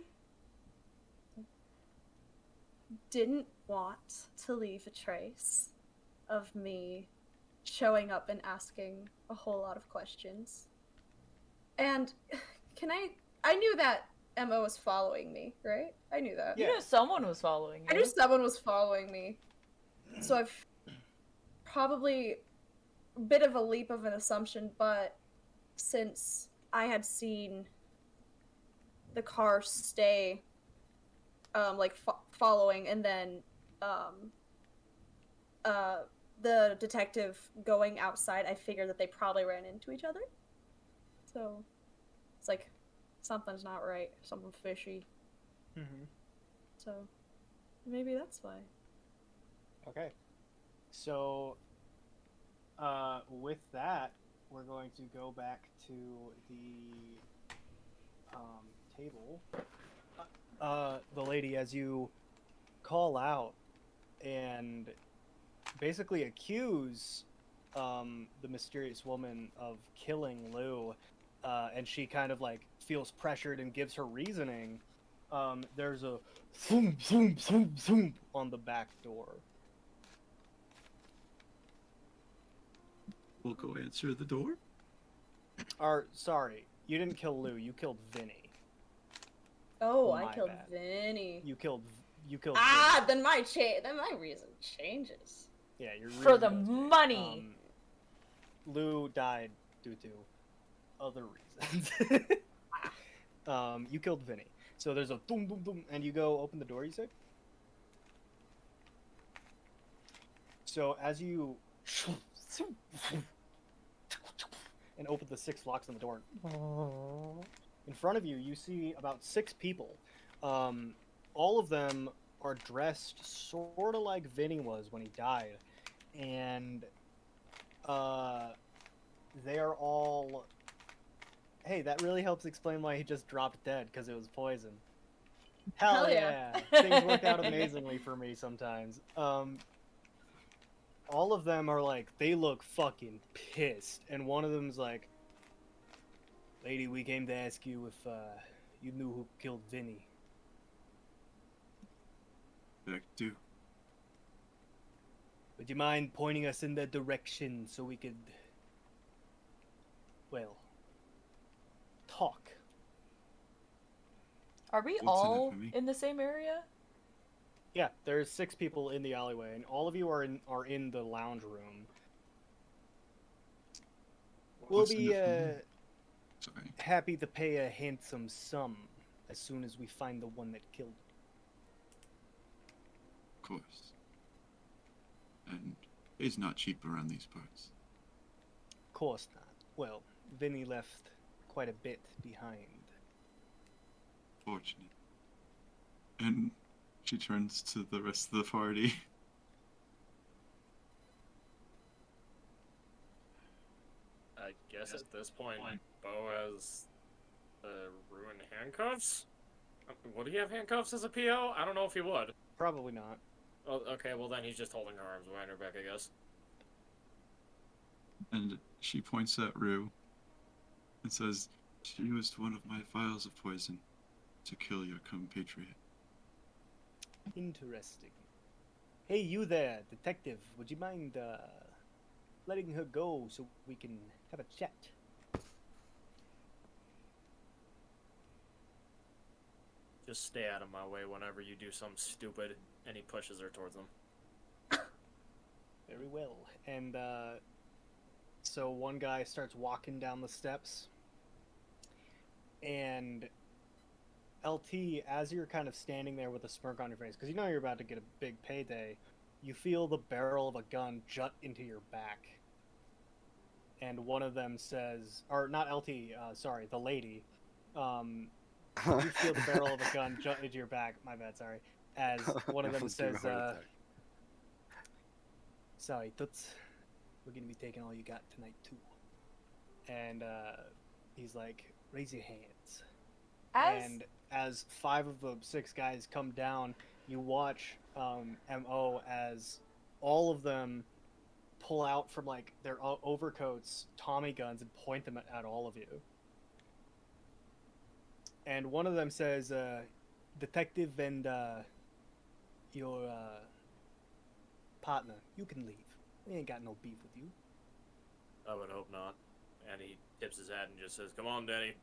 didn't want to leave a trace of me showing up and asking a whole lot of questions. And I knew that Emma was following me, right? I knew that. You Yeah. knew someone was following I you. knew someone was following me. So I've probably a bit of a leap of an assumption, but since I had seen the car stay following, and then the detective going outside, I figured that they probably ran into each other. So it's like something's not right, something fishy. Mm-hmm. So maybe that's why. Okay. So, with that, we're going to go back to the table. The lady, as you call out and basically accuse the mysterious woman of killing Lou, and she kind of like feels pressured and gives her reasoning. There's a zoom, zoom, zoom, zoom on the back door. We'll go answer the door. Or, sorry, you didn't kill Lou, you killed Vinny. Oh, My I killed bad. Vinny. You killed Ah, Vinny. then my reason changes. Yeah, your For reason the does change. money. Lou died due to other reasons. You killed Vinny. So there's a boom, boom, boom, and you go open the door, you say? So as you and open the 6 locks on the door, in front of you, you see about 6 people. All of them are dressed sort of like Vinny was when he died. And they are all... Hey, that really helps explain why he just dropped dead, because it was poison. Hell Hell yeah! yeah. Things work out amazingly for me sometimes. All of them are like, they look fucking pissed. And one of them's like, lady, we came to ask you if you knew who killed Vinny. Back to. Would you mind pointing us in that direction so we could, well, talk? Are we What's in it all for me? in the same area? Yeah, there's 6 people in the alleyway, and all of you are in the lounge room. We'll What's in be it for me? Sorry. happy to pay a handsome sum as soon as we find the one that killed him. Of course. And it's not cheap around these parts. Of course not. Well, Vinny left quite a bit behind. Fortunate. And she turns to the rest of the party. I guess at this point, Bo has ruined handcuffs? Would he have handcuffs as a PO? I don't know if he would. Probably not. Oh, okay, well then he's just holding her arms behind her back, I guess. And she points at Rue and says, she used one of my vials of poison to kill your compatriot. Interesting. Hey, you there, detective. Would you mind letting her go so we can have a chat? Just stay out of my way whenever you do something stupid. And he pushes her towards him. Very well. And so one guy starts walking down the steps. And LT, as you're kind of standing there with a smirk on your face, because you know you're about to get a big payday, you feel the barrel of a gun jut into your back. And one of them says, or not LT, sorry, the lady. You feel the barrel of a gun jut into your back. My bad, sorry. As one of them says, sorry, Toots, we're gonna be taking all you got tonight too. And he's like, raise your hands. And as 5 of the 6 guys come down, you watch MO as all of them pull out from like their overcoats Tommy guns and point them at all of you. And one of them says, detective and your partner, you can leave. We ain't got no beef with you. I would hope not. And he tips his hat and just says, come on, Danny.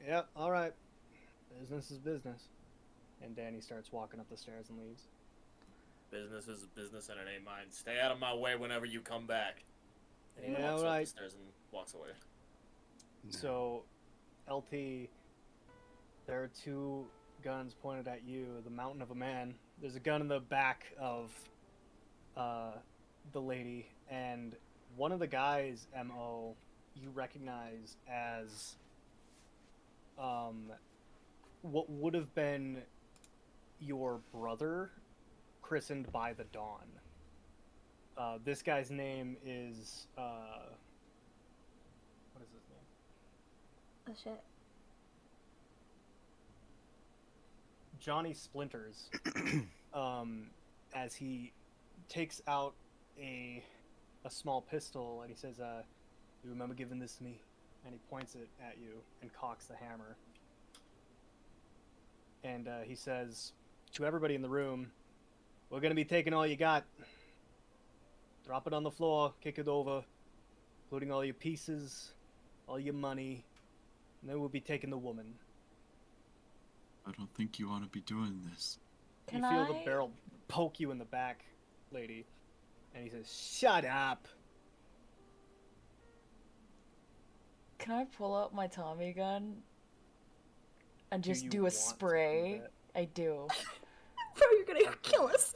Yep, alright. Business is business. And Danny starts walking up the stairs and leaves. Business is business and it ain't mine. Stay out of my way whenever you come back. And he Yeah, walks up right. the stairs and walks away. So, LT, there are 2 guns pointed at you, the mountain of a man. There's a gun in the back of the lady, and one of the guys, MO, you recognize as what would have been your brother, christened by the Dawn. This guy's name is what is his name? Oh shit. Johnny Splinters. As he takes out a small pistol and he says, you remember giving this to me? And he points it at you and cocks the hammer. And he says to everybody in the room, we're going to be taking all you got. Drop it on the floor, kick it over, including all your pieces, all your money, and then we'll be taking the woman. I don't think you want to be doing this. Can you feel the I- barrel poke you in the back, lady. And he says, shut up. Can I pull out my Tommy gun and Do just you do a want to do spray? that? I do. Bro, you're gonna kill us.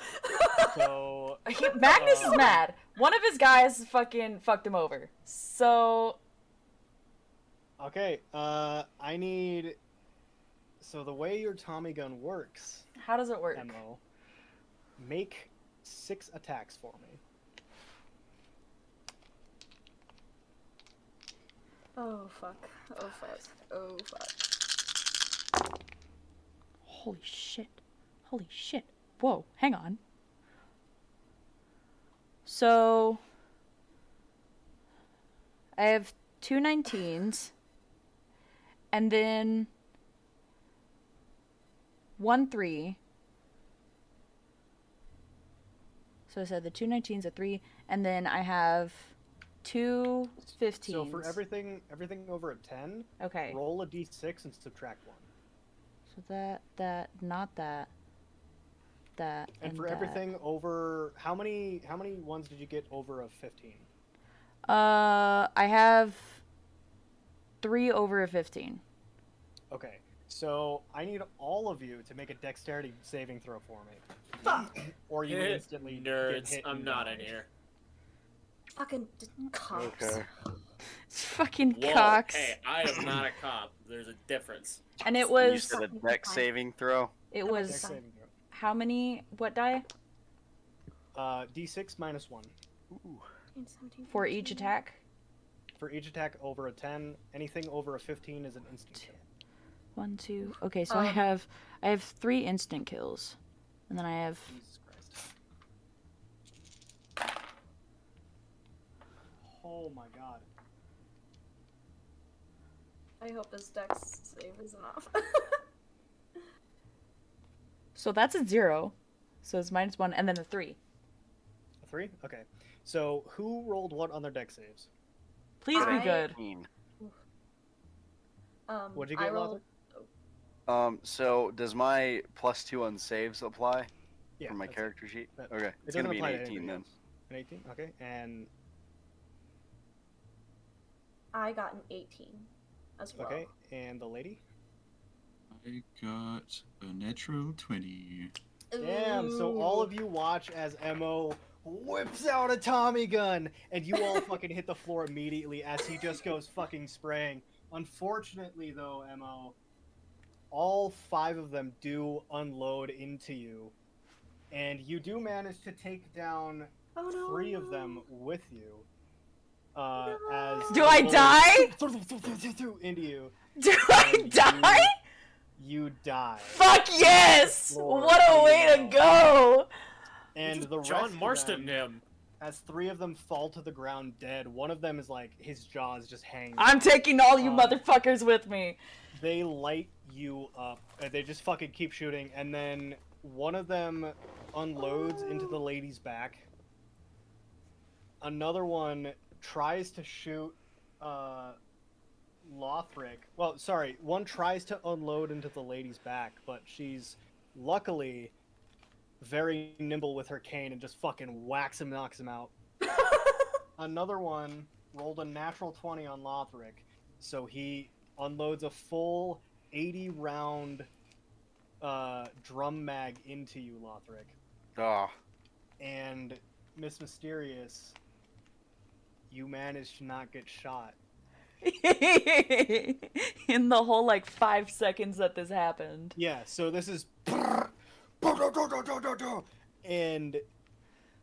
So, Magnus is mad. One of his guys fucking fucked him over. So okay, I need... So the way your Tommy gun works, how does it work? MO, make 6 attacks for me. Oh fuck. Oh fuck. Oh fuck. Holy shit. Holy shit. Whoa, hang on. So I have 2 19s and then 1 3. So I said the 2 19s, a 3, and then I have 2 15s. So for everything over a 10, Okay. roll a d6 and subtract 1. So that, not that, And for that. everything over, how many ones did you get over a 15? I have 3 over a 15. Okay, so I need all of you to make a dexterity saving throw for me. Fuck. Or you instantly get Nerds. hit I'm and not die. in here. Fucking cops. Okay. It's fucking Whoa, cocks. hey, I am not a cop. There's a difference. And it You was said a Fucking deck fine. saving throw. it That might Dex was fine. saving throw. how many? What die? D6 minus 1. Ooh. 17, For each 14. attack? For each attack over a 10, anything over a 15 is an instant kill. 1, 2. Okay, so I Um, have 3 instant kills. And then I have Jesus Christ. Oh my god. I hope his dex save is enough. so that's a 0. So it's -1 and then a 3. A 3? Okay. So who rolled what on their dex saves? Please be I- good. 15. What'd you I get, rolled. So does my +2 on saves apply Yeah. from my that's it. character sheet? That- Okay, It it's gonna doesn't be an apply to 18 anybody then. else. An 18? Okay. And I got an 18 as well. okay, and the lady? I got a natural 20. Damn, so all of you watch as Mo whips out a Tommy gun, and you all fucking hit the floor immediately as he just goes fucking spraying. Unfortunately, though, Mo, all 5 of them do unload into you, and you do manage to take down Oh no. 3 of them with you. As Do the I bullets die? into you, Do I and die? you die. Fuck yes! Floor What a way to below. go! And Just the rest John of Marston them, him. as 3 of them fall to the ground dead, one of them is like, his jaws just hanging. I'm taking all you Um, motherfuckers with me. They light you up. They just fucking keep shooting, and then one of them unloads into the lady's back. Another one tries to shoot Lothric. Well, sorry, one tries to unload into the lady's back, but she's luckily very nimble with her cane and just fucking whacks him, knocks him out. Another one rolled a natural 20 on Lothric, so he unloads a full 80 round drum mag into you, Lothric. Ah, And Miss Mysterious, you managed to not get shot. In the whole like 5 seconds that this happened. Yeah, so this is and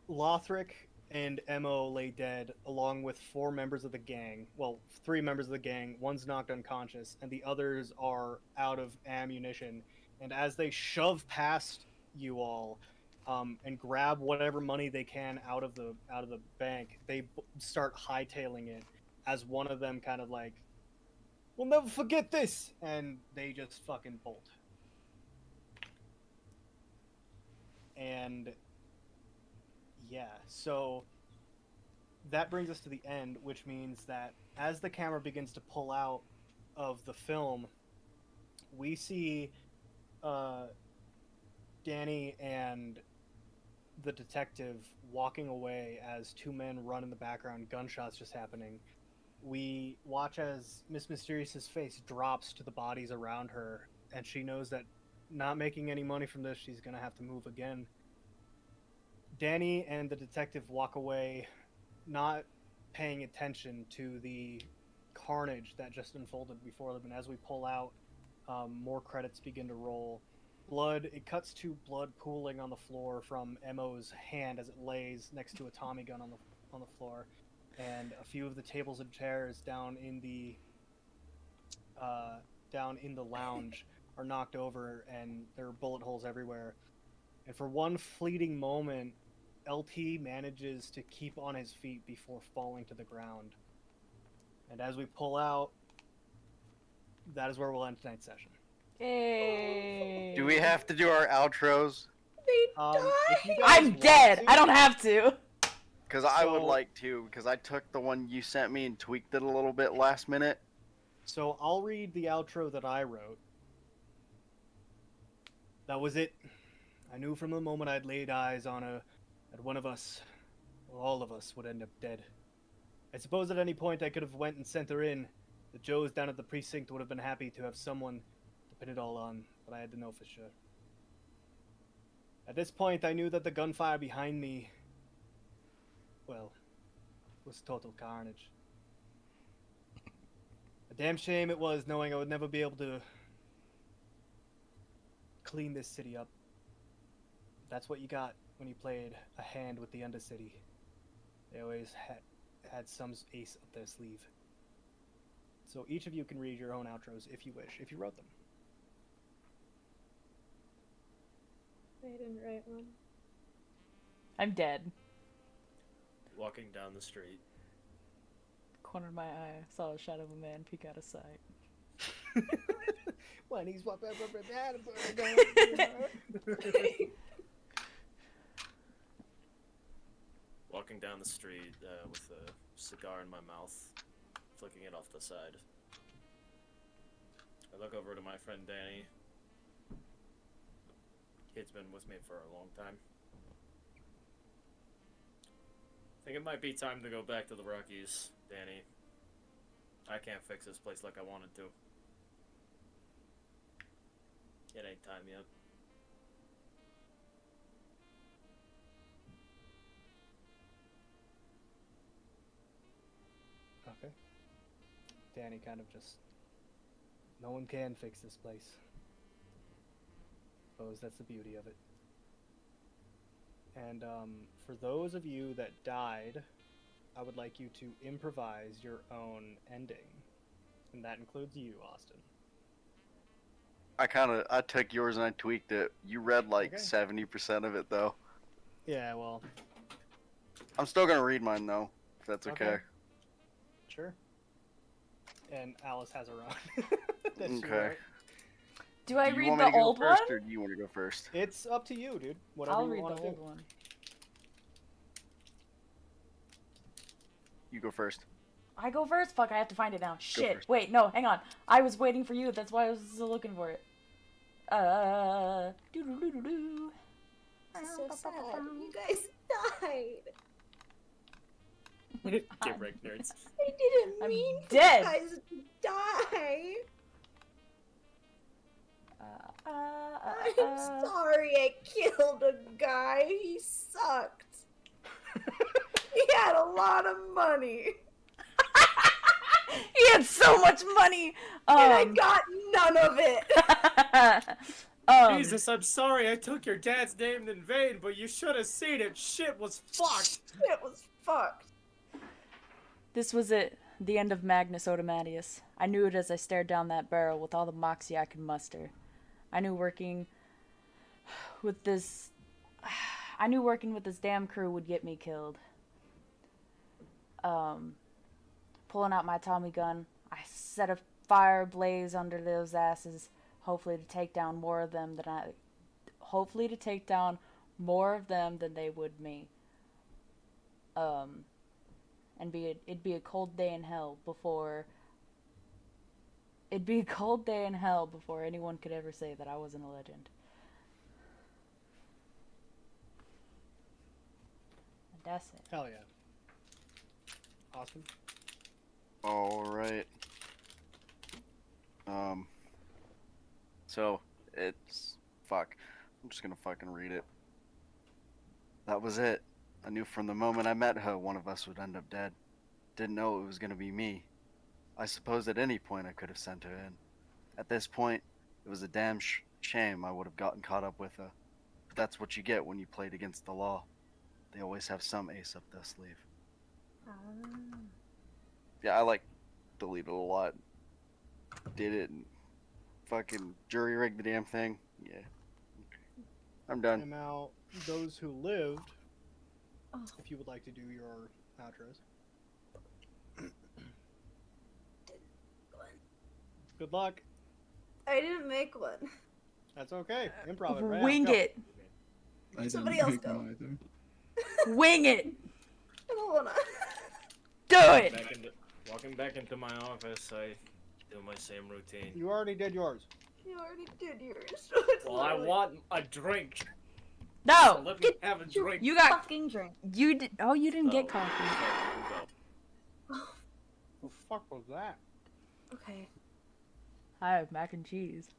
Lothric and Mo lay dead along with 4 members of the gang. Well, 3 members of the gang. One's knocked unconscious, and the others are out of ammunition. And as they shove past you all, and grab whatever money they can out of the bank, they start hightailing it. As one of them kind of like, "We'll never forget this," and they just fucking bolt. And yeah, so that brings us to the end, which means that as the camera begins to pull out of the film, we see Danny and the detective walking away as 2 men run in the background, gunshots just happening. We watch as Miss Mysterious's face drops to the bodies around her, and she knows that not making any money from this, she's gonna have to move again. Danny and the detective walk away, not paying attention to the carnage that just unfolded before them, and as we pull out, more credits begin to roll. It cuts to blood pooling on the floor from Mo's hand as it lays next to a Tommy gun on the floor, and a few of the tables and chairs down in the lounge are knocked over, and there are bullet holes everywhere. And for one fleeting moment, LT manages to keep on his feet before falling to the ground. And as we pull out, that is where we'll end tonight's session. Yay. do we have to do our outros? If you guys I'm want dead. to- I don't have to. Because I would So- like to, because I took the one you sent me and tweaked it a little bit last minute. So I'll read the outro that I wrote. That was it. I knew from the moment I'd laid eyes on her that one of us, or all of us, would end up dead. I suppose at any point I could have went and sent her in. The Joes down at the precinct would have been happy to have someone to pin it all on, but I had to know for sure. At this point, I knew that the gunfire behind me, well, was total carnage. A damn shame it was, knowing I would never be able to clean this city up. That's what you got when you played a hand with the Undercity. They always had some ace up their sleeve. So each of you can read your own outros if you wish, if you wrote them. I didn't write one. I'm dead. Walking down the street. Corner of my eye, saw a shadow of a man peek out of sight. When he's walking Walking down the street with a cigar in my mouth, flicking it off the side. I look over to my friend Danny. Kid's been with me for a long time. I think it might be time to go back to the Rockies, Danny. I can't fix this place like I wanted to. It ain't time yet. Okay. Danny kind of just... No one can fix this place. Suppose that's the beauty of it. And for those of you that died, I would like you to improvise your own ending. And that includes you, Austin. I took yours and I tweaked it. You read like Okay. 70% of it though. Yeah, well, I'm still gonna read mine though, if that's okay. sure. And Alice has her own. that she Okay. wrote. Do I Do you read want me the to go old first, one? or do you want to go first? It's up to you, dude. Whatever I'll you read want the to old do. one. You go first. I go first? Fuck, I have to find it now. Shit. first. Wait, no, hang on. I was waiting for you. That's why I was looking for it. Doo-doo-doo-doo-doo. So sad. You guys died. Get wrecked, nerds. I didn't I'm mean dead. for you guys to die. I'm sorry I killed a guy. He sucked. He had a lot of money. He had so much money. And I got none of it. Jesus, I'm sorry I took your dad's name in vain, but you should have seen it. Shit was fucked. It was fucked. This was it, the end of Magnus Automatius. I knew it as I stared down that barrel with all the moxie I could muster. I knew working with this damn crew would get me killed. Pulling out my Tommy gun, I set a fire blaze under those asses, hopefully to take down more of them than they would me. It'd be a cold day in hell before anyone could ever say that I wasn't a legend. And that's it. Hell yeah. Austin? Alright. So, it's... Fuck. I'm just gonna fucking read it. That was it. I knew from the moment I met her one of us would end up dead. Didn't know it was gonna be me. I suppose at any point I could have sent her in. At this point, it was a damn shame I would have gotten caught up with her. But that's what you get when you played against the law. They always have some ace up their sleeve. Yeah, I like deleted a lot. Did it and fucking jury rigged the damn thing. Yeah. I'm done. And now, those who lived, Oh. if you would like to do your outros. Good luck. I didn't make one. That's okay. Improv it. Right Wing now. Go. it. I Somebody didn't else make go. one either. Wing it. I don't wanna. Do it. Walking back into my office, I do my same routine. You already did yours. You already did yours. So it's Well, I literally- want a drink. So No, let me have a drink. you got fucking drink. you did. Oh, you didn't get Oh, coffee. okay, we'll go. The fuck was that? Okay. I have mac and cheese.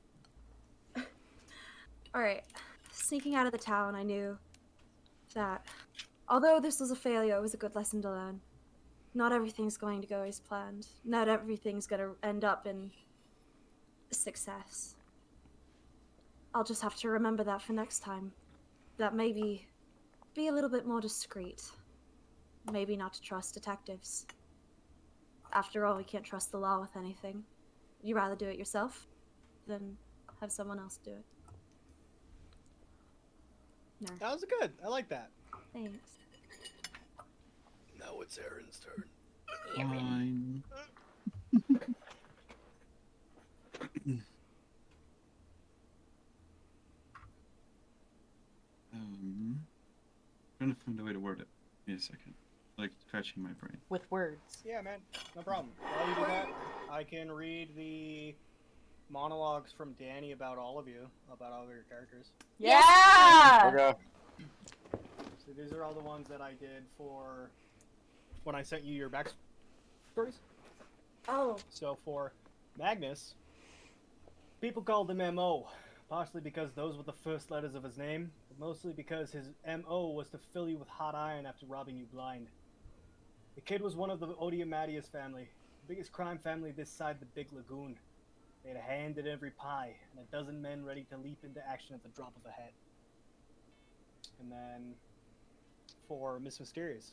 Alright. Sneaking out of the town, I knew that although this was a failure, it was a good lesson to learn. Not everything's going to go as planned. Not everything's going to end up in success. I'll just have to remember that for next time. That maybe be a little bit more discreet. Maybe not to trust detectives. After all, we can't trust the law with anything. You rather do it yourself than have someone else do it. No, That was good. I like that. thanks. Now it's Aaron's turn. Fine. Trying to find a way to word it. Give me a second. Like scratching my brain. With words. Yeah, man. No problem. While you do that, I can read the monologues from Danny about all of you, about all of your characters. Yeah. Okay. So these are all the ones that I did for when I sent you your backstories. Oh. So for Magnus, people called him M.O., partially because those were the first letters of his name, but mostly because his M.O. was to fill you with hot iron after robbing you blind. The kid was one of the Odiamatius family, the biggest crime family this side the Big Lagoon. They had a hand in every pie, and a dozen men ready to leap into action at the drop of a hat. And then for Miss Mysterious.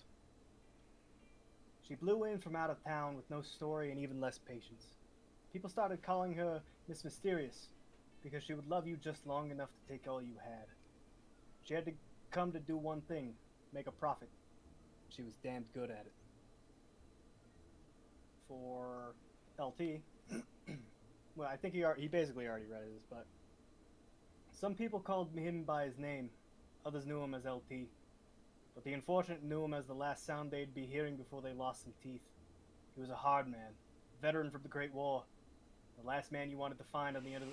She blew in from out of town with no story and even less patience. People started calling her Miss Mysterious because she would love you just long enough to take all you had. She had to come to do one thing, make a profit. She was damned good at it. For LT, well, I think he basically already read this, but some people called him by his name, others knew him as LT. But the unfortunate knew him as the last sound they'd be hearing before they lost some teeth. He was a hard man, veteran from the Great War, the last man you wanted to find on the end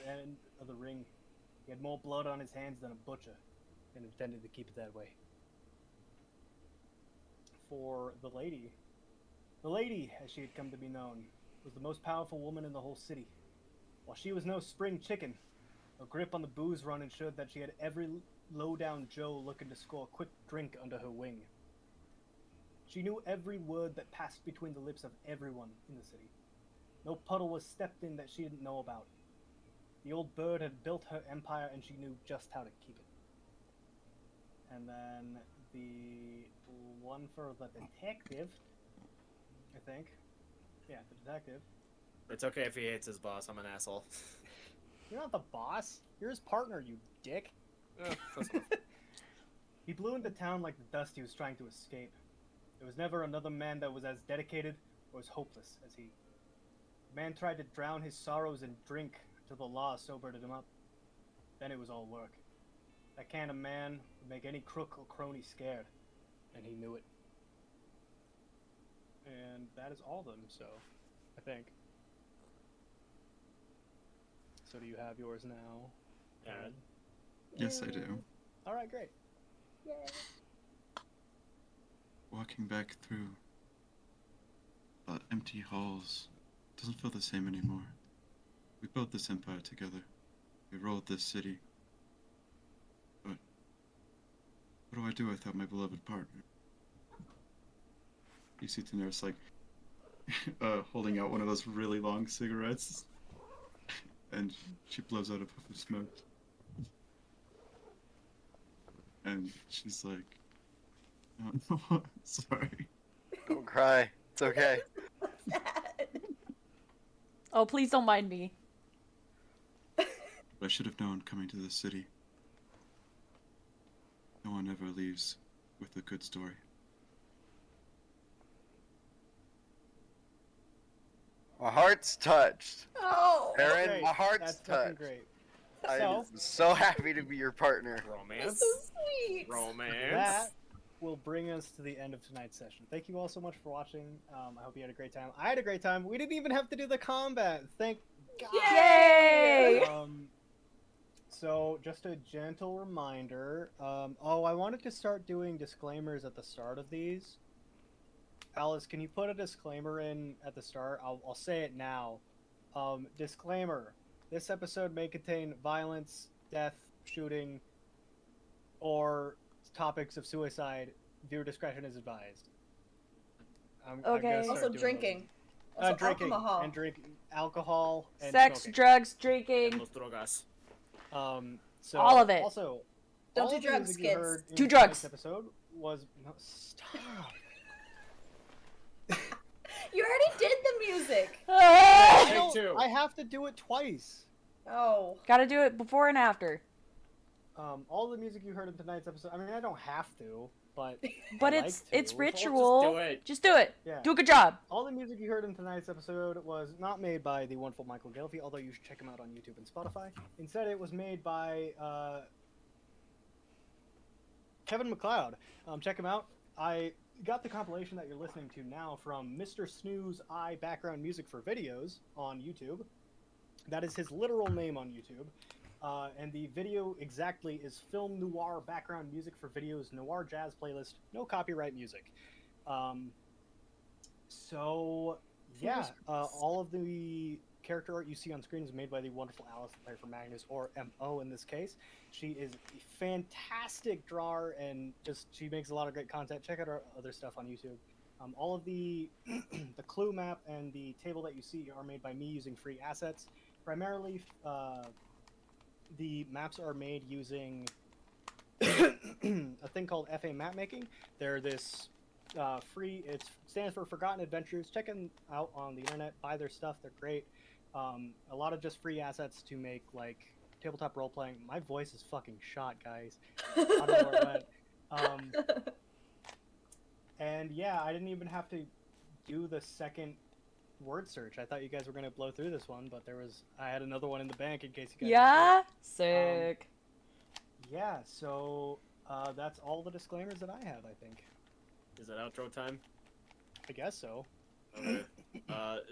of the ring. He had more blood on his hands than a butcher, and intended to keep it that way. For the lady, as she had come to be known, was the most powerful woman in the whole city. While she was no spring chicken, her grip on the booze run ensured that she had every low-down Joe looking to score a quick drink under her wing. She knew every word that passed between the lips of everyone in the city. No puddle was stepped in that she didn't know about. The old bird had built her empire and she knew just how to keep it. And then the one for the detective, I think. Yeah, the detective. It's okay if he hates his boss. I'm an asshole. You're not the boss. You're his partner, you dick. Close enough. He blew into town like the dust he was trying to escape. There was never another man that was as dedicated or as hopeless as he. The man tried to drown his sorrows in drink till the law sobered him up. Then it was all work. That kind of man would make any crook or crony scared, and he knew it. And that is all of them, so I think. So do you have yours now? Aaron? Yes, I do. Alright, great. Yay. Walking back through empty halls doesn't feel the same anymore. We built this empire together. We ruled this city. But what do I do without my beloved partner? You see Daenerys like holding out one of those really long cigarettes, and she blows out a puff of smoke. And she's like, oh, sorry. Don't cry. It's okay. Oh, please don't mind me. But I should have known coming to this city. No one ever leaves with a good story. My heart's touched. Oh. Aaron, Great. my heart's That's fucking touched. great. I'm So- so happy to be your partner. Romance. So sweet. Romance. That will bring us to the end of tonight's session. Thank you all so much for watching. I hope you had a great time. I had a great time. We didn't even have to do the combat. Thank God. Yay! So just a gentle reminder. Oh, I wanted to start doing disclaimers at the start of these. Alice, can you put a disclaimer in at the start? I'll say it now. Disclaimer: this episode may contain violence, death, shooting, or topics of suicide. Viewer discretion is advised. I'm gonna Okay. start Also doing drinking. those. Also Drinking alcohol. and drink alcohol and Sex, smoking. drugs, drinking. Los drogas. So All of it. Also, Don't all do of the drugs, music you kids. heard in Do tonight's drugs. Episode was no, stop. You already did the music. I, Take two. I have to do it twice. Oh. Gotta do it before and after. All the music you heard in tonight's episode. I mean, I don't have to, but But I it's like to. ritual. do it. Just do it. Yeah. Do a good job. All the music you heard in tonight's episode was not made by the wonderful Michael Gilfie, although you should check him out on YouTube and Spotify. Instead, it was made by Kevin McLeod. Check him out. I got the compilation that you're listening to now from Mr. Snooze I Background Music for Videos on YouTube. That is his literal name on YouTube. And the video exactly is Film Noir Background Music for Videos Noir Jazz Playlist. No copyright music. So, yeah, all of the character art you see on screen is made by the wonderful Alice, the player for Magnus, or MO in this case. She is a fantastic drawer, and she makes a lot of great content. Check out her other stuff on YouTube. All of the the clue map and the table that you see are made by me using free assets. Primarily, the maps are made using a thing called FA Map Making. They're this free. It stands for Forgotten Adventures. Check them out on the internet. Buy their stuff. They're great. A lot of just free assets to make like tabletop role playing. My voice is fucking shot, guys. I don't know where it went. And yeah, I didn't even have to do the second word search. I thought you guys were gonna blow through this one, but I had another one in the bank in case you guys. Yeah? Sick. Yeah. So that's all the disclaimers that I have. I think. Is it outro time? I guess so. Okay.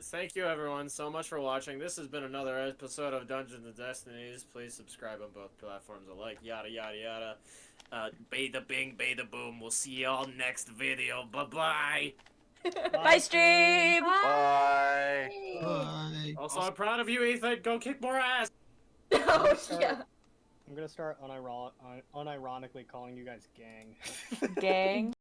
Thank you everyone so much for watching. This has been another episode of Dungeons and Destinies. Please subscribe on both platforms alike. Yada yada yada. Bada bing, bada boom. We'll see y'all next video. Bye bye. Bye, stream! Bye. Bye. Also, I'm proud of you, Ethan. Go kick more ass. Oh, yeah. I'm gonna start unironically calling you guys gang. Gang.